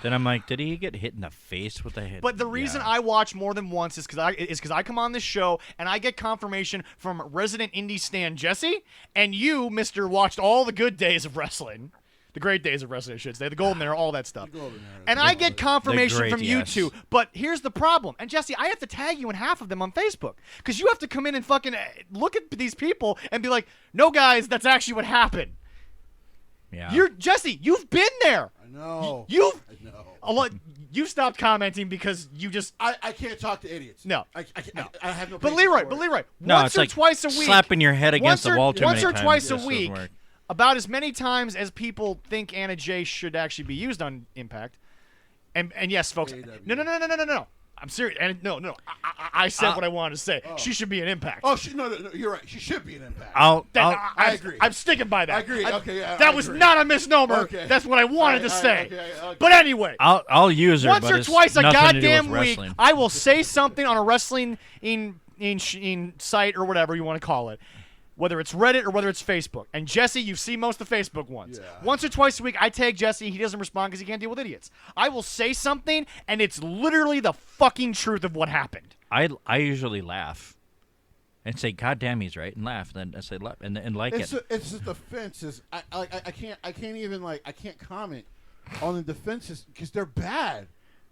Then I'm like, did he get hit in the face with a hit? But the reason I watch more than once is because I come on this show and I get confirmation from resident indie stan Jesse and you, Mister, watched all the good days of wrestling, the great days of wrestling, I should say, the golden era, all that stuff. And I get confirmation great, from you yes. two. But here's the problem. And Jesse, I have to tag you in half of them on Facebook because you have to come in and fucking look at these people and be like, no, guys, that's actually what happened. Yeah. Jesse, you've been there. I know. You've I know. a lot. You stopped commenting because you just. I can't talk to idiots. No. I have no. But patience Leroy, for it. No, once it's or like twice a week, slapping your head against the wall too once many or times twice a just doesn't week, work. about as many times as people think Anna Jay should actually be used on Impact. And yes, folks, AEW. no. I'm serious. And no. I said what I wanted to say. She should be an Impact. Oh, no, you're right. She should be an Impact. I agree. I'm sticking by that. I agree. Okay, yeah, that I was agree. not a misnomer. Okay. That's what I wanted to say. okay. But anyway. I'll use her, Once but or it's twice a nothing to do goddamn with week, wrestling. I will say something on a wrestling in site or whatever you want to call it, whether it's Reddit or whether it's Facebook. And Jesse, you see most of the Facebook ones. Yeah. Once or twice a week, I tag Jesse. He doesn't respond because he can't deal with idiots. I will say something, and it's literally the fucking truth of what happened. I usually laugh and say, "God damn, he's right," and laugh. Then I say, and like It's it. the defenses. I can't even I can't comment on the defenses because they're bad.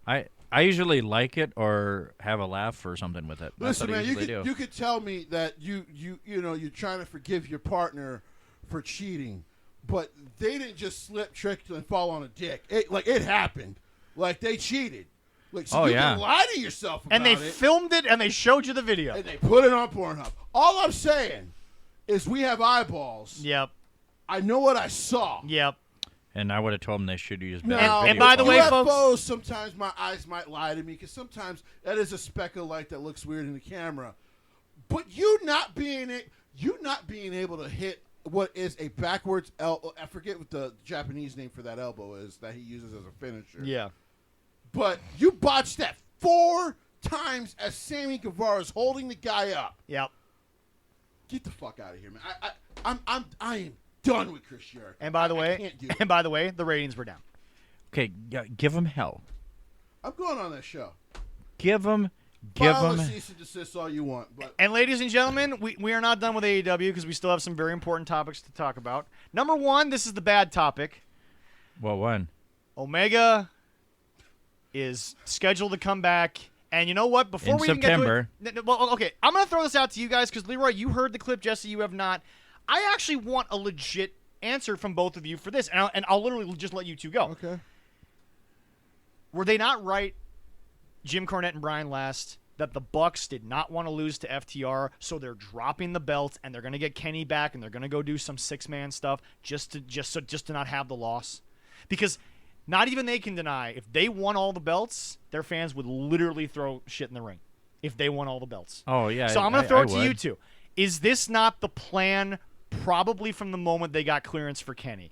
I usually like it or have a laugh or something with it. That's Listen, what I man, usually do. you could tell me that you know you're trying to forgive your partner for cheating, but they didn't just slip, trick, and fall on a dick. It happened. Like they cheated. Like so you can lie to yourself about and they it. filmed it and they showed you the video. And they put it on Pornhub. All I'm saying is we have eyeballs. Yep. I know what I saw. Yep. And I would have told them they should use better Now, video and by the way, quality. folks, sometimes my eyes might lie to me because sometimes that is a speck of light that looks weird in the camera. But you not being able to hit what is a backwards elbow. I forget what the Japanese name for that elbow is that he uses as a finisher. yeah. But you botched that 4 times as Sammy Guevara's holding the guy up. Yep. Get the fuck out of here, man. I am done with Chris Jericho. And by the I way, can't do it. and by the way, the ratings were down. Okay, give them hell. I'm going on that show. Give them. File a cease and desist all you want, but And ladies and gentlemen, we are not done with AEW because we still have some very important topics to talk about. Number 1, this is the bad topic. What one? Omega is scheduled to come back. And you know what? Before In we September. even get to it, well, okay, I'm going to throw this out to you guys because, Leroy, you heard the clip. Jesse, you have not. I actually want a legit answer from both of you for this, and I'll literally just let you two go. okay. Were they not right, Jim Cornette and Brian Last, that the Bucks did not want to lose to FTR, so they're dropping the belts and they're going to get Kenny back and they're going to go do some 6-man stuff just to not have the loss? Because not even they can deny if they won all the belts, their fans would literally throw shit in the ring if they won all the belts. Oh yeah. So I'm going to throw it to would. you two. Is this not the plan probably from the moment they got clearance for Kenny?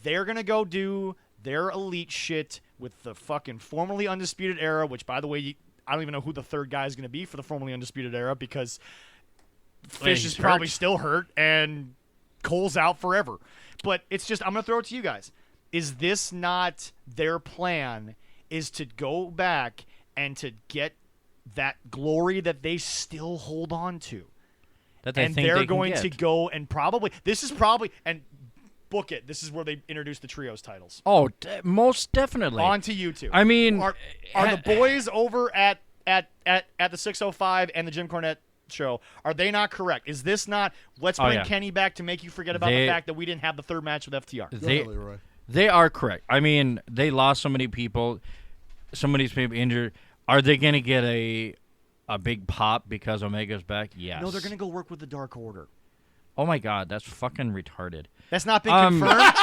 They're going to go do their elite shit with the fucking formerly Undisputed Era, which, by the way, I don't even know who the third guy is going to be for the formerly Undisputed Era because Fish he's is probably hurt. still hurt and Cole's out forever. But it's just, I'm going to throw it to you guys. Is this not their plan, is to go back and to get that glory that they still hold on to? That they And think they're they can going get. to go and and book it. This is where they introduce the trios titles. Oh, most definitely. On to you two. I mean, are the boys over at the 605 and the Jim Cornette show, are they not correct? Is this not, let's bring Kenny back to make you forget about the fact that we didn't have the third match with FTR? They are correct. I mean, they lost so many people. So many people injured. Are they going to get a big pop because Omega's back? Yes. No, they're going to go work with the Dark Order. Oh, my God. That's fucking retarded. That's not been confirmed.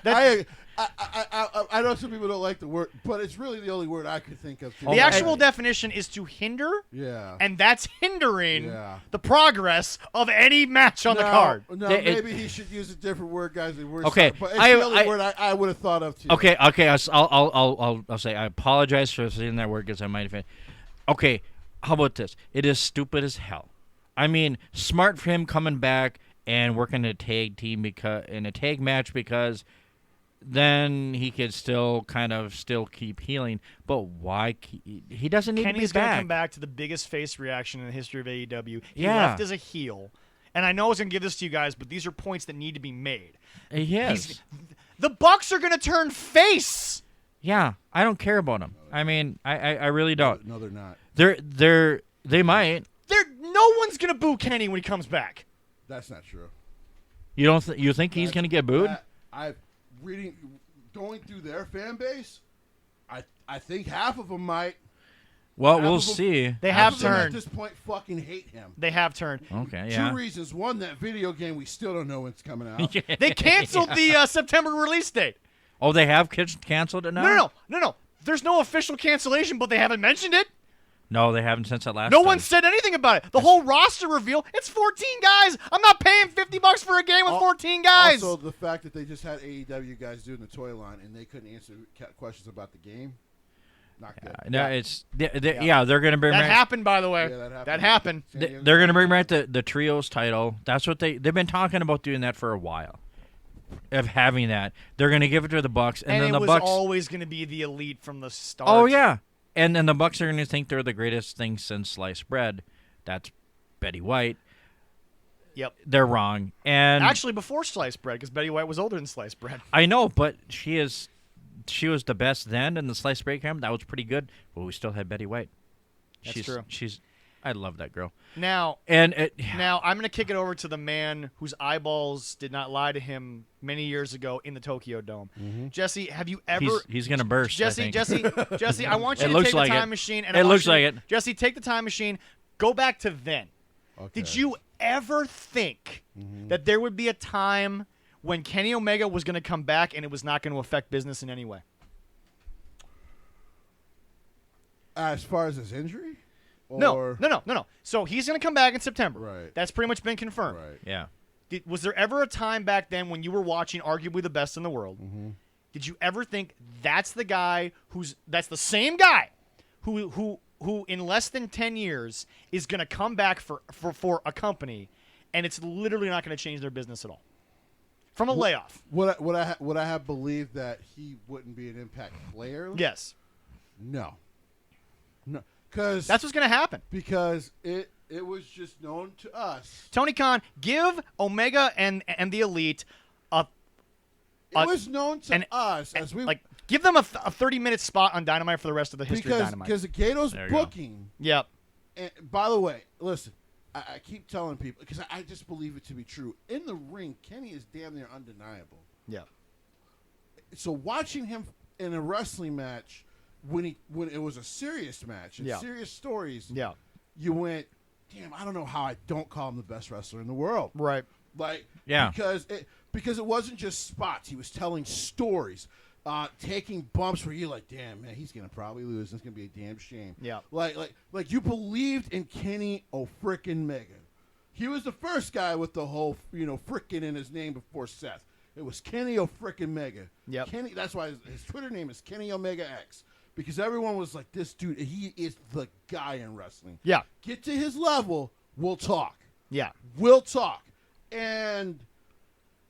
I know some people don't like the word, but it's really the only word I could think of. The actual definition is to hinder, yeah, and that's hindering the progress of any match on the card. No, maybe he should use a different word, guys. Okay, but it's the only word I would have thought of too. Okay. I'll say I apologize for saying that word because I might have. Okay, how about this? It is stupid as hell. I mean, smart for him coming back and working a tag team in a tag match because then he could still keep healing. But why? He doesn't need Kenny's to be back. Gonna come back to the biggest face reaction in the history of AEW. He left as a heel. And I know I was going to give this to you guys, but these are points that need to be made. Yes. The Bucks are going to turn face. Yeah, I don't care about them. I mean, I really don't. No, they're not. They might. No one's going to boo Kenny when he comes back. That's not true. You don't? You think he's going to get booed? Going through their fan base, I think half of them might. Well, we'll see. They have Half of them turned. at this point fucking hate him. They have turned. Okay, yeah. 2 reasons. One, that video game we still don't know when it's coming out. They canceled the September release date. Oh, they have canceled it now? No. There's no official cancellation, but they haven't mentioned it. No, they haven't since that last No time. one said anything about it. The whole roster reveal, it's 14 guys. I'm not paying $50 for a game with 14 guys. Also, the fact that they just had AEW guys doing the toy line and they couldn't answer questions about the game. Not good. No, it's they're going to bring that back. happened, by the way. Yeah, that happened. They're going to bring back the trios title. That's what they've been talking about doing that for a while. Of having that, they're going to give it to the Bucks, and then it the was Bucks always going to be the elite from the start. Oh yeah, and then the Bucks are going to think they're the greatest thing since sliced bread. That's Betty White. Yep, they're wrong. And actually, before sliced bread, because Betty White was older than sliced bread. I know, but she is she was the best then in the sliced bread camp. That was pretty good. But we still had Betty White. That's true. I love that girl. Now I'm going to kick it over to the man whose eyeballs did not lie to him many years ago in the Tokyo Dome. Mm-hmm. Jesse, have you ever? He's going to burst. Jesse, I want you It to looks take like the time it. machine. And It looks like it. Jesse, take the time machine. Go back to then. Okay. Did you ever think that there would be a time when Kenny Omega was going to come back and it was not going to affect business in any way? As far as his injury? No. So he's going to come back in September. Right. That's pretty much been confirmed. Right. Yeah. Was there ever a time back then when you were watching arguably the best in the world? Mm-hmm. Did you ever think that's the guy that's the same guy who in less than 10 years is going to come back for a company and it's literally not going to change their business at all? From a layoff. Would I have believed that he wouldn't be an Impact player? Yes. No. Because that's what's going to happen. Because it was just known to us. Tony Khan, give Omega and the Elite a. It was known to us as we give them a 30-minute spot on Dynamite for the rest of the history of Dynamite. Because Gato's booking. Yep. And by the way, listen, I keep telling people because I just believe it to be true. In the ring, Kenny is damn near undeniable. Yeah. So watching him in a wrestling match. When it was a serious match and serious stories, you went, damn, I don't know how I don't call him the best wrestler in the world. Right. Because it wasn't just spots. He was telling stories, taking bumps where you're like, damn, man, he's gonna probably lose. It's gonna be a damn shame. Yeah. Like you believed in Kenny O'Frickin' Mega. He was the first guy with the whole frickin' in his name before Seth. It was Kenny O'Frickin' Mega. Yep. Kenny. That's why his Twitter name is Kenny Omega X. Because everyone was like, this dude, he is the guy in wrestling. Yeah. Get to his level, we'll talk. Yeah. We'll talk. And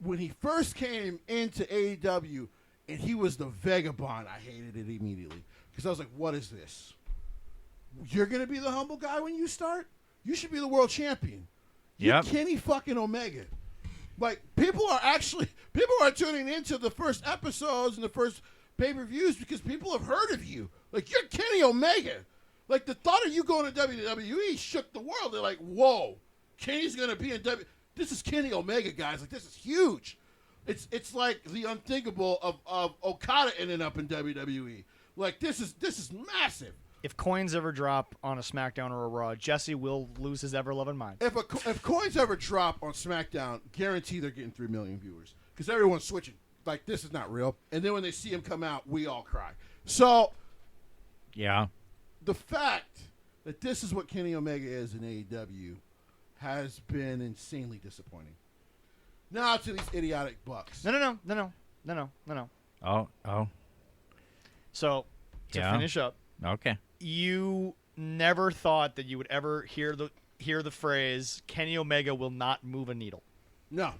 when he first came into AEW, and he was the vagabond, I hated it immediately. Because I was like, what is this? You're going to be the humble guy when you start? You should be the world champion. You're Kenny fucking Omega. Like, people are tuning into the first episodes and the first pay-per-views because people have heard of you. Like, you're Kenny Omega. Like, the thought of you going to WWE shook the world. They're like, whoa, Kenny's going to be in WWE. This is Kenny Omega, guys. Like, this is huge. It's like the unthinkable of Okada ending up in WWE. Like, this is massive. If coins ever drop on a SmackDown or a Raw, Jesse will lose his ever-loving mind. If coins ever drop on SmackDown, guarantee they're getting 3 million viewers because everyone's switching. Like, this is not real. And then when they see him come out, we all cry. So, the fact that this is what Kenny Omega is in AEW has been insanely disappointing. Now to these idiotic Bucks. No. Oh. So, to finish up. Okay. You never thought that you would ever hear the phrase, Kenny Omega will not move a needle. No.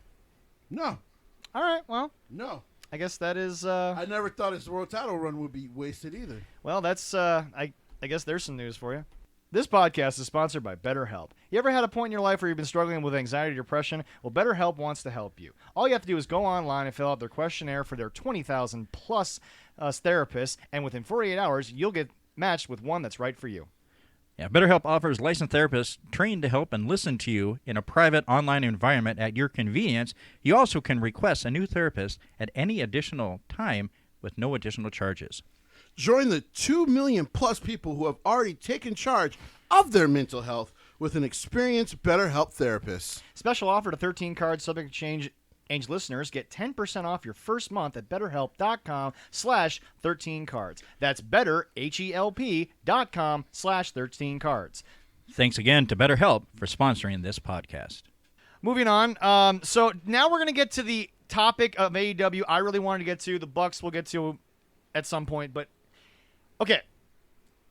All right, well. No. I guess that is... I never thought his world title run would be wasted either. Well, that's... I guess there's some news for you. This podcast is sponsored by BetterHelp. You ever had a point in your life where you've been struggling with anxiety or depression? Well, BetterHelp wants to help you. All you have to do is go online and fill out their questionnaire for their 20,000-plus therapists, and within 48 hours, you'll get matched with one that's right for you. Yeah, BetterHelp offers licensed therapists trained to help and listen to you in a private online environment at your convenience. You also can request a new therapist at any additional time with no additional charges. Join the 2 million plus people who have already taken charge of their mental health with an experienced BetterHelp therapist. Special offer to 13 cards subject to change. Age listeners get 10% off your first month at BetterHelp.com/13cards. That's BetterHelp.com/13cards. Thanks again to BetterHelp for sponsoring this podcast. Moving on. So now we're going to get to the topic of AEW I really wanted to get to. The Bucks we'll get to at some point. But, okay.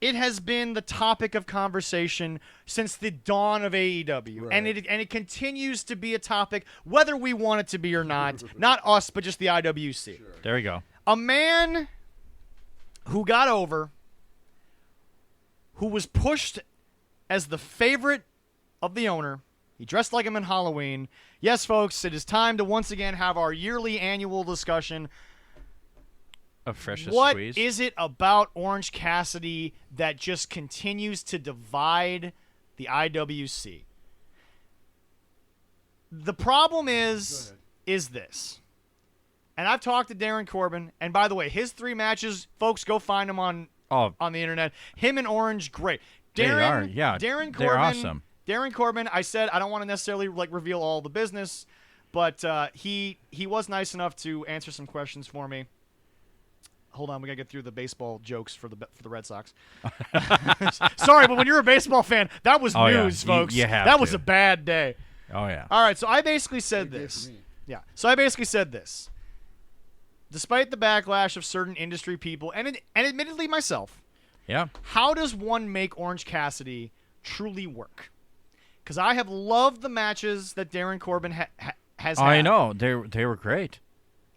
It has been the topic of conversation since the dawn of AEW, right. and it continues to be a topic, whether we want it to be or not. Not us, but just the IWC. Sure. There we go. A man who got over, who was pushed as the favorite of the owner. He dressed like him in Halloween. Yes, folks, it is time to once again have our yearly annual discussion. A freshest What squeeze. is it about Orange Cassidy that just continues to divide the IWC? The problem is this. And I've talked to Darren Corbin, and by the way, his 3 matches, folks, go find them on the internet. Him and Orange, great. Darren, Darren Corbin, they're awesome. Darren Corbin, I said I don't want to necessarily reveal all the business, but he was nice enough to answer some questions for me. Hold on, we gotta get through the baseball jokes for the Red Sox. Sorry, but when you're a baseball fan, that was news, folks. You have that to. was a bad day. Oh yeah. All right, so I basically said this. Yeah, so I basically said this. Despite the backlash of certain industry people, and admittedly myself, Yeah. how does one make Orange Cassidy truly work? Because I have loved the matches that Darren Corbin has had. I know. They were great.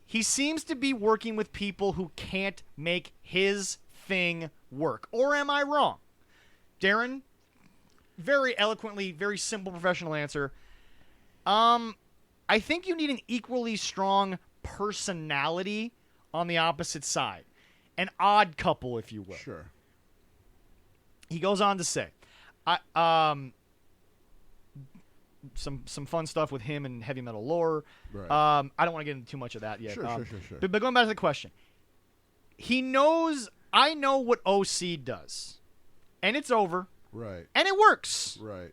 He seems to be working with people who can't make his thing work. Or am I wrong? Darren, very eloquently, very simple professional answer. I think you need an equally strong personality on the opposite side. An odd couple, if you will. Sure. He goes on to say, some fun stuff with him and heavy metal lore. Right. I don't want to get into too much of that yet. Sure. But going back to the question, he knows. I know what OC does, and it's over, Right. and it works. Right.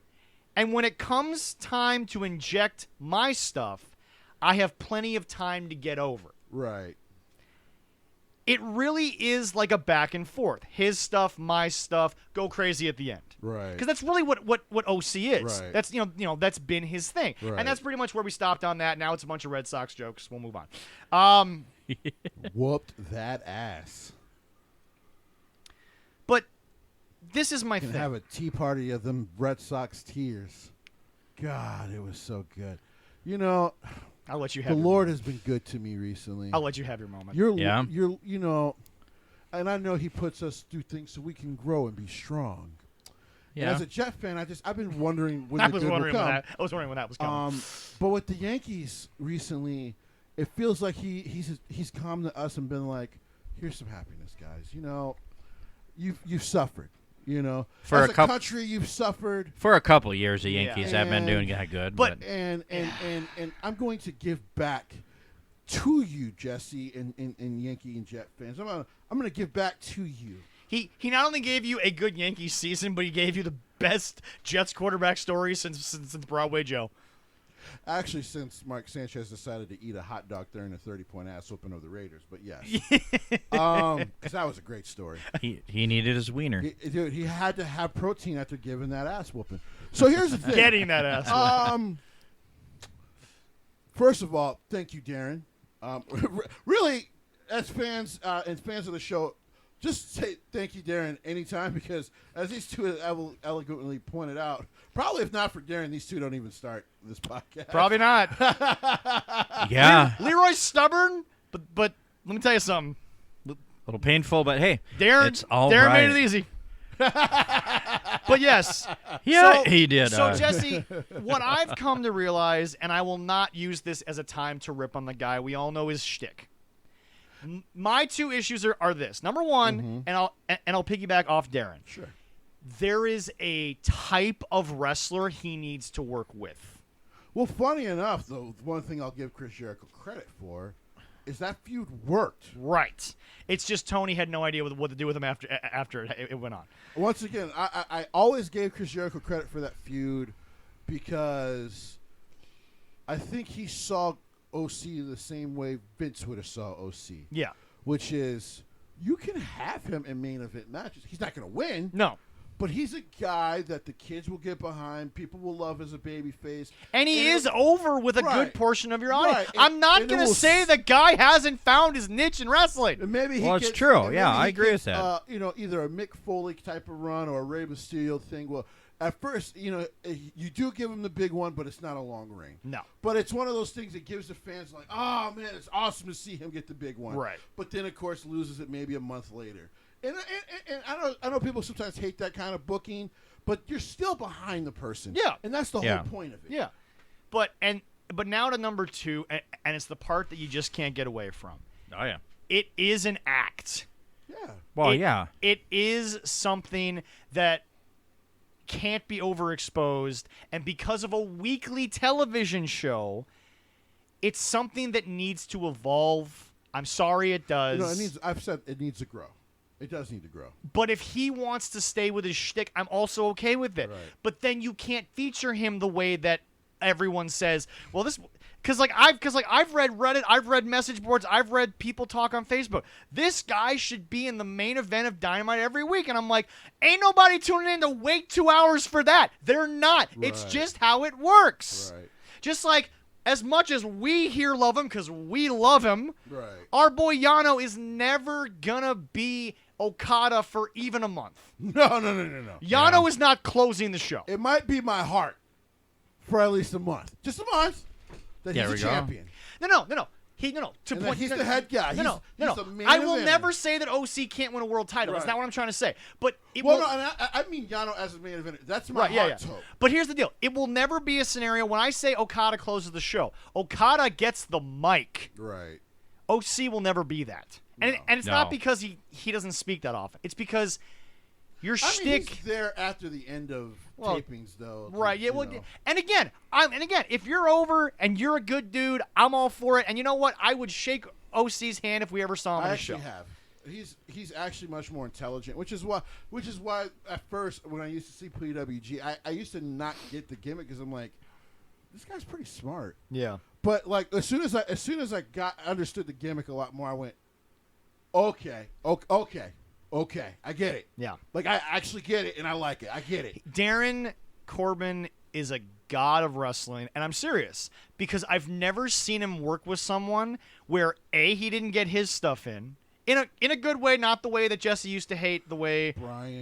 And when it comes time to inject my stuff, I have plenty of time to get over. Right. It really is like a back and forth. His stuff, my stuff, go crazy at the end. Right. Because that's really what OC is. Right. That's that's been his thing. Right. And that's pretty much where we stopped on that. Now it's a bunch of Red Sox jokes. We'll move on. Whooped that ass. But this is my Can thing. have a tea party of them Red Sox tears. God, it was so good. You know, I'll let you have the your Lord moment. has been good to me recently. I'll let you have your moment. You're, Yeah. you know, and I know He puts us through things so we can grow and be strong. And Yeah. as a Jet fan, I've been wondering when I the was good will wondering come. when I was wondering when that was coming. But with the Yankees recently, it feels like he's come to us and been like, "Here's some happiness, guys. You know, you've suffered. You know, For as a a coup- country, you've suffered. For a couple years, the Yankees Yeah. have been doing And- that good. but- But And I'm going to give back to you, Jesse, and Yankee and Jet fans. I'm gonna give back to you. He not only gave you a good Yankees season, but he gave you the best Jets quarterback story since Broadway Joe. Actually, since Mark Sanchez decided to eat a hot dog during a 30-point ass whooping of the Raiders, but yes, because that was a great story. he needed his wiener. Dude, he had to have protein after giving that ass whooping. So here's the thing. Getting that ass. First of all, thank you, Darren. Really, as fans and fans of the show, just say thank you, Darren, anytime, because as these two have eloquently pointed out, probably if not for Darren, these two don't even start this podcast. Probably not. Yeah. Leroy's stubborn, but let me tell you something. A little painful, but hey, Darren, it's all Darren right. made it easy. But yes. Yeah, he did. So, Jesse, what I've come to realize, and I will not use this as a time to rip on the guy. We all know his shtick. My two issues are this. Number one, and I'll piggyback off Darren. Sure. There is a type of wrestler he needs to work with. Well, funny enough, though, one thing I'll give Chris Jericho credit for is that feud worked. Right. It's just Tony had no idea what to do with him after it went on. Once again, I always gave Chris Jericho credit for that feud because I think he saw OC the same way Vince would have saw OC. Yeah. Which is, you can have him in main event matches. He's not going to win. No. But he's a guy that the kids will get behind. People will love as a babyface. And he is over with a good Right. portion of your audience. Right. I'm not And going it to will say the guy hasn't found his niche in wrestling. And maybe he Well, it's gets, true. and Yeah, maybe I he agree gets, with that. Either a Mick Foley type of run or a Rey Mysterio thing. Well, at first, you do give him the big one, but it's not a long reign. No. But it's one of those things that gives the fans like, oh, man, it's awesome to see him get the big one. Right. But then, of course, loses it maybe a month later. And I know people sometimes hate that kind of booking, but you're still behind the person. Yeah. And that's the Yeah. whole point of it. Yeah. But now to number two, and it's the part that you just can't get away from. oh yeah. it is an act. Yeah. Well, yeah. It is something that can't be overexposed, and because of a weekly television show, it's something that needs to evolve. I'm sorry it does. I've said it needs to grow. It does need to grow. But if he wants to stay with his shtick, I'm also okay with it. Right. But then you can't feature him the way that everyone says. Well, because I've read Reddit, I've read message boards, I've read people talk on Facebook. This guy should be in the main event of Dynamite every week, and I'm like, ain't nobody tuning in to wait 2 hours for that. They're not. Right. It's just how it works. Right. Just like as much as we here love him because we love him, Right. our boy Yano is never gonna be Okada for even a month. No. Yano is not closing the show. It might be my heart for at least a month. Just a month. That There he's we a go. champion. No. He's the head guy. No. He's the main I will eventer. never say that OC can't win a world title. That's Right. not what I'm trying to say. But it Well, will. no, and I mean Yano as a main eventer. That's my Right, yeah. heart's hope. But here's the deal. It will never be a scenario when I say Okada closes the show. Okada gets the mic. Right. OC will never be that. And, No. and it's No. not because he doesn't speak that often. It's because your I mean, shtick. he's there after the end of tapings, though. Right, yeah, you well, know. and again, if you're over and you're a good dude, I'm all for it. And you know what? I would shake OC's hand if we ever saw him I on the actually show. have. He's actually much more intelligent, which is why at first when I used to see PWG, I used to not get the gimmick because I'm like, this guy's pretty smart. Yeah. But like as soon as I understood the gimmick a lot more, I went, okay, I get it. Yeah. Like I actually get it, and I like it. I get it. Darren Corbin is a god of wrestling, and I'm serious because I've never seen him work with someone where he didn't get his stuff in a good way, not the way that Jesse used to hate the way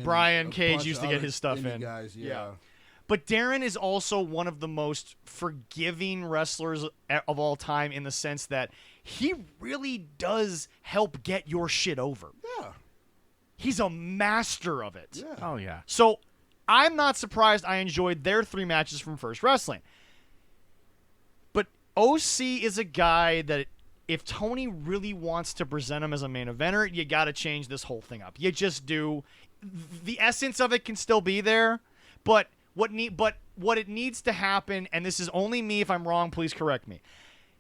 Brian a Cage bunch used of to get other his stuff indie in. Guys, yeah. But Darren is also one of the most forgiving wrestlers of all time in the sense that he really does help get your shit over. Yeah. He's a master of it. Yeah. Oh, yeah. So I'm not surprised I enjoyed their 3 matches from First Wrestling. But OC is a guy that if Tony really wants to present him as a main eventer, you got to change this whole thing up. You just do. The essence of it can still be there, but what it needs to happen, and this is only me, if I'm wrong, please correct me.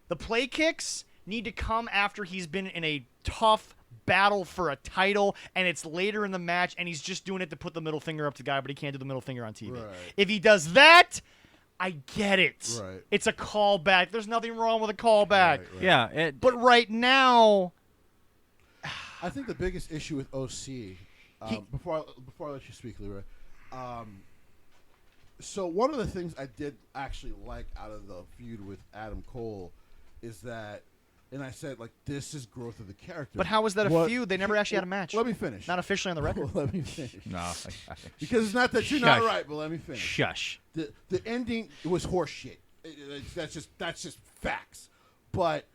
The play kicks need to come after he's been in a tough battle for a title, and it's later in the match, and he's just doing it to put the middle finger up to the guy, but he can't do the middle finger on TV. Right. If he does that, I get it. Right. It's a callback. There's nothing wrong with a callback. Right. Yeah. But right now, I think the biggest issue with OC, before I let you speak, Leroy, so one of the things I did actually like out of the feud with Adam Cole is that, and I said, like, this is growth of the character. but how was that a feud? They never actually had a match. Let me finish. Not officially on the record. Let me finish. No. Because it's not that you're not Shush. right, but let me finish. Shush. The ending was horseshit. That's just facts. But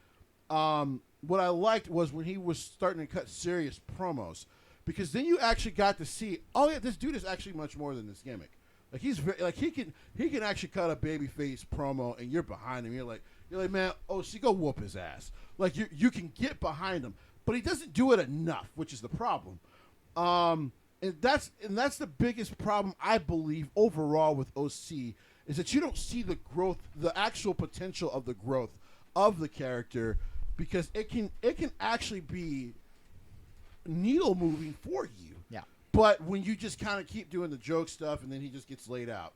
what I liked was when he was starting to cut serious promos, because then you actually got to see, oh yeah, this dude is actually much more than this gimmick. Like he can actually cut a babyface promo, and you're behind him. You're like, man, OC, go whoop his ass. Like you can get behind him, but he doesn't do it enough, which is the problem. And that's the biggest problem I believe overall with OC is that you don't see the growth, the actual potential of the growth of the character, because it can actually be needle moving for you. Yeah. But when you just kind of keep doing the joke stuff and then he just gets laid out,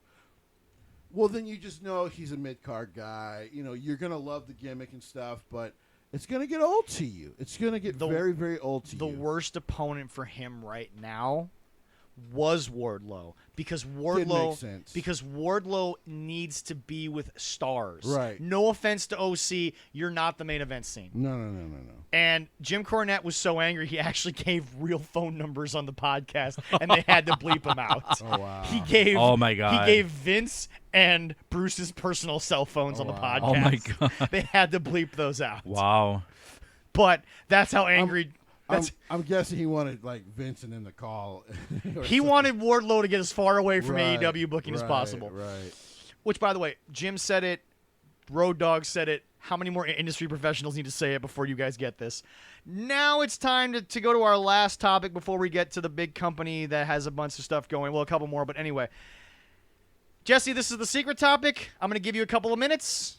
well, then you just know he's a mid-card guy. You know, you're going to love the gimmick and stuff, but it's going to get old to you. It's going to get very, very old to you. The worst opponent for him right now was Wardlow, because Wardlow needs to be with stars. Right. No offense to OC, you're not the main event scene. No. And Jim Cornette was so angry he actually gave real phone numbers on the podcast, and they had to bleep him out. Oh, wow. Oh, my God. He gave Vince and Bruce's personal cell phones on the podcast. Oh, my God. They had to bleep those out. Wow. But that's how angry. I'm guessing he wanted like Vincent in the call. He wanted Wardlow to get as far away from AEW booking as possible. Right. Which, by the way, Jim said it, Road Dogg said it, how many more industry professionals need to say it before you guys get this? Now it's time to go to our last topic before we get to the big company that has a bunch of stuff going. Well, a couple more, but anyway. Jesse, this is the secret topic. I'm going to give you a couple of minutes.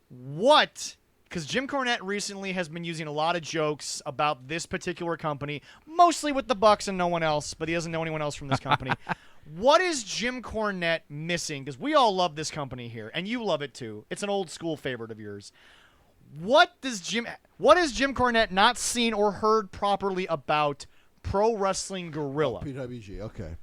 What? Because Jim Cornette recently has been using a lot of jokes about this particular company, mostly with the Bucks and no one else, but he doesn't know anyone else from this company. What is Jim Cornette missing? Because we all love this company here, and you love it too. It's an old school favorite of yours. What has Jim Cornette not seen or heard properly about Pro Wrestling Guerrilla? PWG, okay.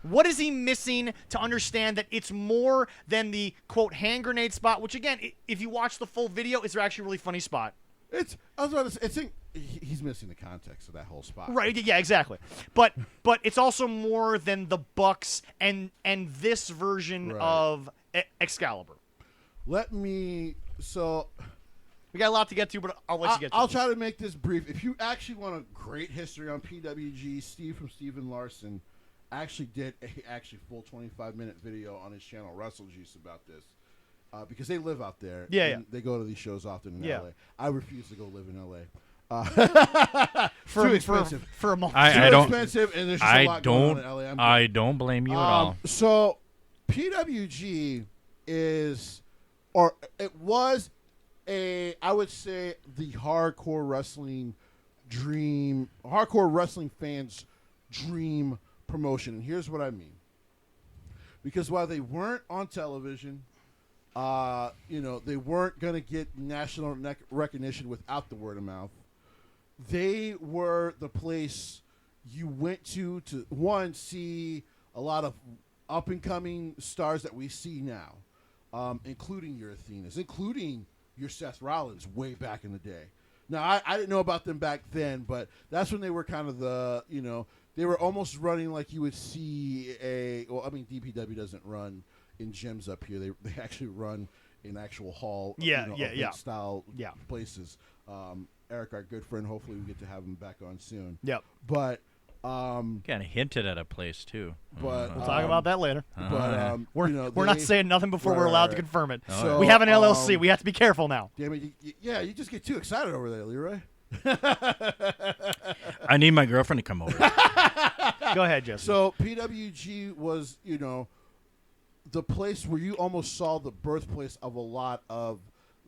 What is he missing to understand that it's more than the, quote, hand grenade spot, which, again, if you watch the full video, it's actually a really funny spot. I was about to say, he's missing the context of that whole spot. Right, yeah, exactly. But it's also more than the Bucks and this version of Excalibur. We got a lot to get to, but I'll let you get to it. I'll try to make this brief. If you actually want a great history on PWG, Steve from Steven Larson actually did a full 25-minute video on his channel, Russell Juice, about this. Because they live out there. Yeah. They go to these shows often in LA. I refuse to go live in LA. Too expensive. For a month. Too expensive, and there's just a lot going on in LA. I don't blame you at all. So, PWG is, or it was I would say, the hardcore wrestling fans' dream promotion. And here's what I mean. Because while they weren't on television, they weren't going to get national recognition without the word of mouth. They were the place you went to one, see a lot of up-and-coming stars that we see now, including your Athenas, including your Seth Rollins way back in the day. Now, I didn't know about them back then, but that's when they were kind of they were almost running like you would see DPW doesn't run in gyms up here. They actually run in actual hall style places. Eric, our good friend, hopefully we get to have him back on soon. Yep. But kind of hinted at a place too. But we'll talk about that later. But we're not saying nothing before we're allowed to confirm it. So, we have an LLC. We have to be careful now. Damn it! You just get too excited over there, Leroy. I need my girlfriend to come over. Go ahead, Jesse. So PWG was, the place where you almost saw the birthplace of a lot of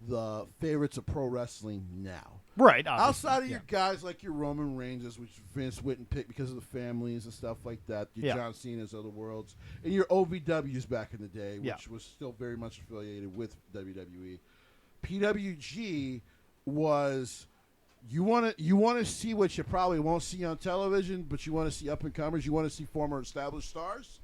the favorites of pro wrestling now. Right. Outside of your guys like your Roman Reigns, which Vince wouldn't pick because of the families and stuff like that, your John Cena's of the worlds, and your OVWs back in the day, which was still very much affiliated with WWE. PWG was... You want to see what you probably won't see on television, but you want to see up-and-comers, you want to see former established stars,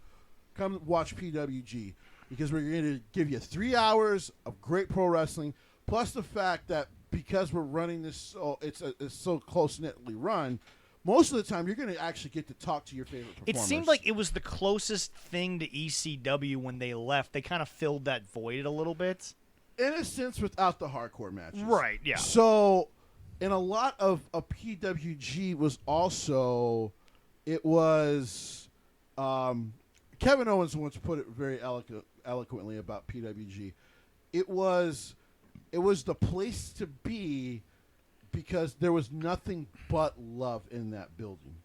come watch PWG, because we're going to give you 3 hours of great pro wrestling, plus the fact that because we're running this, it's so close-knitly run, most of the time you're going to actually get to talk to your favorite performers. It seemed like it was the closest thing to ECW when they left. They kind of filled that void a little bit. In a sense, without the hardcore matches. Right, yeah. So... And a lot of PWG was also, it was, Kevin Owens once put it very eloquently about PWG. It was the place to be because there was nothing but love in that building.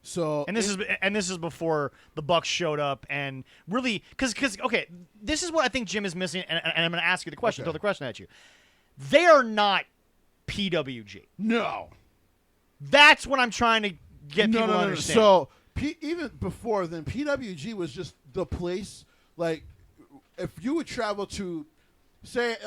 So and this is before the Bucks showed up and really because okay, this is what I think Jim is missing, and I'm going to ask you the question, throw the question at you. They are not PWG. No. That's what I'm trying to get people to understand. So, even before then, PWG was just the place, like, if you would travel to, say,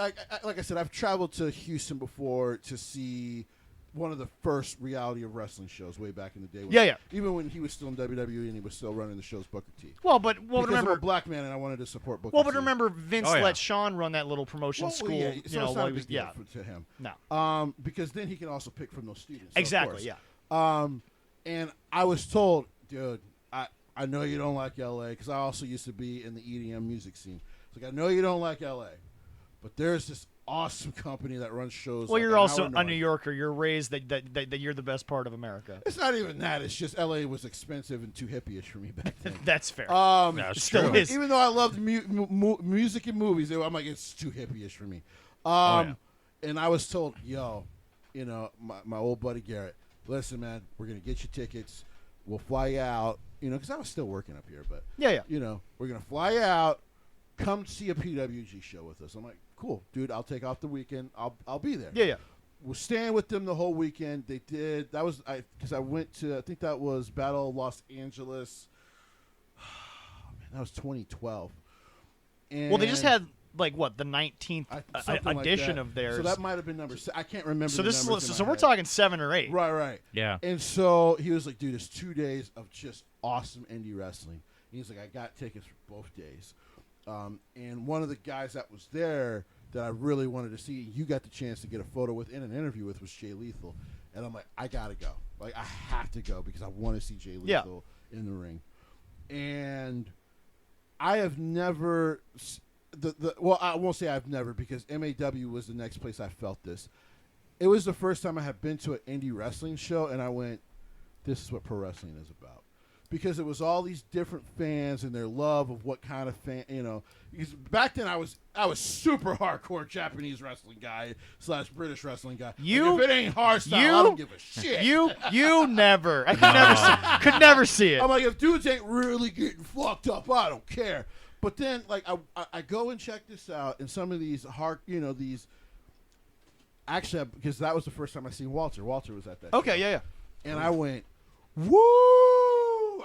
like I said, I've traveled to Houston before to see one of the first reality of wrestling shows way back in the day. Even when he was still in WWE and he was still running the shows Booker T. Because remember, I'm a black man and I wanted to support Booker T. Well, but remember, Vince let Sean run that little promotion school. So it's not a big deal to him. No. Because then he can also pick from those students. Exactly. And I was told, dude, I know you don't like LA because I also used to be in the EDM music scene. It's like, I know you don't like LA, but there's this awesome company that runs shows. Well, you're also a New Yorker. You're raised that you're the best part of America. It's not even that. It's just LA was expensive and too hippie-ish for me back then. That's fair. That's still true. is. Even though I loved music and movies, I'm like, it's too hippie-ish for me. And I was told, yo, my old buddy Garrett, listen, man, we're going to get you tickets. We'll fly you out, because I was still working up here. But, Yeah. We're going to fly you out. Come see a PWG show with us. I'm like, cool, dude, I'll take off the weekend. I'll be there. Yeah. We're staying with them the whole weekend. They did. That was because I went to, I think that was Battle of Los Angeles. Man, that was 2012. And Well, they just had the 19th something edition like of theirs. So that might have been number. I can't remember. So the this numbers is in so my we're head. talking 7 or 8. Right. Yeah. And so he was like, dude, it's 2 days of just awesome indie wrestling. And he's like, I got tickets for both days. And one of the guys that was there that I really wanted to see, you got the chance to get a photo with and an interview with, was Jay Lethal. And I'm like, I got to go. Like, I have to go because I want to see Jay Lethal in the ring. And I have never, well, I won't say I've never, because MAW was the next place I felt this. It was the first time I had been to an indie wrestling show, and I went, this is what pro wrestling is about. Because it was all these different fans and their love of what kind of fan, Because back then I was super hardcore Japanese wrestling guy / British wrestling guy. If it ain't hardstyle, I don't give a shit. You never. I could never see it. I'm like, if dudes ain't really getting fucked up, I don't care. But then, I go and check this out, and some of these these. Actually, because that was the first time I seen Walter. Walter was at that. Okay, show. yeah. And I went, woo!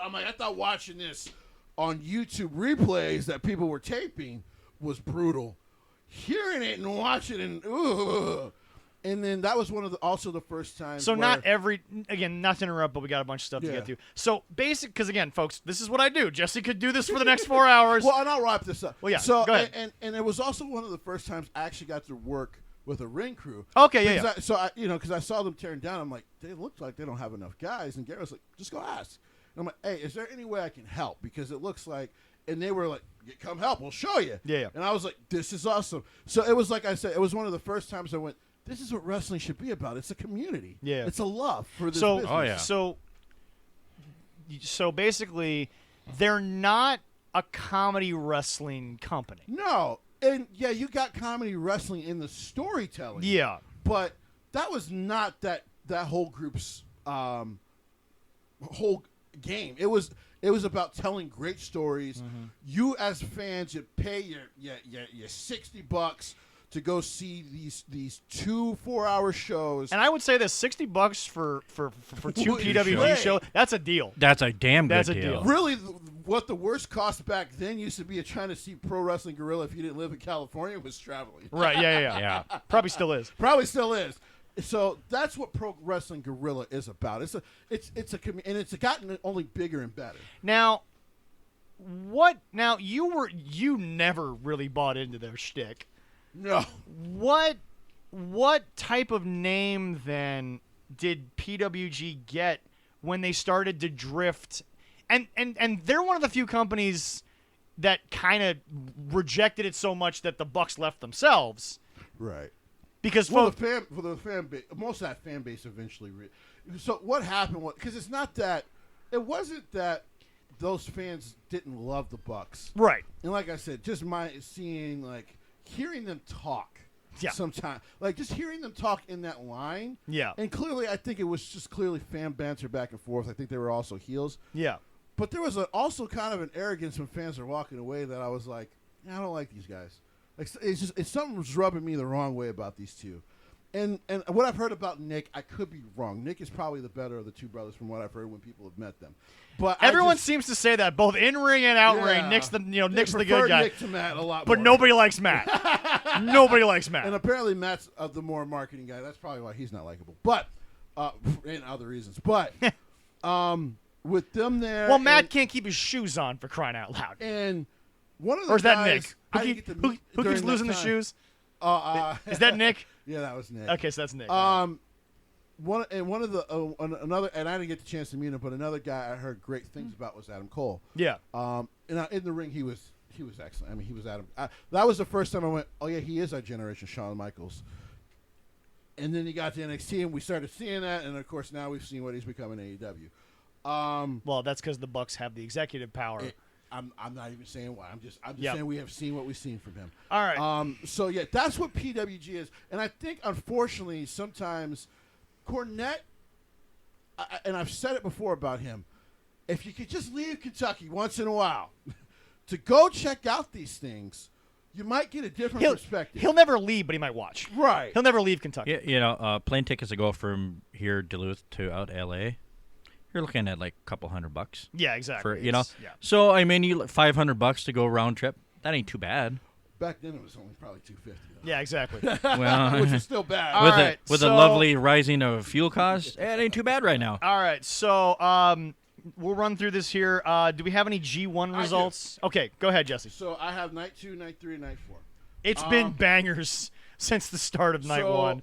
I'm like, I thought watching this on YouTube replays that people were taping was brutal. Hearing it and watching it, and then that was also the first time. So not to interrupt, but we got a bunch of stuff to get to. So because again, folks, this is what I do. Jesse could do this for the next 4 hours. Well, and I'll wrap this up. Well, yeah. So go ahead. And it was also one of the first times I actually got to work with a ring crew. Okay, yeah. Because I saw them tearing down. I'm like, they look like they don't have enough guys. And Garrett was like, just go ask. And I'm like, hey, is there any way I can help? Because it looks like, and they were like, come help, we'll show you. Yeah. And I was like, this is awesome. So it was like I said, it was one of the first times I went, this is what wrestling should be about. It's a community. Yeah. It's a love for this business. Oh, yeah. So basically, they're not a comedy wrestling company. No. And, yeah, you got comedy wrestling in the storytelling. Yeah. But that was not that whole group's whole game. It was about telling great stories. Mm-hmm. You as fans, you pay your $60 to go see these 2 4-hour shows. And I would say this $60 for 2 PWG shows, that's a deal. That's a damn good deal. Really, what the worst cost back then used to be trying to see Pro Wrestling Guerrilla if you didn't live in California was traveling. Right, yeah. Probably still is. Probably still is. So that's what Pro Wrestling Guerrilla is about. It's and it's gotten only bigger and better. Now, you never really bought into their shtick. No. What type of name then did PWG get when they started to drift? And they're one of the few companies that kind of rejected it so much that the Bucks left themselves. Right. Because the fan base, most of that fan base eventually. So what happened was, because it wasn't that those fans didn't love the Bucks, right? And like I said, just hearing them talk, sometimes, just hearing them talk in that line, And clearly, I think it was just clearly fan banter back and forth. I think they were also heels, But there was also kind of an arrogance when fans were walking away that I was like, I don't like these guys. It's something's rubbing me the wrong way about these two. And what I've heard about Nick, I could be wrong. Nick is probably the better of the two brothers from what I've heard when people have met them. But everyone seems to say that both in ring and out ring. Nick's the good guy. Nick to Matt a lot but more. nobody likes Matt. Nobody likes Matt. And apparently Matt's the more marketing guy. That's probably why he's not likable. But and other reasons. But with them there, well, Matt can't keep his shoes on for crying out loud. And one of the or is that Nick? Who keeps losing the shoes? Is that Nick? Yeah, that was Nick. Okay, so that's Nick. Another, and I didn't get the chance to meet him, but another guy I heard great things about was Adam Cole. Yeah. And in the ring, he was excellent. I mean, he was Adam. That was the first time I went, oh yeah, he is our generation, Shawn Michaels. And then he got to NXT, and we started seeing that, and of course now we've seen what he's become in AEW. Well, that's because the Bucks have the executive power. I'm not even saying why. I'm just Yep. saying we have seen what we've seen from him. All right. So yeah, that's what PWG is, and I think unfortunately sometimes Cornette, and I've said it before about him, if you could just leave Kentucky once in a while to go check out these things, you might get a different perspective. He'll never leave, but he might watch. Right. He'll never leave Kentucky. Yeah, you know, plane tickets to go from here Duluth to out L.A. You're looking at like a couple $100. Yeah, exactly. For, you know, Yeah. so I mean, you $500 to go round trip. That ain't too bad. Back then it was only probably $250. Yeah, exactly. Well, Which is still bad. All with right, a so- lovely rising of fuel costs, it ain't too bad right now. All right, so we'll run through this here. Do we have any G1 results? Okay, go ahead, Jesse. So I have night 2, night 3, and night 4. It's been bangers since the start of night so, 1.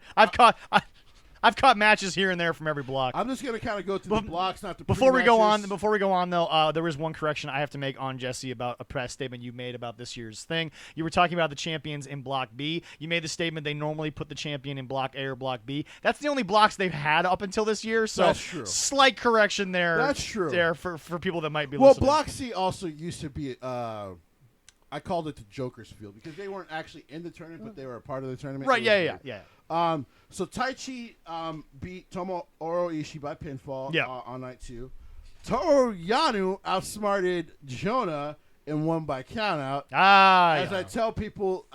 I've caught matches here and there from every block. I'm just gonna kind of go through the blocks, not the Before we go on, pre-matches. though, there is one correction I have to make on Jesse about a press statement you made about this year's thing. You were talking about the champions in Block B. You made the statement they normally put the champion in Block A or Block B. That's the only blocks they've had up until this year. So That's true. Slight correction there. That's true. There for people that might be Well, listening. Block C also used to be. I called it the Joker's Field because they weren't actually in the tournament, but they were a part of the tournament. Right? It was Yeah. weird. So Taichi beat Tomohiro Ishii by pinfall on night 2. Toru Yano outsmarted Jonah and won by countout. As I tell people,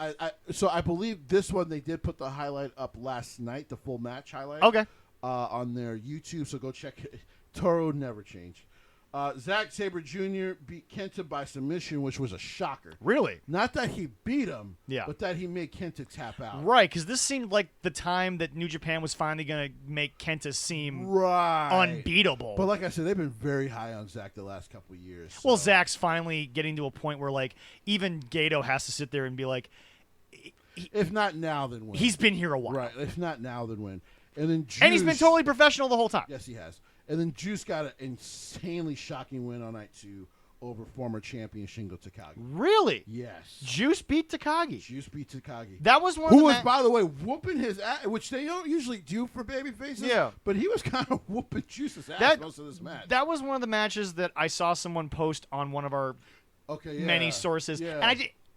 so I believe this one they did put the highlight up last night, the full match highlight. Okay. On their YouTube, so go check it. Toru never changed. Zack Sabre Jr. beat Kenta by submission, which was a shocker. Really? Not that he beat him, Yeah. but that he made Kenta tap out. Right, because this seemed like the time that New Japan was finally going to make Kenta seem Right. unbeatable. But like I said, they've been very high on Zack the last couple of years. So. Well, Zach's finally getting to a point where, like, even Gato has to sit there and be like, if not now, then when? he's been here a while. Right. If not now, then when? And then Juice, And he's been totally professional the whole time. Yes, he has. And then Juice got an insanely shocking win on night 2 over former champion Shingo Takagi. Really? Yes. Juice beat Takagi. Juice beat Takagi. That was one Who of the was, by the way, whooping his ass, which they don't usually do for baby faces. Yeah. But he was kind of whooping Juice's ass most of this match. That was one of the matches that I saw someone post on one of our many sources. Yeah.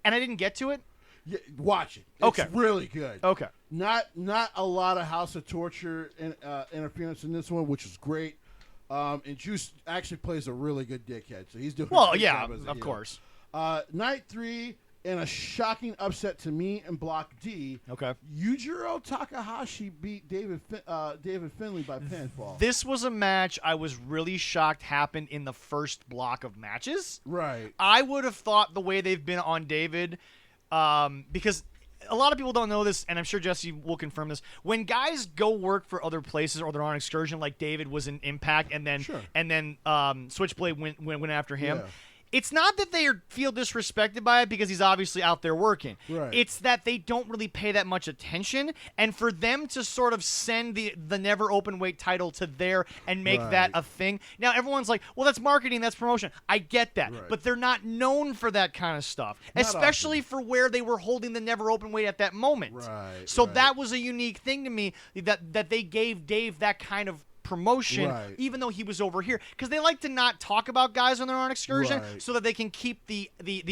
And I didn't get to it. Yeah, watch it. It's Okay. really good. Okay. Not a lot of House of Torture interference in this one, which is great. And Juice actually plays a really good dickhead, so he's doing. Well, a good yeah, job as a of heel. course. Night 3 and a shocking upset to me in Block D. Okay. Yujiro Takahashi beat David Finlay by pinfall. This was a match I was really shocked happened in the first block of matches. Right. I would have thought the way they've been on David, because a lot of people don't know this, and I'm sure Jesse will confirm this. When guys go work for other places or they're on excursion, like David was in Impact, and then Switchblade went after him. Yeah. It's not that they feel disrespected by it because he's obviously out there working. Right. It's that they don't really pay that much attention, and for them to sort of send the never open weight title to there and make that a thing. Now everyone's like, well, that's marketing, that's promotion. I get that, but they're not known for that kind of stuff, especially for where they were holding the never open weight at that moment. Right. So that was a unique thing to me that they gave Dave that kind of promotion, even though he was over here, because they like to not talk about guys when they're on excursion, so that they can keep the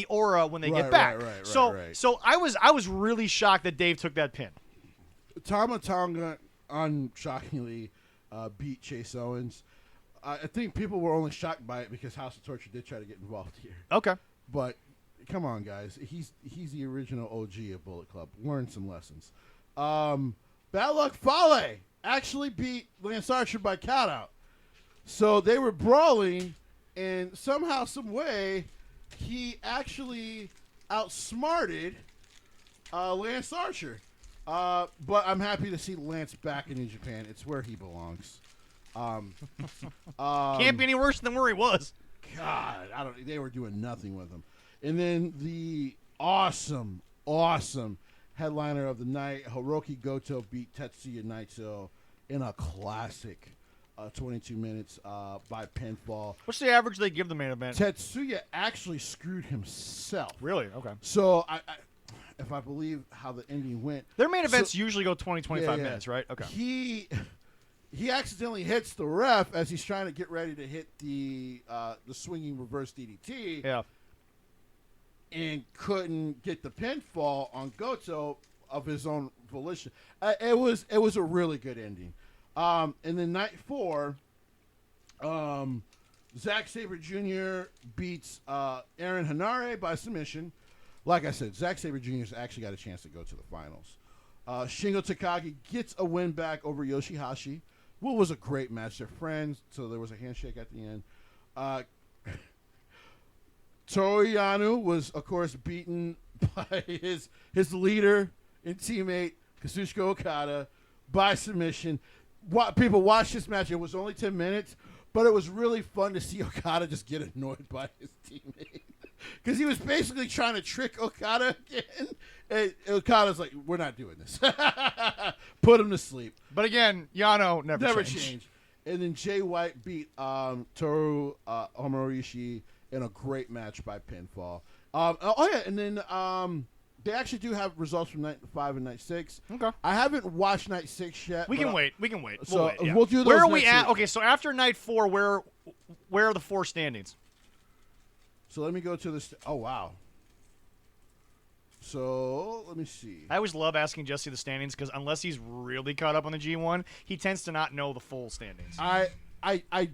aura when they get back. So I was really shocked that Dave took that pin. Tama Tonga unshockingly beat Chase Owens. I think people were only shocked by it because House of Torture did try to get involved here. Okay, but come on, guys, he's the original OG of Bullet Club. Learn some lessons. Bad Luck Fale actually beat Lance Archer by countout. So they were brawling, and somehow, some way, he actually outsmarted Lance Archer. But I'm happy to see Lance back in New Japan. It's where he belongs. Can't be any worse than where he was. God, they were doing nothing with him. And then the awesome headliner of the night, Hiroki Goto beat Tetsuya Naito in a classic 22 minutes by pinfall. What's the average they give the main event? Tetsuya actually screwed himself. Really? Okay. So, if I believe how the ending went. Their main events usually go 20, 25 minutes, right? Okay. He accidentally hits the ref as he's trying to get ready to hit the swinging reverse DDT. Yeah. and couldn't get the pinfall on Goto of his own volition. It was a really good ending. And then night 4, Zack Sabre Jr. beats Aaron Hanare by submission. Like I said, Zack Sabre Jr. has actually got a chance to go to the finals. Shingo Takagi gets a win back over Yoshihashi. What was a great match. They're friends, so there was a handshake at the end. Toru Yano was, of course, beaten by his leader and teammate, Kazuchika Okada, by submission. People watched this match. It was only 10 minutes, but it was really fun to see Okada just get annoyed by his teammate. Because he was basically trying to trick Okada again. And Okada's like, we're not doing this. Put him to sleep. But again, Yano never changed. And then Jay White beat Toru Homorishi in a great match by pinfall. And then they actually do have results from night 5 and night 6. Okay. I haven't watched night 6 yet. We can wait. So we'll we'll do those. Where are we next at? week. Okay, so after night 4, where are the 4 standings? So let me go to this. Oh, wow. So let me see. I always love asking Jesse the standings because unless he's really caught up on the G1, he tends to not know the full standings. I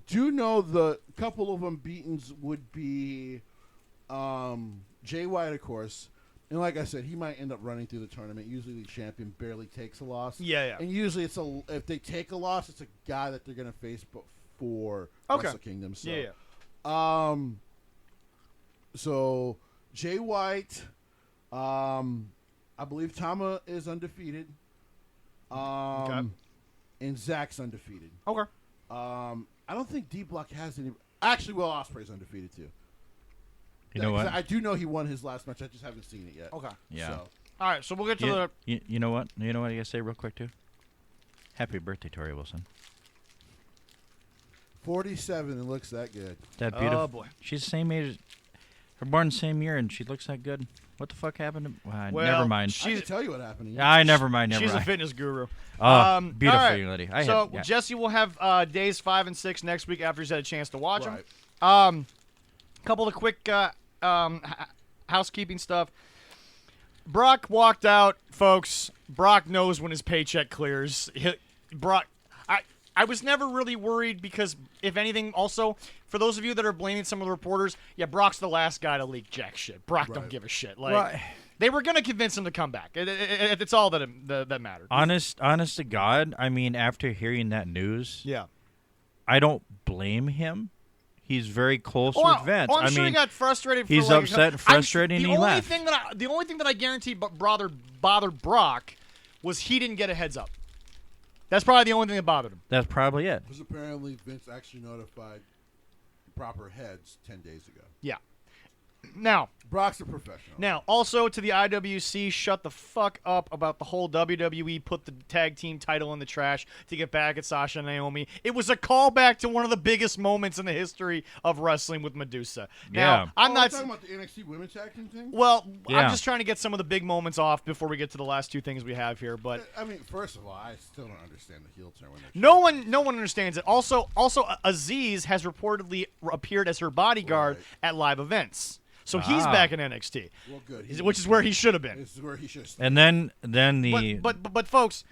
do know the couple of unbeatens would be Jay White, of course. And like I said, he might end up running through the tournament. Usually the champion barely takes a loss. Yeah. And usually if they take a loss, it's a guy that they're going to face before Wrestle Kingdom. So, Yeah. So Jay White, I believe Tama is undefeated. Okay. And Zach's undefeated. Okay. I don't think D Block has any. Actually, Will Ospreay's undefeated too. You know what? I do know he won his last match. I just haven't seen it yet. Okay. Yeah. So. All right, so we'll get to the. You know what? You know what I gotta say real quick too. Happy birthday, Tori Wilson. 47 and looks that good. That beautiful. Oh boy. She's the same age. Her born the same year, and she looks that good. What the fuck happened? Well, never mind. I can tell you what happened. Never mind. She's a fitness guru. Beautiful all right. young lady. Jesse will have days 5 and 6 next week after he's had a chance to watch Right. them. Couple of quick housekeeping stuff. Brock walked out, folks. Brock knows when his paycheck clears. I was never really worried because, if anything, also, for those of you that are blaming some of the reporters, Brock's the last guy to leak jack shit. Brock don't give a shit. They were going to convince him to come back. It's all that mattered. Honest to God, I mean, after hearing that news, Yeah. I don't blame him. He's very close with Vince. I'm sure he got frustrated. He's upset and frustrated, and he left. The only thing that I guarantee bothered Brock was he didn't get a heads up. That's probably the only thing that bothered him. That's probably it. Because apparently Vince actually notified proper heads 10 days ago. Yeah. Now, Brock's a professional. Now, also to the IWC, shut the fuck up about the whole WWE put the tag team title in the trash to get back at Sasha and Naomi. It was a callback to one of the biggest moments in the history of wrestling with Medusa. Now, I'm not talking about the NXT Women's Tag Team thing. Well, Yeah. I'm just trying to get some of the big moments off before we get to the last 2 things we have here. But I mean, first of all, I still don't understand the heel turn. When no one understands it. Also, Aziz has reportedly appeared as her bodyguard at live events. So he's back in NXT. Well, good. Which is where he should have been. This is where he should. And then the But folks,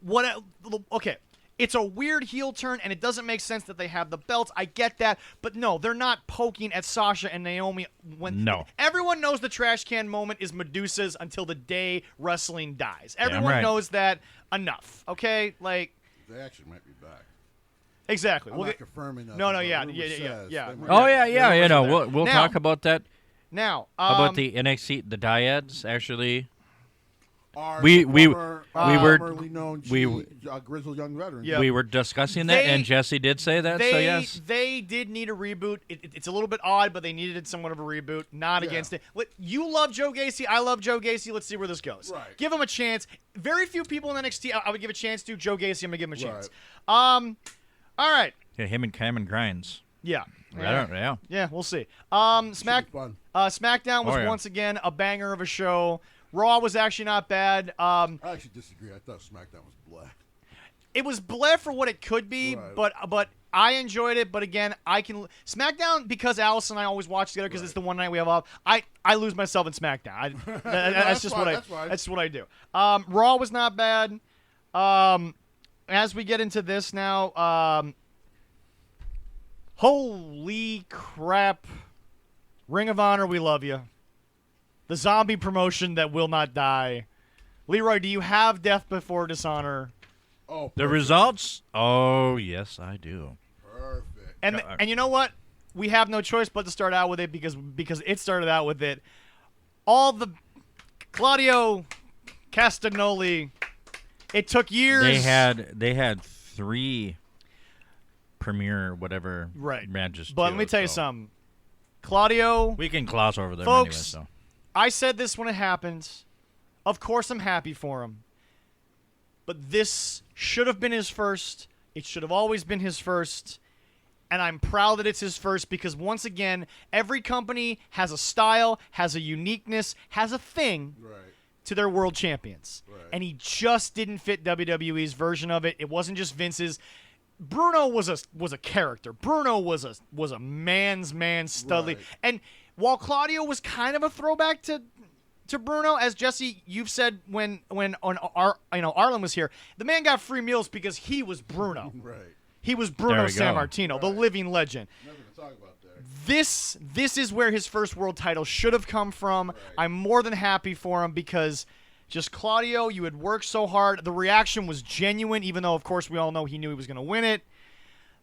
what? Okay, it's a weird heel turn, and it doesn't make sense that they have the belts. I get that, but no, they're not poking at Sasha and Naomi. No. Everyone knows the trash can moment is Medusa's until the day wrestling dies. Everyone right. knows that. Enough, okay? Like They actually might be back. exactly. I'm not confirming that. No, but yeah. rumor says Yeah. they might Oh be. yeah. You know, we'll Now- talk about that. Now, About the NXT, the dyads actually. Our We former, were- formerly known we- grizzled young veteran. Yeah. We were discussing that, and Jesse did say that. So yes, They did need a reboot. It's a little bit odd, but they needed somewhat of a reboot. Not against it. You love Joe Gacy. I love Joe Gacy. Let's see where this goes. Right. Give him a chance. Very few people in NXT I would give a chance to. Joe Gacy, I'm going to give him a chance. Right. All right. yeah, him and Cameron Grinds. Yeah. Yeah. We'll see. Should be fun. SmackDown was Oh, yeah. once again a banger of a show. Raw was actually not bad. I actually disagree. I thought SmackDown was black. it was bleh for what it could be, Right. but I enjoyed it. But again, I can SmackDown because Alice and I always watch together because it's the one night we have off. I lose myself in SmackDown. That's just fine, that's what I do. Raw was not bad. As we get into this now, holy crap, Ring of Honor, we love you. The zombie promotion that will not die. Leroy, do you have Death Before Dishonor? Oh, The perfect. results? Oh, yes, I do. Perfect. And you know what? We have no choice but to start out with it because it started out with it. All the Claudio Castagnoli. It took years. They had 3 premier whatever matches. But too, let me tell you so. something. Claudio, We can gloss over them Folks, anyway. So I said this when it happened. Of course I'm happy for him. But this should have been his first. It should have always been his first. And I'm proud that it's his first because, once again, every company has a style, has a uniqueness, has a thing to their world champions. Right. And he just didn't fit WWE's version of it. It wasn't just Vince's. Bruno was a character. Bruno was a man's man studly. Right. And while Claudio was kind of a throwback to Bruno, as Jesse, you've said when Arlen was here, the man got free meals because he was Bruno. Right. He was There Bruno we go. Sammartino, the living legend. Nothing to talk about there. This is where his first world title should have come from. Right. I'm more than happy for him because just Claudio, you had worked so hard. The reaction was genuine, even though, of course, we all know he knew he was going to win it.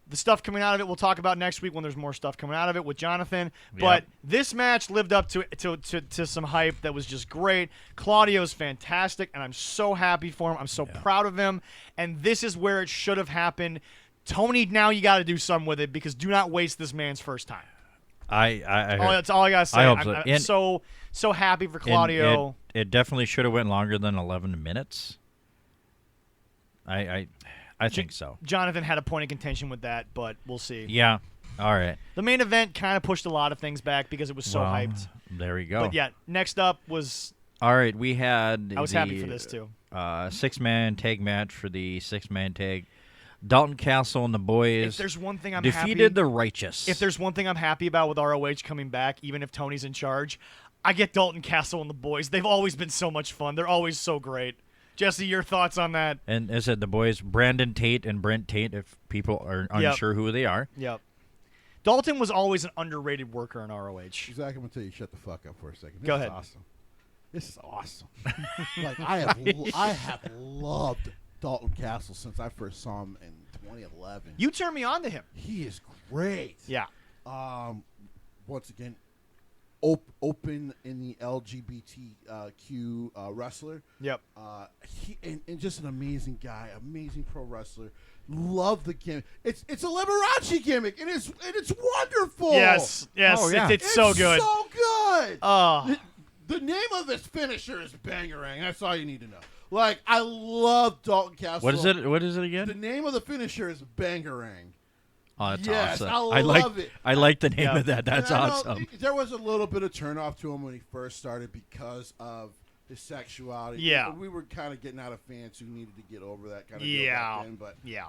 The stuff coming out of it, we'll talk about next week when there's more stuff coming out of it with Jonathan. But this match lived up to some hype that was just great. Claudio's fantastic, and I'm so happy for him. I'm so proud of him. And this is where it should have happened. Tony, now you got to do something with it because do not waste this man's first time. That's all I got to say. I hope I'm so. so happy for Claudio. It definitely should have went longer than 11 minutes. I think so. Jonathan had a point of contention with that, but we'll see. Yeah. All right. The main event kind of pushed a lot of things back because it was so hyped. There we go. But yeah, next up was... All right, we had I was happy for this too. 6-man tag match for the 6-man tag. Dalton Castle and the boys If there's one thing I'm defeated happy, the Righteous. If there's one thing I'm happy about with ROH coming back, even if Tony's in charge, I get Dalton Castle and the boys. They've always been so much fun. They're always so great. Jesse, your thoughts on that? And as I said, the boys, Brandon Tate and Brent Tate, if people are unsure who they are. Yep. Dalton was always an underrated worker in ROH. Zach, I'm going to tell you, shut the fuck up for a second. Go ahead. Awesome. This is awesome. Like, I have loved Dalton Castle since I first saw him in 2011. You turned me on to him. He is great. Yeah. Once again, open in the LGBTQ wrestler. Yep. He and just an amazing guy, amazing pro wrestler. Love the gimmick. It's a Liberace gimmick, and it's wonderful. Yes. Oh, yeah. It's so good. So good. Oh. The name of his finisher is Bangarang. That's all you need to know. Like, I love Dalton Castle. What is it? What is it again? The name of the finisher is Bangarang. Oh, that's Yes, awesome. I love it. I like the name of that. That's And I know awesome. there was a little bit of turnoff to him when he first started because of his sexuality. Yeah. We were kind of getting out of fans who needed to get over that kind of Yeah. deal back then. But Yeah.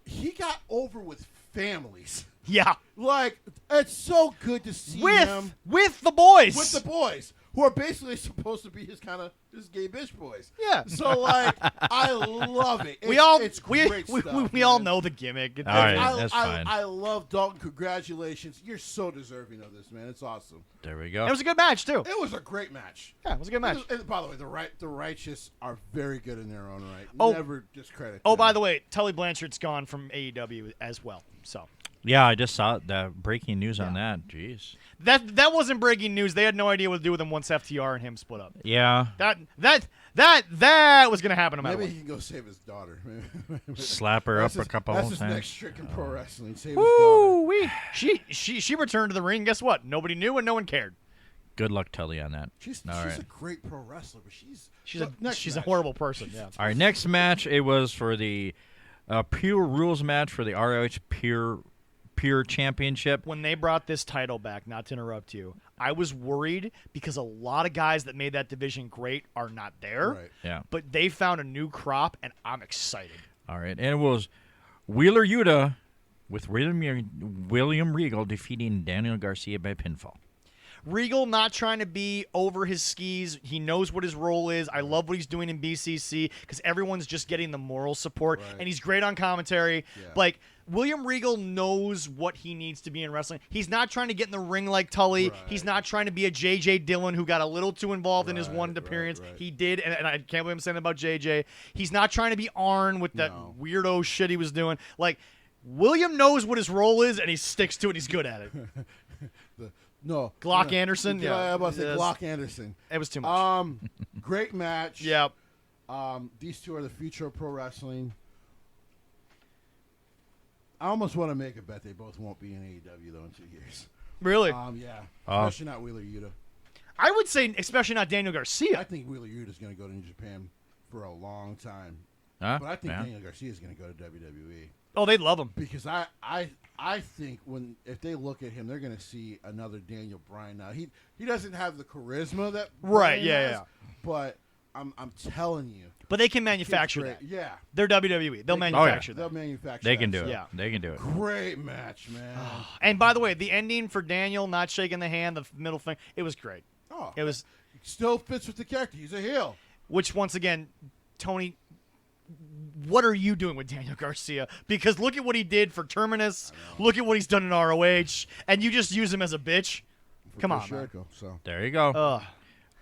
he got over with families. Yeah. Like, it's so good to see him With the boys. with the boys, who are basically supposed to be his gay bitch boys. Yeah. So, like, I love it. It's we great stuff. we all man. know the gimmick. All right, that's fine. I love Dalton. Congratulations. You're so deserving of this, man. It's awesome. There we go. It was a good match too. It was a great match. Yeah, it was a good match. And by the way, the Righteous are very good in their own right. Oh. Never discredit Oh, them. by the way, Tully Blanchard's gone from AEW as well. So Yeah, I just saw the breaking news on that. Jeez. that wasn't breaking news. They had no idea what to do with him once FTR and him split up. Yeah. That was gonna happen no matter Maybe what. he can go save his daughter. Slap her up That's a couple That's times. his next trick in pro wrestling. Save his Woo daughter. wee! She returned to the ring. Guess what? Nobody knew and no one cared. Good luck, Tully, on that. She's All right. a great pro wrestler, but she's a horrible person. Yeah. All right, next match, it was for the Pure Rules match for the ROH Pure Championship. When they brought this title back, not to interrupt you, I was worried because a lot of guys that made that division great are not there. Right. Yeah. But they found a new crop, and I'm excited. All right. And it was Wheeler Yuta with William Regal defeating Daniel Garcia by pinfall. Regal not trying to be over his skis. He knows what his role is. I love what he's doing in BCC because everyone's just getting the moral support, and he's great on commentary. Yeah. Like, William Regal knows what he needs to be in wrestling. He's not trying to get in the ring like Tully. Right. He's not trying to be a J.J. Dillon who got a little too involved in his one appearance. right. He did, and I can't believe I'm saying that about J.J. He's not trying to be Arn with that weirdo shit he was doing. Like, William knows what his role is, and he sticks to it, and he's good at it. No. Glock Anderson? Yeah, I was about to say Yes. Glock Anderson. It was too much. Great match. Yep. These two are the future of pro wrestling. I almost want to make a bet they both won't be in AEW, though, in 2 years. Really? Yeah. Especially not Wheeler Yuta. I would say, especially not Daniel I Garcia. think Wheeler Yuta is going to go to New Japan for a long time. Huh? But I think Yeah. Daniel Garcia is going to go to WWE. Oh, they'd love him. Because I think if they look at him, they're going to see another Daniel Bryan now. He doesn't have the charisma that Bryan has, but I'm telling you. But they can manufacture that. Yeah. They're WWE. They'll manufacture They'll that. manufacture They can that. do it. Yeah. They can do it. Great match, man. And by the way, the ending for Daniel not shaking the hand, the middle finger, it was great. Oh, It was, still fits with the character. He's a heel. which once again, Tony, what are you doing with Daniel Garcia? Because look at what he did for Terminus. Look at what he's done in ROH, and you just use him as a bitch. Come on, man. Jericho, so. There you go. Ugh.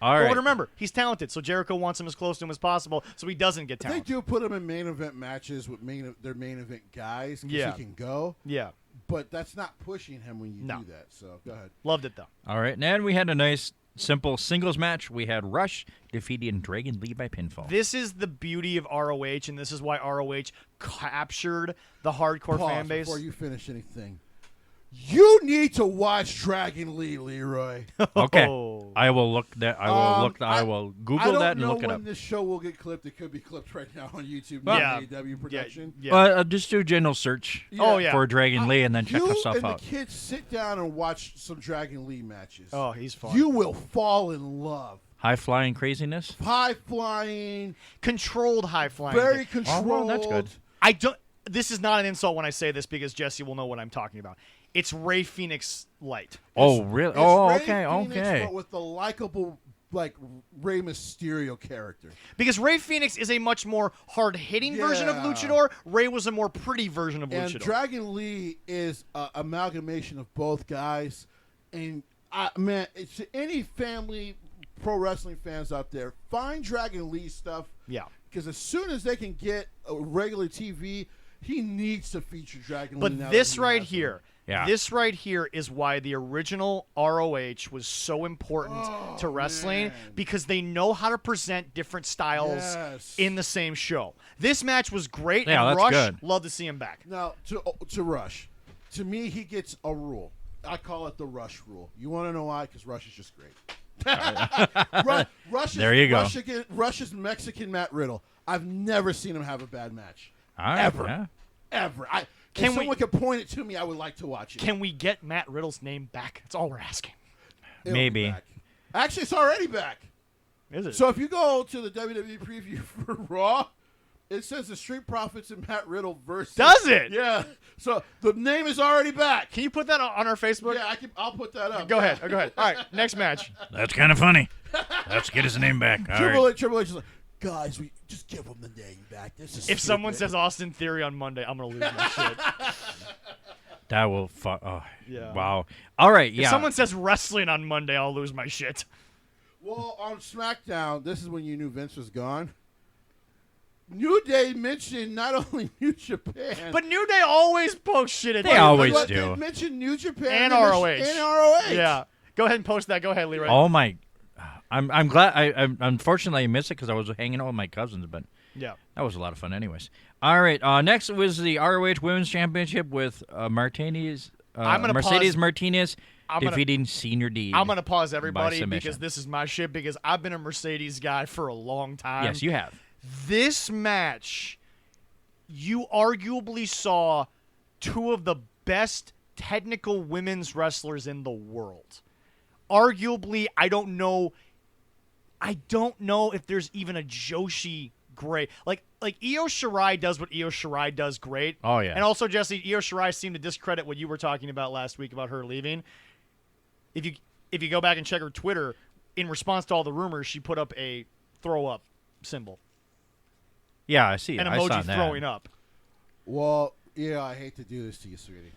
All right. But remember, he's talented, so Jericho wants him as close to him as possible, so he doesn't get They talented. do put him in main event matches with their main event guys because Yeah. he can go, Yeah, but that's not pushing him when you No. do that. So go ahead. loved it though. All right. And then we had a nice, simple singles match. We had Rush defeating Dragon Lee by pinfall. This is the beauty of ROH, and this is why ROH captured the hardcore Pause fan base. before you finish anything. You need to watch Dragon Lee, Leroy. Okay. Oh. I will look that. I will Google that and look I it don't know up. when this show will get clipped. It could be clipped right now on YouTube. Yeah. AEW production. Yeah. Just do a general search Oh, yeah. for Dragon Lee and then check you the stuff and out. the kids sit down and watch some Dragon Lee matches. Oh, he's fun. You will fall in love. High flying craziness. High flying, Controlled high flying. very Oh, controlled. well, that's good. I don't. This is not an insult when I say this because Jesse will know what I'm talking about. It's Ray Phoenix light. Oh, really? It's Oh, Rey okay, Fenix, okay. But with the likable, like Rey Mysterio character. Because Ray Phoenix is a much more hard-hitting version of Yeah. Luchador. Ray was a more pretty version of And Luchador. Dragon Lee is an amalgamation of both guys. And man, it's any family pro wrestling fans out there, find Dragon Lee stuff. Yeah. Because as soon as they can get a regular TV, he needs to feature Dragon Lee. But now this that he right has here, him. Yeah. this right here is why the original ROH was so important to wrestling man. because they know how to present different styles Yes. in the same show. This match was great, Yeah, and that's Rush, good. love to see him back. Now, to Rush, to me, he gets a rule. I call it the Rush rule. You want to know why? Because Rush is just great. Rush is, There you go. Rush is Mexican Matt Riddle. I've never seen him have a bad match. All right, Ever. yeah. Ever. If Can we- someone could point it to me, I would like to watch it. Can we get Matt Riddle's name back? That's all we're asking. It'll be Maybe. back. Actually, it's already back. Is it? So if you go to the WWE preview for Raw, it says the Street Profits and Matt Riddle versus. Does it? Yeah. So the name is already back. Can you put that on our Facebook? Yeah, I'll put that up. Go ahead. Go ahead. All right, next match. That's kind of funny. Let's get his name back. All Triple right. H is like, guys, we just give him the name back. This is If someone stupid." says Austin Theory on Monday, I'm gonna lose my shit. That will fuck. Oh, Yeah. wow. All right, yeah. If someone says wrestling on Monday, I'll lose my shit. Well, on SmackDown, this is when you knew Vince was gone. New Day mentioned not only New Japan, But New Day always posts shit at They WWE. always but do. They mentioned New Japan And they ROH. mentioned- And ROH. Yeah. Go ahead and post that. Go ahead, Leroy. Oh my. I'm glad. I unfortunately I missed it because I was hanging out with my cousins, but Yeah. that was a lot of fun, anyways. All right. Next was the ROH Women's Championship with Mercedes Martinez I'm gonna- defeating Senior D. I'm gonna pause everybody submission. because this is my shit because I've been a Mercedes guy for a long time. Yes, you have. This match, you arguably saw two of the best technical women's wrestlers in the world. Arguably, I don't know if there's even a Joshi great. Like Io Shirai does what Io Shirai does great. Oh, yeah. And also, Jesse, Io Shirai seemed to discredit what you were talking about last week about her leaving. If you go back and check her Twitter, in response to all the rumors, she put up a throw up symbol. Yeah, I see. An I saw emoji that. throwing up. Well, yeah, I hate to do this to you, sweetie.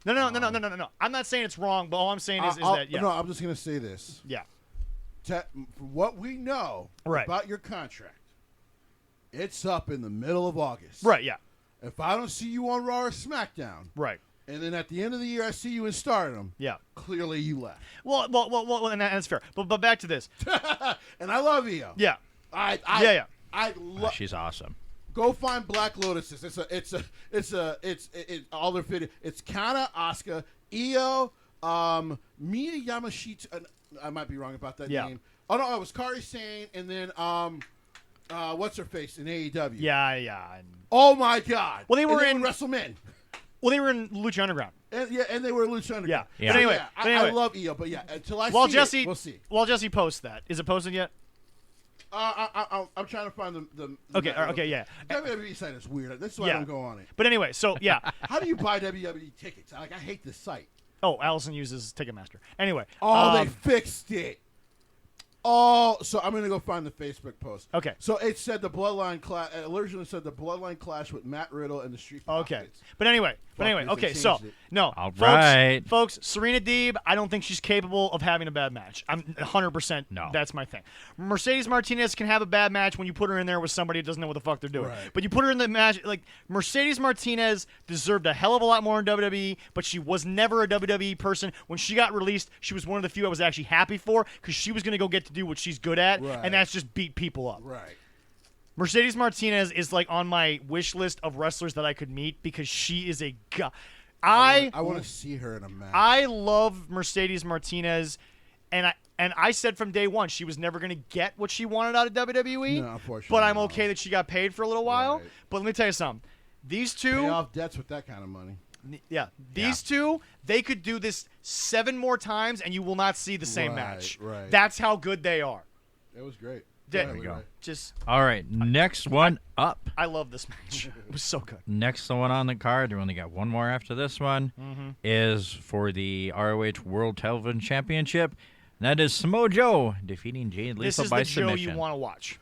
No. I'm not saying it's wrong, but all I'm saying is that, yeah. No, I'm just going to say this. Yeah. From what we know Right. about your contract, it's up in the middle of August. Right, yeah. If I don't see you on Raw or SmackDown, Right. and then at the end of the year I see you in Stardom, Yeah. clearly you left. Well, and that's fair. But back to this. And I love Io. Yeah. I Oh, love. she's awesome. Go find Black Lotuses. It's all their video. It's Kana, Asuka, Io, Mia Yamashita. I might be wrong about that name. Oh no, it was Kairi Sane, and then what's her face in AEW? Yeah. And, oh my God. Well, they were in WrestleMan. Well, they were in Lucha Underground. And they were in Lucha Underground. Yeah. Yeah. But anyway, I love Io, but yeah, until I while see Jesse, it, we'll see. While Jesse posts that, is it posted yet? I'm trying to find the Okay, yeah. WWE site is weird. This is why I don't go on it. But anyway, so yeah. How do you buy WWE tickets? I hate this site. Oh, Allison uses Ticketmaster. Anyway. Oh, they fixed it. Oh, so I'm gonna go find the Facebook post. Okay. So it said the Bloodline clash. Originally said the Bloodline clash with Matt Riddle and the Street Profits. Okay. But anyway. Okay. So no. All folks, right. folks. Serena Deeb. I don't think she's capable of having a bad match. I'm 100%. No. That's my thing. Mercedes Martinez can have a bad match when you put her in there with somebody who doesn't know what the fuck they're doing. Right. But you put her in the match like Mercedes Martinez deserved a hell of a lot more in WWE, but she was never a WWE person. When she got released, she was one of the few I was actually happy for because she was going to go get to do what she's good at, Right. and that's just beat people up. Right. Mercedes Martinez is like on my wish list of wrestlers that I could meet because she is a god. I want to see her in a match. I love Mercedes Martinez, and I said from day one she was never going to get what she wanted out of WWE. No, unfortunately, but I'm no. okay that she got paid for a little while. Right. But let me tell you something. These Pay two, off debts with that kind of money. these two, they could do this 7 more times, and you will not see the same match. Right. That's how good they are. It was great. There we go. Right. Just, All right, next one up. I love this match. It was so good. Next one on the card, we only got one more after this one, is for the ROH World Television Championship. And that is Samoa Joe defeating Jay Lethal This is by the Joe submission. you want to watch.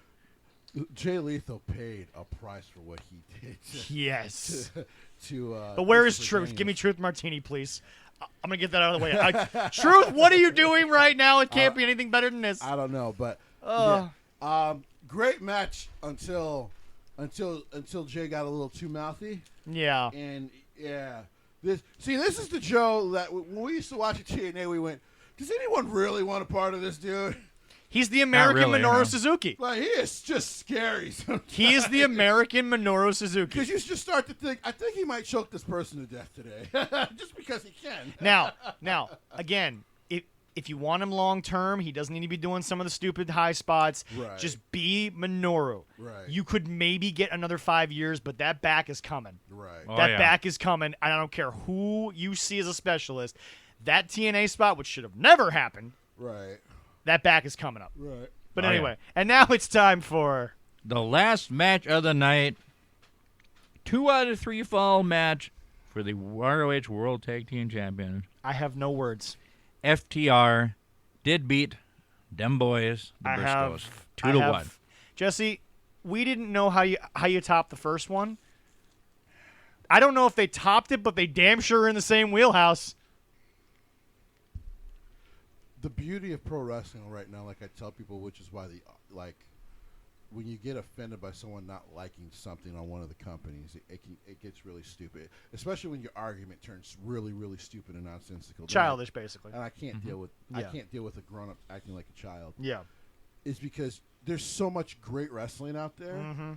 Jay Lethal paid a price for what he did. Yes. But where is Truth? Give me Truth Martini, please. I'm going to get that out of the way. Truth, what are you doing right now? It can't be anything better than this. I don't know, but great match until Jay got a little too mouthy. Yeah. And this is the Joe that when we used to watch at TNA, we went, does anyone really want a part of this dude? He's the American really, Minoru no. Suzuki. Like, he is just scary sometimes. He is the American Minoru Suzuki. Because you just start to think, I think he might choke this person to death today. Just because he can. Now, again, if you want him long term, he doesn't need to be doing some of the stupid high spots. Right. Just be Minoru. Right. You could maybe get another 5 years, but that back is coming. Right. Oh, That yeah. back is coming, and I don't care who you see as a specialist. That TNA spot, which should have never happened, Right. that back is coming up. Right. But Oh, yeah. anyway, and now it's time for The last match of the night, 2 out of 3 fall match for the ROH World Tag Team Champion. I have no words. FTR did beat them boys, the I Briscoes, have 2 to 1. Jesse, we didn't know how you topped the first one. I don't know if they topped it, but they damn sure are in the same wheelhouse. The beauty of pro wrestling right now, like I tell people, which is why when you get offended by someone not liking something on one of the companies, it gets really stupid. Especially when your argument turns really, really stupid and nonsensical. Childish, basically. And I can't deal with Yeah. I can't deal with a grown up acting like a child. Yeah. Is because there's so much great wrestling out there. Mm-hmm.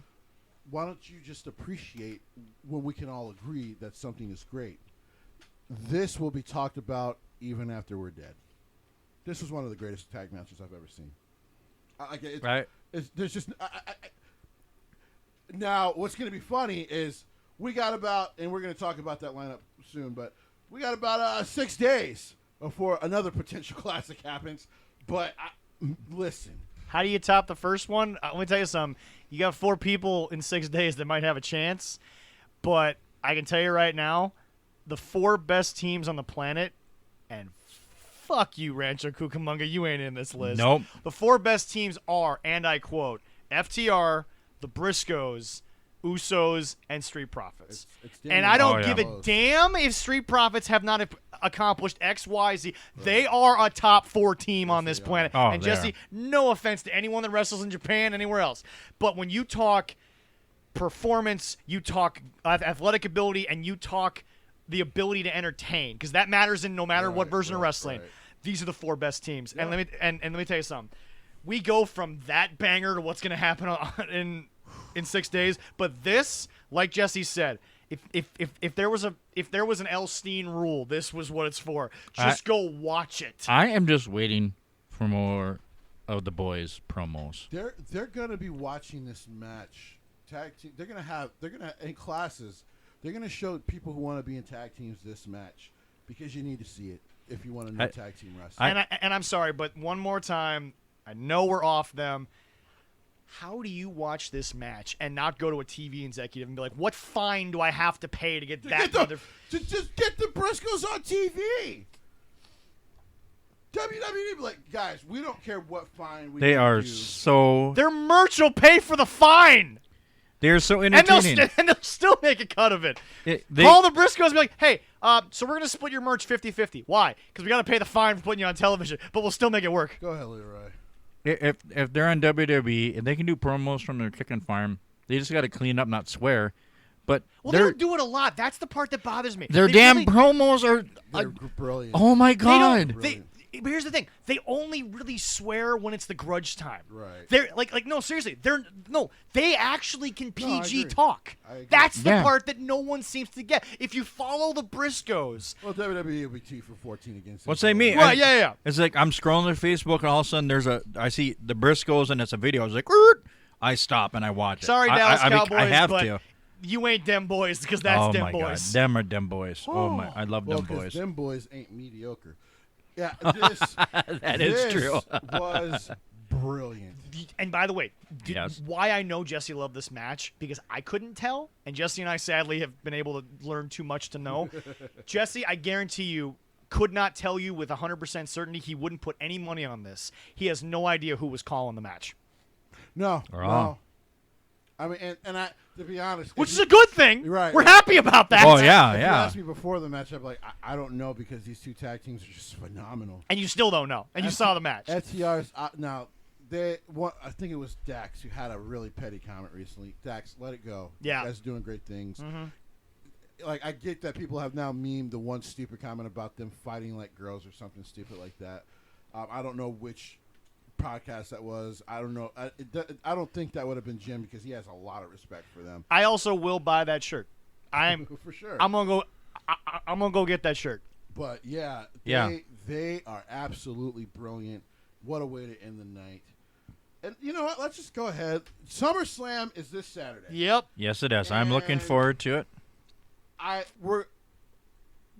Why don't you just appreciate when we can all agree that something is great? This will be talked about even after we're dead. This was one of the greatest tag matches I've ever seen. Right. There's just now. What's going to be funny is we got about, and we're going to talk about that lineup soon. But We got about 6 days before another potential classic happens. But listen. How do you top the first one? Let me tell you something. You got 4 people in 6 days that might have a chance. But I can tell you right now, the 4 best teams on the planet, and fuck you, Rancho Cucamonga, you ain't in this list. Nope. The 4 best teams are, and I quote, FTR, the Briscoes, Usos, and Street Profits. And I don't give a damn if Street Profits have not accomplished X, Y, Z. They are a top 4 team on this planet. Oh, and Jesse, no offense to anyone that wrestles in Japan, anywhere else, but when you talk performance, you talk athletic ability, and you talk the ability to entertain, because that matters in no matter what version of wrestling. Right. These are the 4 best teams. Yeah. And let me tell you something. We go from that banger to what's going to happen in 6 days. But this, like Jesse said, if there was an Elstein rule, this was what it's for. Just go watch it. I am just waiting for more of the boys' promos. They're gonna be watching this match. Tag team. They're gonna in classes. They're gonna show people who want to be in tag teams this match, because you need to see it if you want to know tag team wrestling. And I'm sorry, but one more time, I know we're off them. How do you watch this match and not go to a TV executive and be like, what fine do I have to pay to get that? Just get the Briscoes on TV. WWE, like, guys, we don't care what fine we They are do. so... Their merch will pay for the fine. They're so entertaining. And they'll still make a cut of it. They Call the Briscoes and be like, hey, so we're going to split your merch 50-50. Why? Because we got to pay the fine for putting you on television, but we'll still make it work. Go ahead, Leroy. If they're on WWE and they can do promos from their chicken farm, they just got to clean up, not swear. But they don't do it a lot. That's the part that bothers me. Their damn promos are brilliant. Oh my god! But here's the thing: they only really swear when it's the grudge time. Right. They're like no, seriously, they actually can PG talk. I agree. That's the part that no one seems to get. If you follow the Briscoes, well, WWE will be 2 for 14 against. What's they mean? Right? Yeah. It's like I'm scrolling their Facebook and all of a sudden I see the Briscoes and it's a video. I was like, I stop and I watch it. Sorry, Dallas Cowboys, I have but to. You ain't them boys, because that's them boys. Oh my god, them are them boys. Oh my, I love them boys. Them boys ain't mediocre. Yeah, that is true. Was brilliant. And by the way, yes. Why I know Jesse loved this match, because I couldn't tell, and Jesse and I sadly have been able to learn too much to know. Jesse, I guarantee you, could not tell you with 100% certainty he wouldn't put any money on this. He has no idea who was calling the match. No. I mean, and I, to be honest, which is a good thing. Right. We're happy about that. Oh yeah, if you asked me before the match, I'd be like, I don't know, because these 2 tag teams are just phenomenal. And you still don't know. And you saw the match. FTR's now. I think it was Dax who had a really petty comment recently. Dax, let it go. Yeah. You guys are doing great things. Mm-hmm. Like, I get that people have now memed the one stupid comment about them fighting like girls or something stupid like that. I don't know which podcast that was. I don't know. I don't think that would have been Jim, because he has a lot of respect for them. I also will buy that shirt. For sure. I'm gonna go get that shirt. But they are absolutely brilliant. What a way to end the night. And you know what? Let's just go ahead. Summer Slam is this Saturday. Yep. Yes, it is. I'm looking forward to it.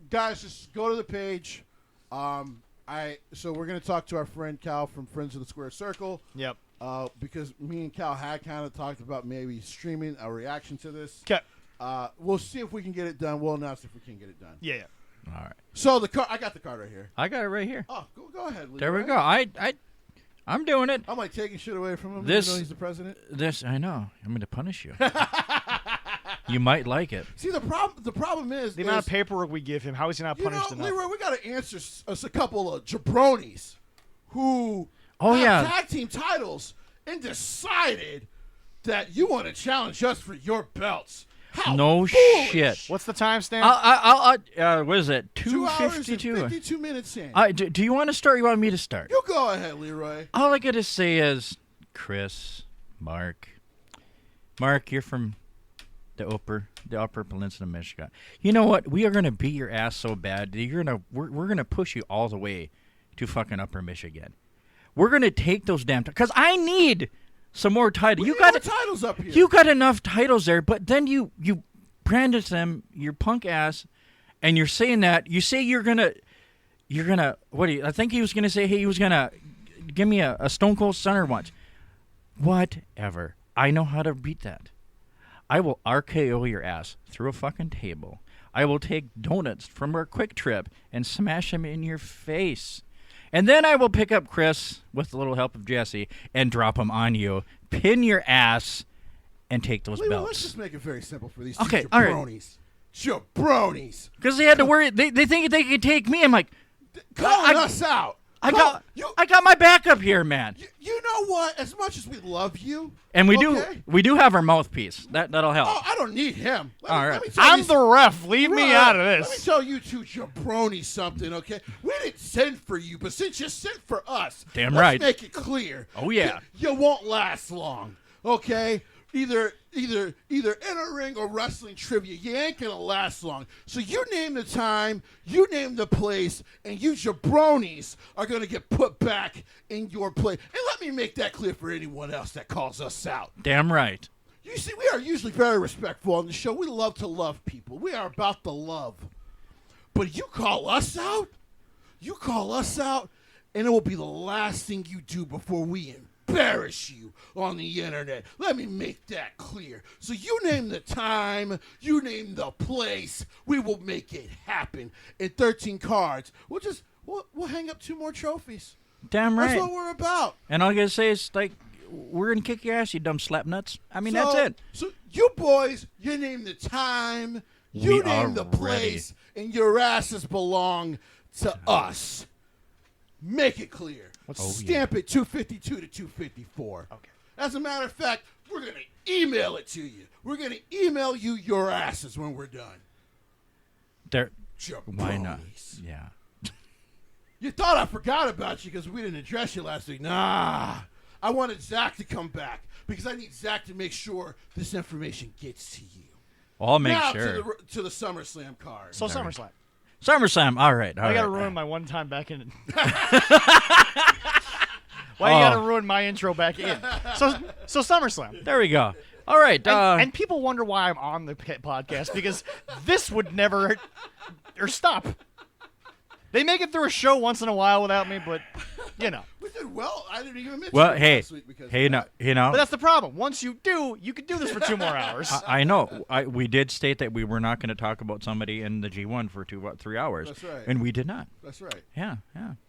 Guys, just go to the page. So we're going to talk to our friend Cal from Friends of the Square Circle. Yep. Because me and Cal had kind of talked about maybe streaming a reaction to this. Okay. We'll see if we can get it done. We'll announce if we can get it done. Yeah. All right. So I got the card right here. I got it right here. Oh, go ahead, Leroy. There we go. I'm doing it. I'm like taking shit away from him. This, even though he's the president. I know. I'm going to punish you. You might like it. See, the problem is the amount of paperwork we give him. How is he not punished enough? Leroy, we got to answer us a couple of jabronis who have tag team titles and decided that you want to challenge us for your belts. How no foolish. shit. What's the timestamp? What is it? 2 hours and 2:52. 52 minutes in. Do you want to start or you want me to start? You go ahead, Leroy. All I got to say is, Chris, Mark, you're from the upper peninsula of Michigan. You know what? We are going to beat your ass so bad. We're going to push you all the way to fucking upper Michigan. We're going to take those damn because I need some more titles. You got titles up here. You got enough titles there, but then you brandished them, your punk ass, and you're saying that, you say you're gonna, I think he was gonna say, hey, he was gonna give me a Stone Cold Stunner once. Whatever. I know how to beat that. I will RKO your ass through a fucking table. I will take donuts from our Quick Trip and smash them in your face. And then I will pick up Chris, with a little help of Jesse, and drop him on you, pin your ass, and take those Let's belts. just make it very simple for these Okay, two all right. jabronis. Jabronis. Because they had to worry. They think they could take me. I'm like, Calling us out. I got my backup here, man. You know what? As much as we love you, And we okay? do have our mouthpiece. That'll help. Oh, I don't need him. All right. I'm the ref. Leave me out of Let me this. tell you two jabronis something, okay? We didn't send for you, but since you sent for us, Damn let's right. make it clear. Oh, yeah. You won't last long, okay? Either in a ring or wrestling trivia, you ain't gonna last long. So you name the time, you name the place, and you jabronis are gonna get put back in your place. And let me make that clear for anyone else that calls us out. Damn right. You see, we are usually very respectful on the show. We love to love people. We are about the love. But you call us out? You call us out, and it will be the last thing you do before we embarrass you on the internet. Let me make that clear. So you name the time, you name the place, we will make it happen. In 13 cards, we'll hang up 2 more trophies. Damn right. That's what we're about. And all I gotta say is, like, we're gonna kick your ass, you dumb slap nuts. I mean, that's it. So you boys, you name the time, you We name are the place, and your asses belong to us. Make it clear. Stamp it 252 to 254. Okay. As a matter of fact, we're going to email it to you. We're going to email you your asses when we're done. Why not? Jabronis. Yeah. You thought I forgot about you because we didn't address you last week. Nah. I wanted Zach to come back because I need Zach to make sure this information gets to you. I'll make now sure. to the Summer Slam card. So SummerSlam. SummerSlam. All right. I gotta ruin my one time back in. Why you gotta ruin my intro back in? So SummerSlam. There we go. All right. And people wonder why I'm on the pit podcast because this would never or stop. They make it through a show once in a while without me, but you know. We did well. I didn't even mention well, it hey, last week because hey, of no, that. you know. But that's the problem. Once you do, you could do this for 2 more hours. I know. We did state that we were not going to talk about somebody in the G1 for 3 hours. That's right. And we did not. That's right. Yeah.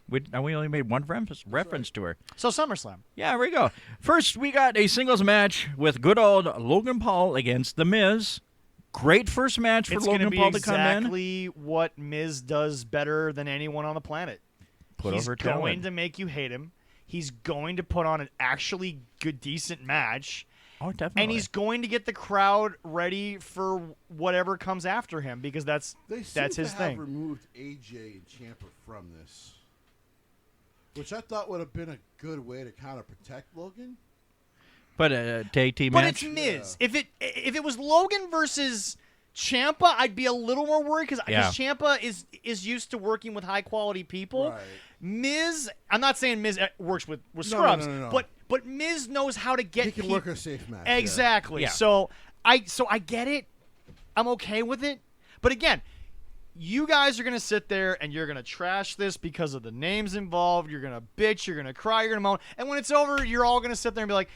We only made one reference to her. So SummerSlam. Yeah, here we go. First, we got a singles match with good old Logan Paul against The Miz. Great first match for It's Logan gonna be Paul to come in. exactly what Miz does better than anyone on the planet. He's going to make you hate him. He's going to put on an actually good, decent match. Oh, definitely. And he's going to get the crowd ready for whatever comes after him because that's his thing. Have removed AJ and Ciampa from this, which I thought would have been a good way to kind of protect Logan. But a tag team But match. it's Miz. Yeah. If it was Logan versus Ciampa, I'd be a little more worried because Ciampa is used to working with high quality people. Right. Miz, I'm not saying Miz works with scrubs, no. but Miz knows how to get. He can work a safe match. Exactly. Yeah. So I get it. I'm okay with it. But again, you guys are gonna sit there and you're gonna trash this because of the names involved. You're gonna bitch. You're gonna cry. You're gonna moan. And when it's over, you're all gonna sit there and be like,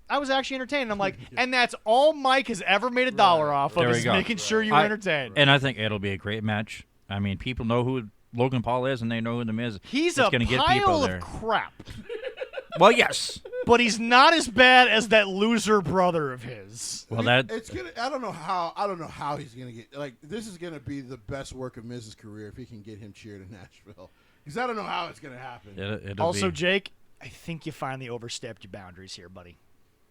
I was actually entertained. And I'm like, and that's all Mike has ever made a dollar off of There we is go. making sure you were entertained. And I think it'll be a great match. I mean, people know who Logan Paul is, and they know who The Miz is. He's it's a gonna get people pile there. of crap. Well, yes. But he's not as bad as that loser brother of his. Well, it's gonna. I don't know how he's gonna get. Like, this is gonna be the best work of Miz's career if he can get him cheered in Nashville. Because I don't know how it's gonna happen. it'll Also, be. Jake, I think you finally overstepped your boundaries here, buddy.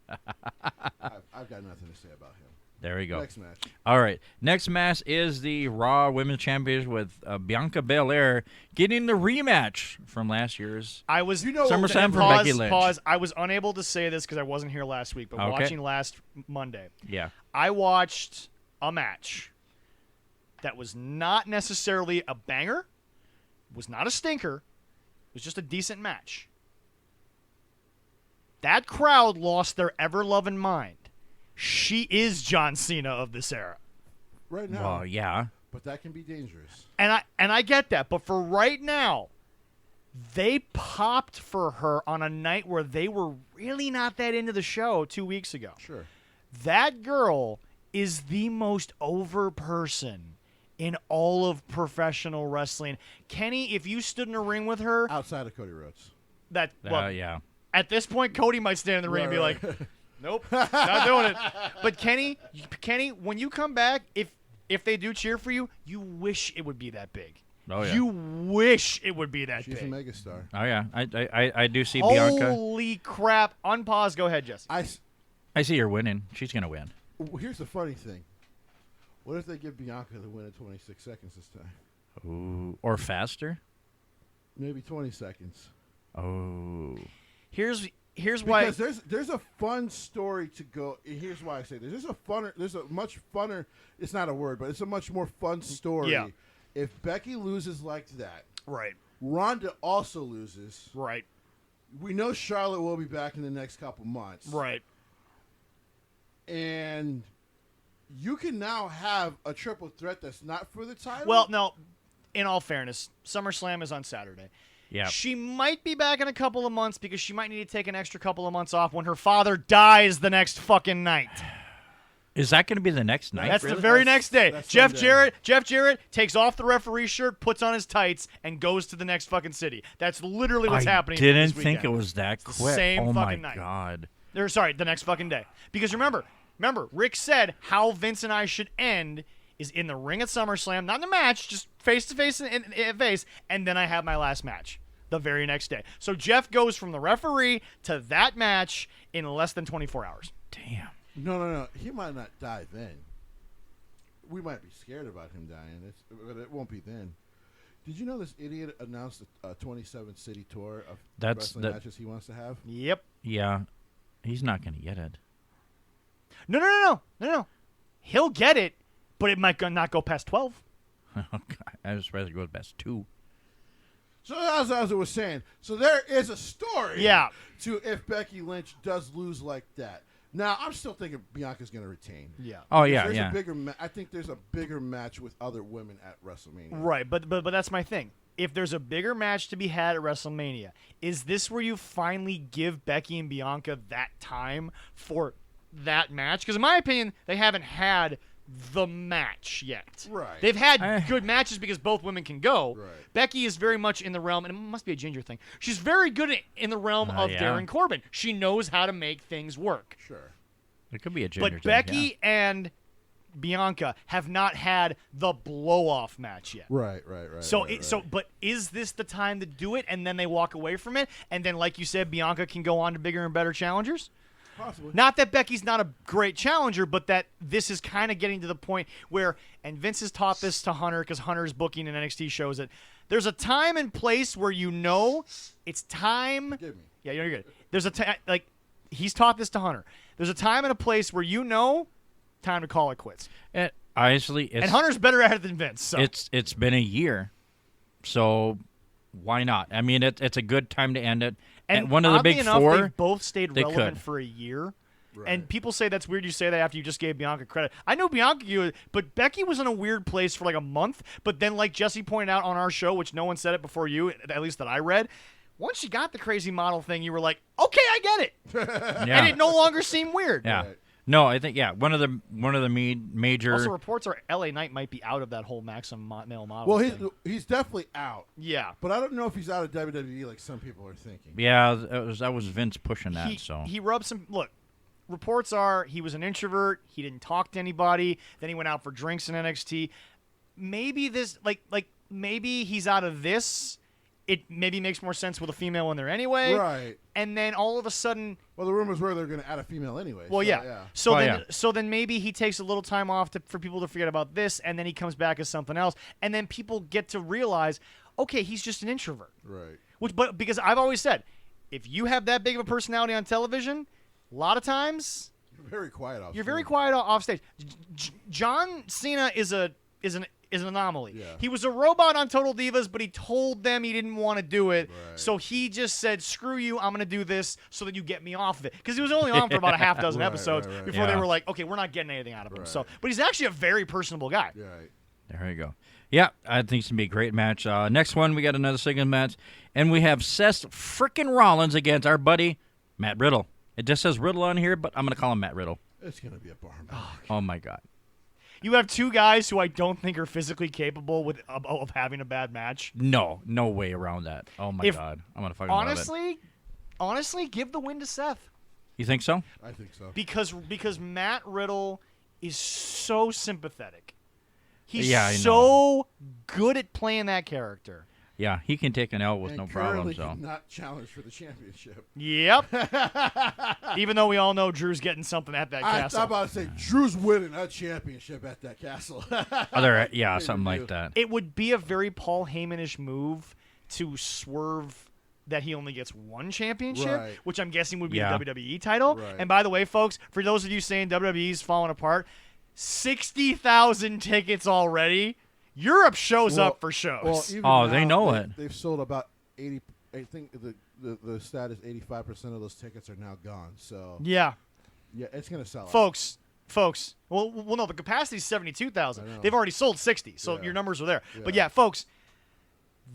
I've got nothing to say about him. There we go. Next match. All right. Next match is the Raw Women's Championship with Bianca Belair getting the rematch from last year's. I was SummerSlam for pause, Becky Lynch. Pause. I was unable to say this because I wasn't here last week, but Okay. watching last Monday, Yeah. I watched a match that was not necessarily a banger, was not a stinker, it was just a decent match. That crowd lost their ever-loving mind. She is John Cena of this era. Right now. Well, yeah. But that can be dangerous. And I get that, but for right now, they popped for her on a night where they were really not that into the show 2 weeks ago. Sure. That girl is the most over person in all of professional wrestling. Kenny, if you stood in a ring with her, Outside of Cody Rhodes. Yeah. At this point, Cody might stand in the ring and be like, "Nope, not doing it." But Kenny, when you come back, if they do cheer for you, you wish it would be that big. Oh, yeah. You wish it would be that She's big. a megastar. Oh, yeah. I do see Bianca. Holy crap. Unpause. Go ahead, Jesse. I see her winning. She's going to win. Here's the funny thing. What if they give Bianca the win in 26 seconds this time? Ooh. Or faster? Maybe 20 seconds. Oh. Here's why. Because there's a fun story to go. Here's why I say this. There's a much funner. It's not a word, but it's a much more fun story. Yeah. If Becky loses like that, Right. Ronda also loses. Right. We know Charlotte will be back in the next couple months. Right. And you can now have a triple threat that's not for the title. Well, no. In all fairness, SummerSlam is on Saturday. Yeah. She might be back in a couple of months because she might need to take an extra couple of months off when her father dies the next fucking night. Is that going to be the next night? That's the very next day. That's Jeff Sunday. Jarrett takes off the referee shirt, puts on his tights, and goes to the next fucking city. That's literally what's happening. I didn't this think it weekend. was that the quick. same oh, my fucking night. God. Sorry, the next fucking day. Because remember, Rick said how Vince and I should end is in the ring at SummerSlam, not in the match, just face-to-face in face, and then I have my last match the very next day. So Jeff goes from the referee to that match in less than 24 hours. Damn. No. He might not die then. We might be scared about him dying, but it won't be then. Did you know this idiot announced a 27-city tour of wrestling matches he wants to have? Yep. Yeah. He's not going to get it. No. He'll get it, but it might not go past 12. Oh, God. I just rather go past 2. So as I was saying, so there is a story to if Becky Lynch does lose like that. Now, I'm still thinking Bianca's going to retain. Yeah. Oh, yeah, I think there's a bigger match with other women at WrestleMania. Right, but that's my thing. If there's a bigger match to be had at WrestleMania, is this where you finally give Becky and Bianca that time for that match? Because in my opinion, they haven't had the match yet. Right. They've had good matches because both women can go. Right. Becky is very much in the realm, and it must be a ginger thing. She's very good in the realm of Darren Corbin. She knows how to make things work. Sure. It could be a ginger But thing, Becky and Bianca have not had the blow-off match yet. Right. But is this the time to do it, and then they walk away from it, and then, like you said, Bianca can go on to bigger and better challengers? Possibly. Not that Becky's not a great challenger, but that this is kind of getting to the point where, and Vince has taught this to Hunter because Hunter's booking in NXT shows that there's a time and place where you know it's time. Forgive me. Yeah, you're good. There's a time, like, he's taught this to Hunter. There's a time and a place where you know time to call it quits. Honestly, And Hunter's better at it than Vince. So. It's been a year, so why not? I mean, it's a good time to end it. And one of the big enough, four, they both stayed relevant could. for a year. Right. And people say that's weird you say that after you just gave Bianca credit. I know Bianca, but Becky was in a weird place for like a month. But then, like Jesse pointed out on our show, which no one said it before you, at least that I read, once she got the crazy model thing, you were like, okay, I get it. Yeah. And it no longer seemed weird. Yeah. Right. No, I think one of the major. Also, reports are LA Knight might be out of that whole Maxim male model. Well, thing. he's definitely out. Yeah. But I don't know if he's out of WWE like some people are thinking. Yeah, that was Vince pushing that. He rubbed some. Look, reports are he was an introvert. He didn't talk to anybody. Then he went out for drinks in NXT. Maybe this, maybe he's out of this. It maybe makes more sense with a female in there anyway. Right. And then all of a sudden. Well, the rumors were they're going to add a female anyway. Well, so, yeah. So then maybe he takes a little time off for people to forget about this, and then he comes back as something else, and then people get to realize, okay, he's just an introvert. Right. But because I've always said, if you have that big of a personality on television, a lot of times You're very quiet off. you're very quiet off stage. John Cena is an anomaly. Yeah. He was a robot on Total Divas, but he told them he didn't want to do it. Right. So he just said, screw you, I'm going to do this so that you get me off of it. Because he was only on for about a half dozen Right, episodes right. before they Yeah. were like, okay, we're not getting anything out of him. Right. So, but he's actually a very personable guy. Right. There you go. Yeah, I think it's going to be a great match. Next one, we got another singles match, and we have Seth frickin' Rollins against our buddy Matt Riddle. It just says Riddle on here, but I'm going to call him Matt Riddle. It's going to be a bar match. Oh, my God. You have two guys who I don't think are physically capable of having a bad match. No way around that. Oh, my God. I'm going to fucking love it. Honestly, give the win to Seth. You think so? I think so. Because Matt Riddle is so sympathetic. He's Yeah, I so good at playing that character. Yeah, he can take an L with And no problem. So currently not challenged for the championship. Yep. Even though we all know Drew's getting something at that castle. I'm about to say, Drew's winning a championship at that castle. something like that. It would be a very Paul Heyman-ish move to swerve that he only gets one championship, Right. which I'm guessing would be Yeah. the WWE title. Right. And by the way, folks, for those of you saying WWE's falling apart, 60,000 tickets already. Europe shows up for shows. Well, even they now, know it. They've sold about 80. I think the stat is 85% of those tickets are now gone. So yeah. It's gonna sell out. Folks. Well, no, the capacity is 72,000. I know. They've already sold 60, so Yeah. your numbers are there. But Yeah. yeah, folks,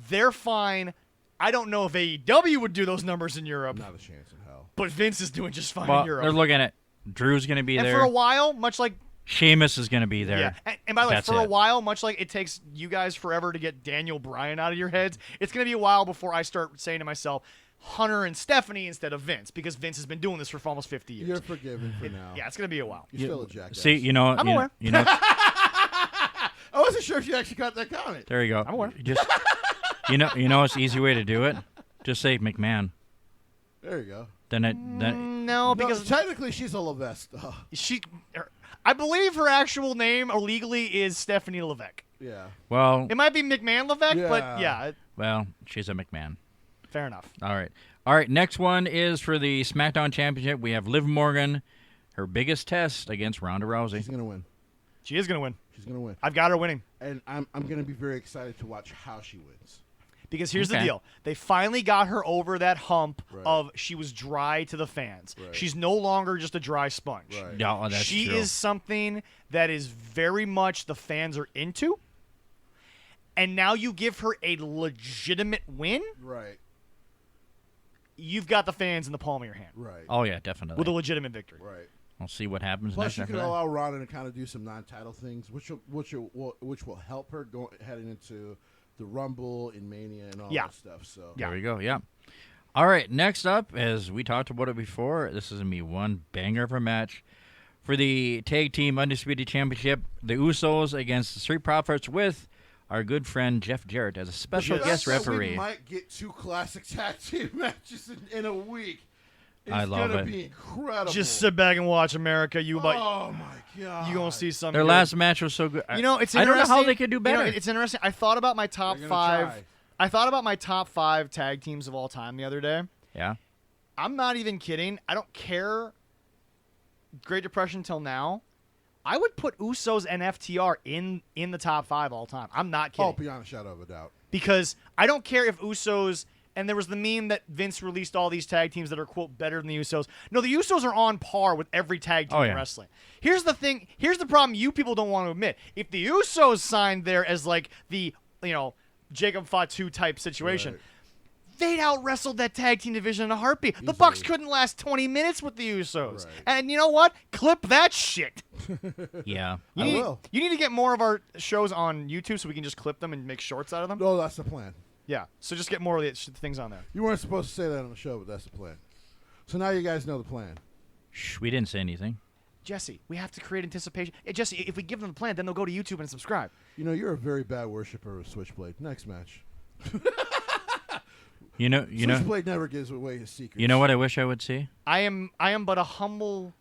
they're fine. I don't know if AEW would do those numbers in Europe, Not a chance in hell. but Vince is doing just fine Well, in Europe. they're looking at Drew's going to be and there. for a while, much like Sheamus is going to be there. yeah, and by the way, That's for a it. while, much like it takes you guys forever to get Daniel Bryan out of your heads, it's gonna be a while before I start saying to myself, Hunter and Stephanie instead of Vince, because Vince has been doing this for almost 50 years. You're forgiven for now. Yeah, it's gonna be a while. You're still a jackass. See, I'm aware. I wasn't sure if you actually got that comment. there you go. I'm aware. Just it's an easy way to do it. Just say McMahon. There you go. Then No, because No, technically she's a Levesque. I believe her actual name illegally is Stephanie Levesque. Yeah. well, It might be McMahon Levesque, but Yeah. yeah, she's a McMahon. fair enough. All right. Next one is for the SmackDown Championship. We have Liv Morgan, her biggest test against Ronda Rousey. She's gonna win. She is gonna win. She's gonna win. I've got her winning. And I'm gonna be very excited to watch how she wins. Because here's the Okay. deal. They finally got her over that hump Right. of she was dry to the fans. Right. She's no longer just a dry sponge. Right. Yeah, oh, that's She true. is something that is very much the fans are into. And now you give her a legitimate win, Right. you've got the fans in the palm of your hand Right. Oh yeah, definitely. with a legitimate victory. Right. We'll see what happens Plus, next you after can that. allow Ronda to kind of do some non-title things, which will help her heading into the Rumble in Mania and all Yeah. that stuff. So Yeah. There we go. Yeah. All right. Next up, as we talked about it before, this is gonna be one banger of a match for the Tag Team Undisputed Championship. The Usos against the Street Profits with our good friend Jeff Jarrett as a special Yes. guest That's that referee. We might get two classic tag team matches in a week. It's I love gonna it. be incredible. Just sit back and watch America. oh my god! You gonna see something. Their good. last match was so good. You know, it's I don't know how interesting- they could do you know, better. it's interesting. I thought about my top They're gonna 5. try. I thought about my top 5 tag teams of all time the other day. Yeah. I'm not even kidding. I don't care. Great Depression till now. I would put Usos and FTR in the top 5 all time. I'm not kidding. Oh, beyond a shadow of a doubt. Because I don't care if Usos, and there was the meme that Vince released all these tag teams that are, quote, better than the Usos. No, the Usos are on par with every tag team Oh, in yeah. wrestling. Here's the thing. Here's the problem you people don't want to admit. If the Usos signed there as like the, Jacob Fatu type situation, Right. they'd out-wrestled that tag team division in a heartbeat. The Easily. Bucks couldn't last 20 minutes with the Usos. Right. And you know what? Clip that shit. Yeah. You I need, will. You need to get more of our shows on YouTube so we can just clip them and make shorts out of them. Oh, that's the plan. Yeah. So just get more of the things on there. You weren't supposed to say that on the show, but that's the plan. So now you guys know the plan. Shh, we didn't say anything. Jesse, we have to create anticipation. Jesse, if we give them the plan, then they'll go to YouTube and subscribe. You know, you're a very bad worshiper of Switchblade. Next match. Switchblade never gives away his secrets. You know what I wish I would see? I am but a humble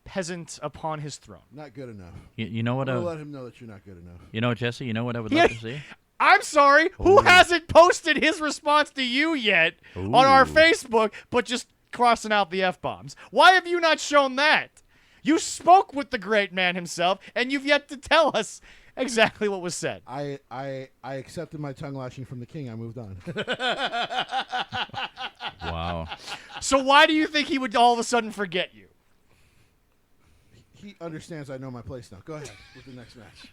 peasant upon his throne. Not good enough. You know what I'm I gonna let him know that you're not good enough. You know, Jesse, you know what I would Yeah. love to see? I'm sorry, who Ooh. hasn't posted his response to you yet on our Ooh. Facebook, but just crossing out the F-bombs? Why have you not shown that? You spoke with the great man himself, and you've yet to tell us exactly what was said. I accepted my tongue lashing from the king. I moved on. Wow. So why do you think he would all of a sudden forget you? He understands I know my place now. Go ahead with the next match.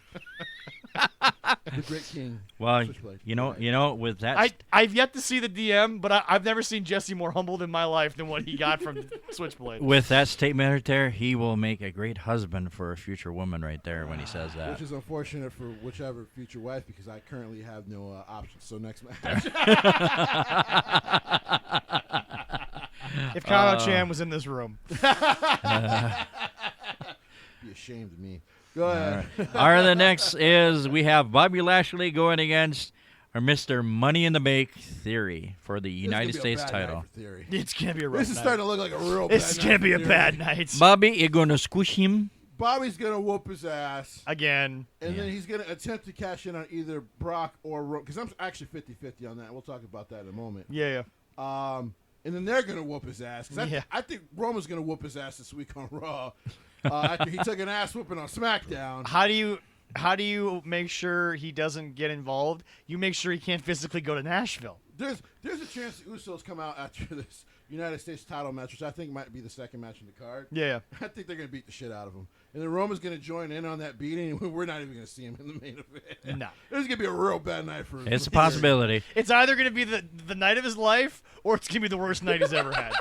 The Great King. Well, Switchblade. you know, with that, I've yet to see the DM, but I've never seen Jesse more humbled in my life than what he got from Switchblade. with that statement right there, he will make a great husband for a future woman right there when he says that. Which is unfortunate for whichever future wife because I currently have no options. So next match. If Kano Chan was in this room. Be ashamed of me. Go ahead. All right, the next is we have Bobby Lashley going against our Mr. Money in the Bank Theory for the United States title. It's going to be a rough This is night. starting to look like a real bad This is going to be a night for bad Theory. night. Bobby, you're going to squish him. Bobby's going to whoop his ass. Again. And then he's going to attempt to cash in on either Brock or Roman. Because I'm actually 50-50 on that. We'll talk about that in a moment. Yeah. And then they're going to whoop his ass. Because I think Roman's going to whoop his ass this week on Raw. After he took an ass whooping on SmackDown. How do you make sure he doesn't get involved? You make sure he can't physically go to Nashville. There's a chance the Usos come out after this United States title match, which I think might be the second match in the card. Yeah. I think they're going to beat the shit out of him. And then Roman's going to join in on that beating, and we're not even going to see him in the main event. No. This is going to be a real bad night for him. It's a possibility. It's either going to be the night of his life, or it's going to be the worst night he's ever had.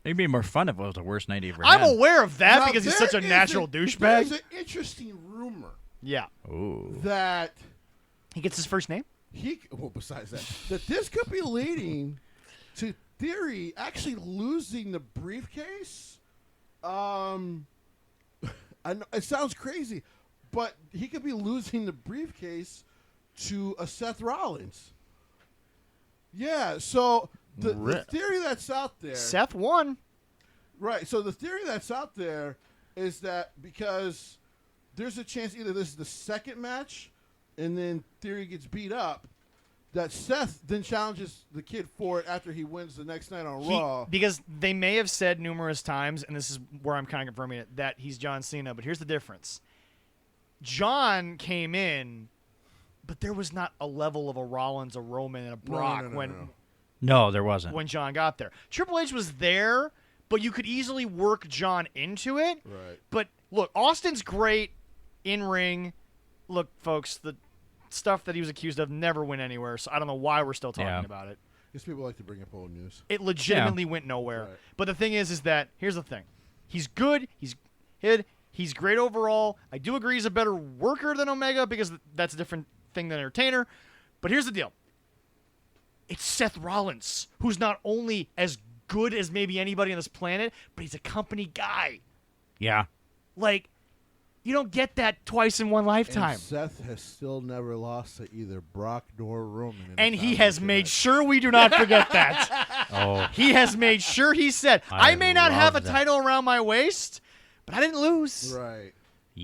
It'd be more fun if it was the worst night he ever I'm had. aware of that Now, because he's such a there natural is douchebag. There's an interesting rumor Yeah. Ooh. that He gets his first name? besides that this could be leading to Theory actually losing the briefcase. I know it sounds crazy, but he could be losing the briefcase to a Seth Rollins. Yeah, so the theory that's out there. Seth won. Right, so the theory that's out there is that because there's a chance either this is the second match and then Theory gets beat up, that Seth then challenges the kid for it after he wins the next night on Raw. Because they may have said numerous times, and this is where I'm kind of confirming it, that he's John Cena. But here's the difference. John came in, but there was not a level of a Rollins, a Roman, and a Brock No, there wasn't. when John got there. Triple H was there, but you could easily work John into it. Right. But look, Austin's great in ring. Look, folks, the stuff that he was accused of never went anywhere, so I don't know why we're still talking about it. Because people like to bring up old news. It legitimately went nowhere. Right. But the thing is that here's the thing: he's good. He's hid. He's great overall. I do agree he's a better worker than Omega because that's a different thing than entertainer. But here's the deal: it's Seth Rollins, who's not only as good as maybe anybody on this planet, but he's a company guy. Yeah. Like, you don't get that twice in one lifetime. And Seth has still never lost to either Brock nor Roman. And he has made sure we do not forget that. Oh. He has made sure he said, I may not have a love that. title around my waist, but I didn't lose. Right.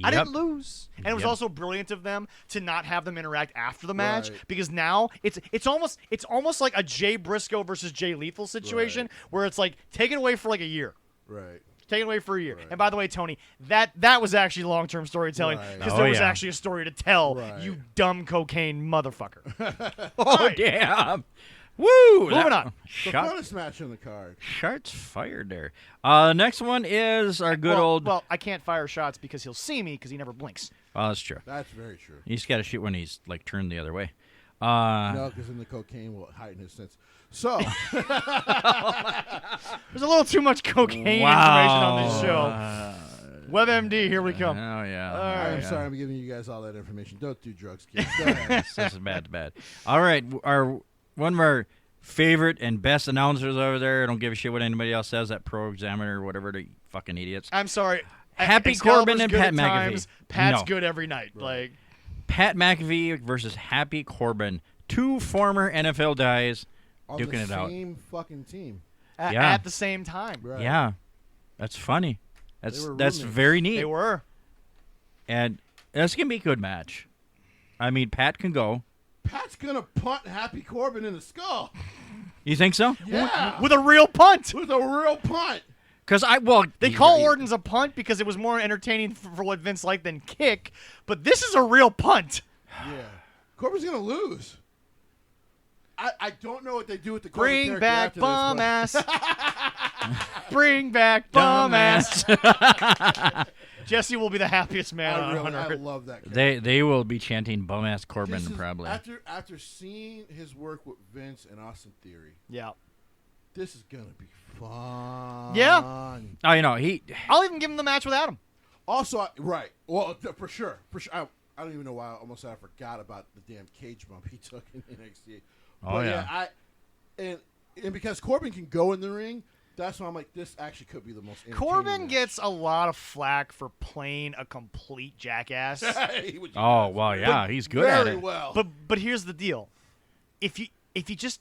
I Yep. didn't lose. And it was Yep. also brilliant of them to not have them interact after the match Right. because now it's almost like a Jay Briscoe versus Jay Lethal situation where it's like take it away for like a year. Right. Take it away for a year. Right. And by the way, Tony, that was actually long-term storytelling Right. because Oh, there was yeah. actually a story to tell, Right. you dumb cocaine motherfucker. Oh, Right. damn. Woo! Moving on. The Shot, funnest match on the card. shots fired there. Next one is our good old... Well, I can't fire shots because he'll see me because he never blinks. Oh, that's true. That's very true. He's got to shoot when he's, like, turned the other way. No, because then the cocaine will heighten his sense. So, There's a little too much cocaine information on this show. WebMD, here we come. Oh, yeah. I'm yeah. sorry I'm giving you guys all that information. Don't do drugs, kids. Go ahead. This is bad. All right, one of our favorite and best announcers over there. I don't give a shit what anybody else says. That Pro Examiner or whatever, the fucking idiots. I'm sorry. Happy Excalibur's Corbin and good Pat at times. McAfee. Pat's No. good every night. Like, Pat McAfee versus Happy Corbin, two former NFL guys On duking the it out. same fucking team. Yeah. at the same time. Right. Yeah, that's funny. They That's were that's roommates. very neat. They were. And that's gonna be a good match. I mean, Pat can go. Pat's going to punt Happy Corbin in the skull. You think so? Yeah. With a real punt. With a real punt. Because They call Orton's a punt because it was more entertaining for what Vince liked than kick, but this is a real punt. Yeah. Corbin's going to lose. I don't know what they do with the Corbin Bring character back after bum this, ass. Bring back bum ass. Jesse will be the happiest man on I earth. love that character. They will be chanting bum ass Corbin This is- probably. After seeing his work with Vince and Austin Theory, Yeah. this is gonna be fun. Yeah. Oh, you know he. I'll even give him the match with Adam. Also, right. Well, for sure. I don't even know why I forgot about the damn cage bump he took in NXT. Oh, But yeah. and because Corbin can go in the ring, that's why I'm like, this actually could be the most entertaining Corbin match. gets a lot of flack for playing a complete jackass. He would do Oh that. well, yeah, he's good at Very it. well. But here's the deal. If you just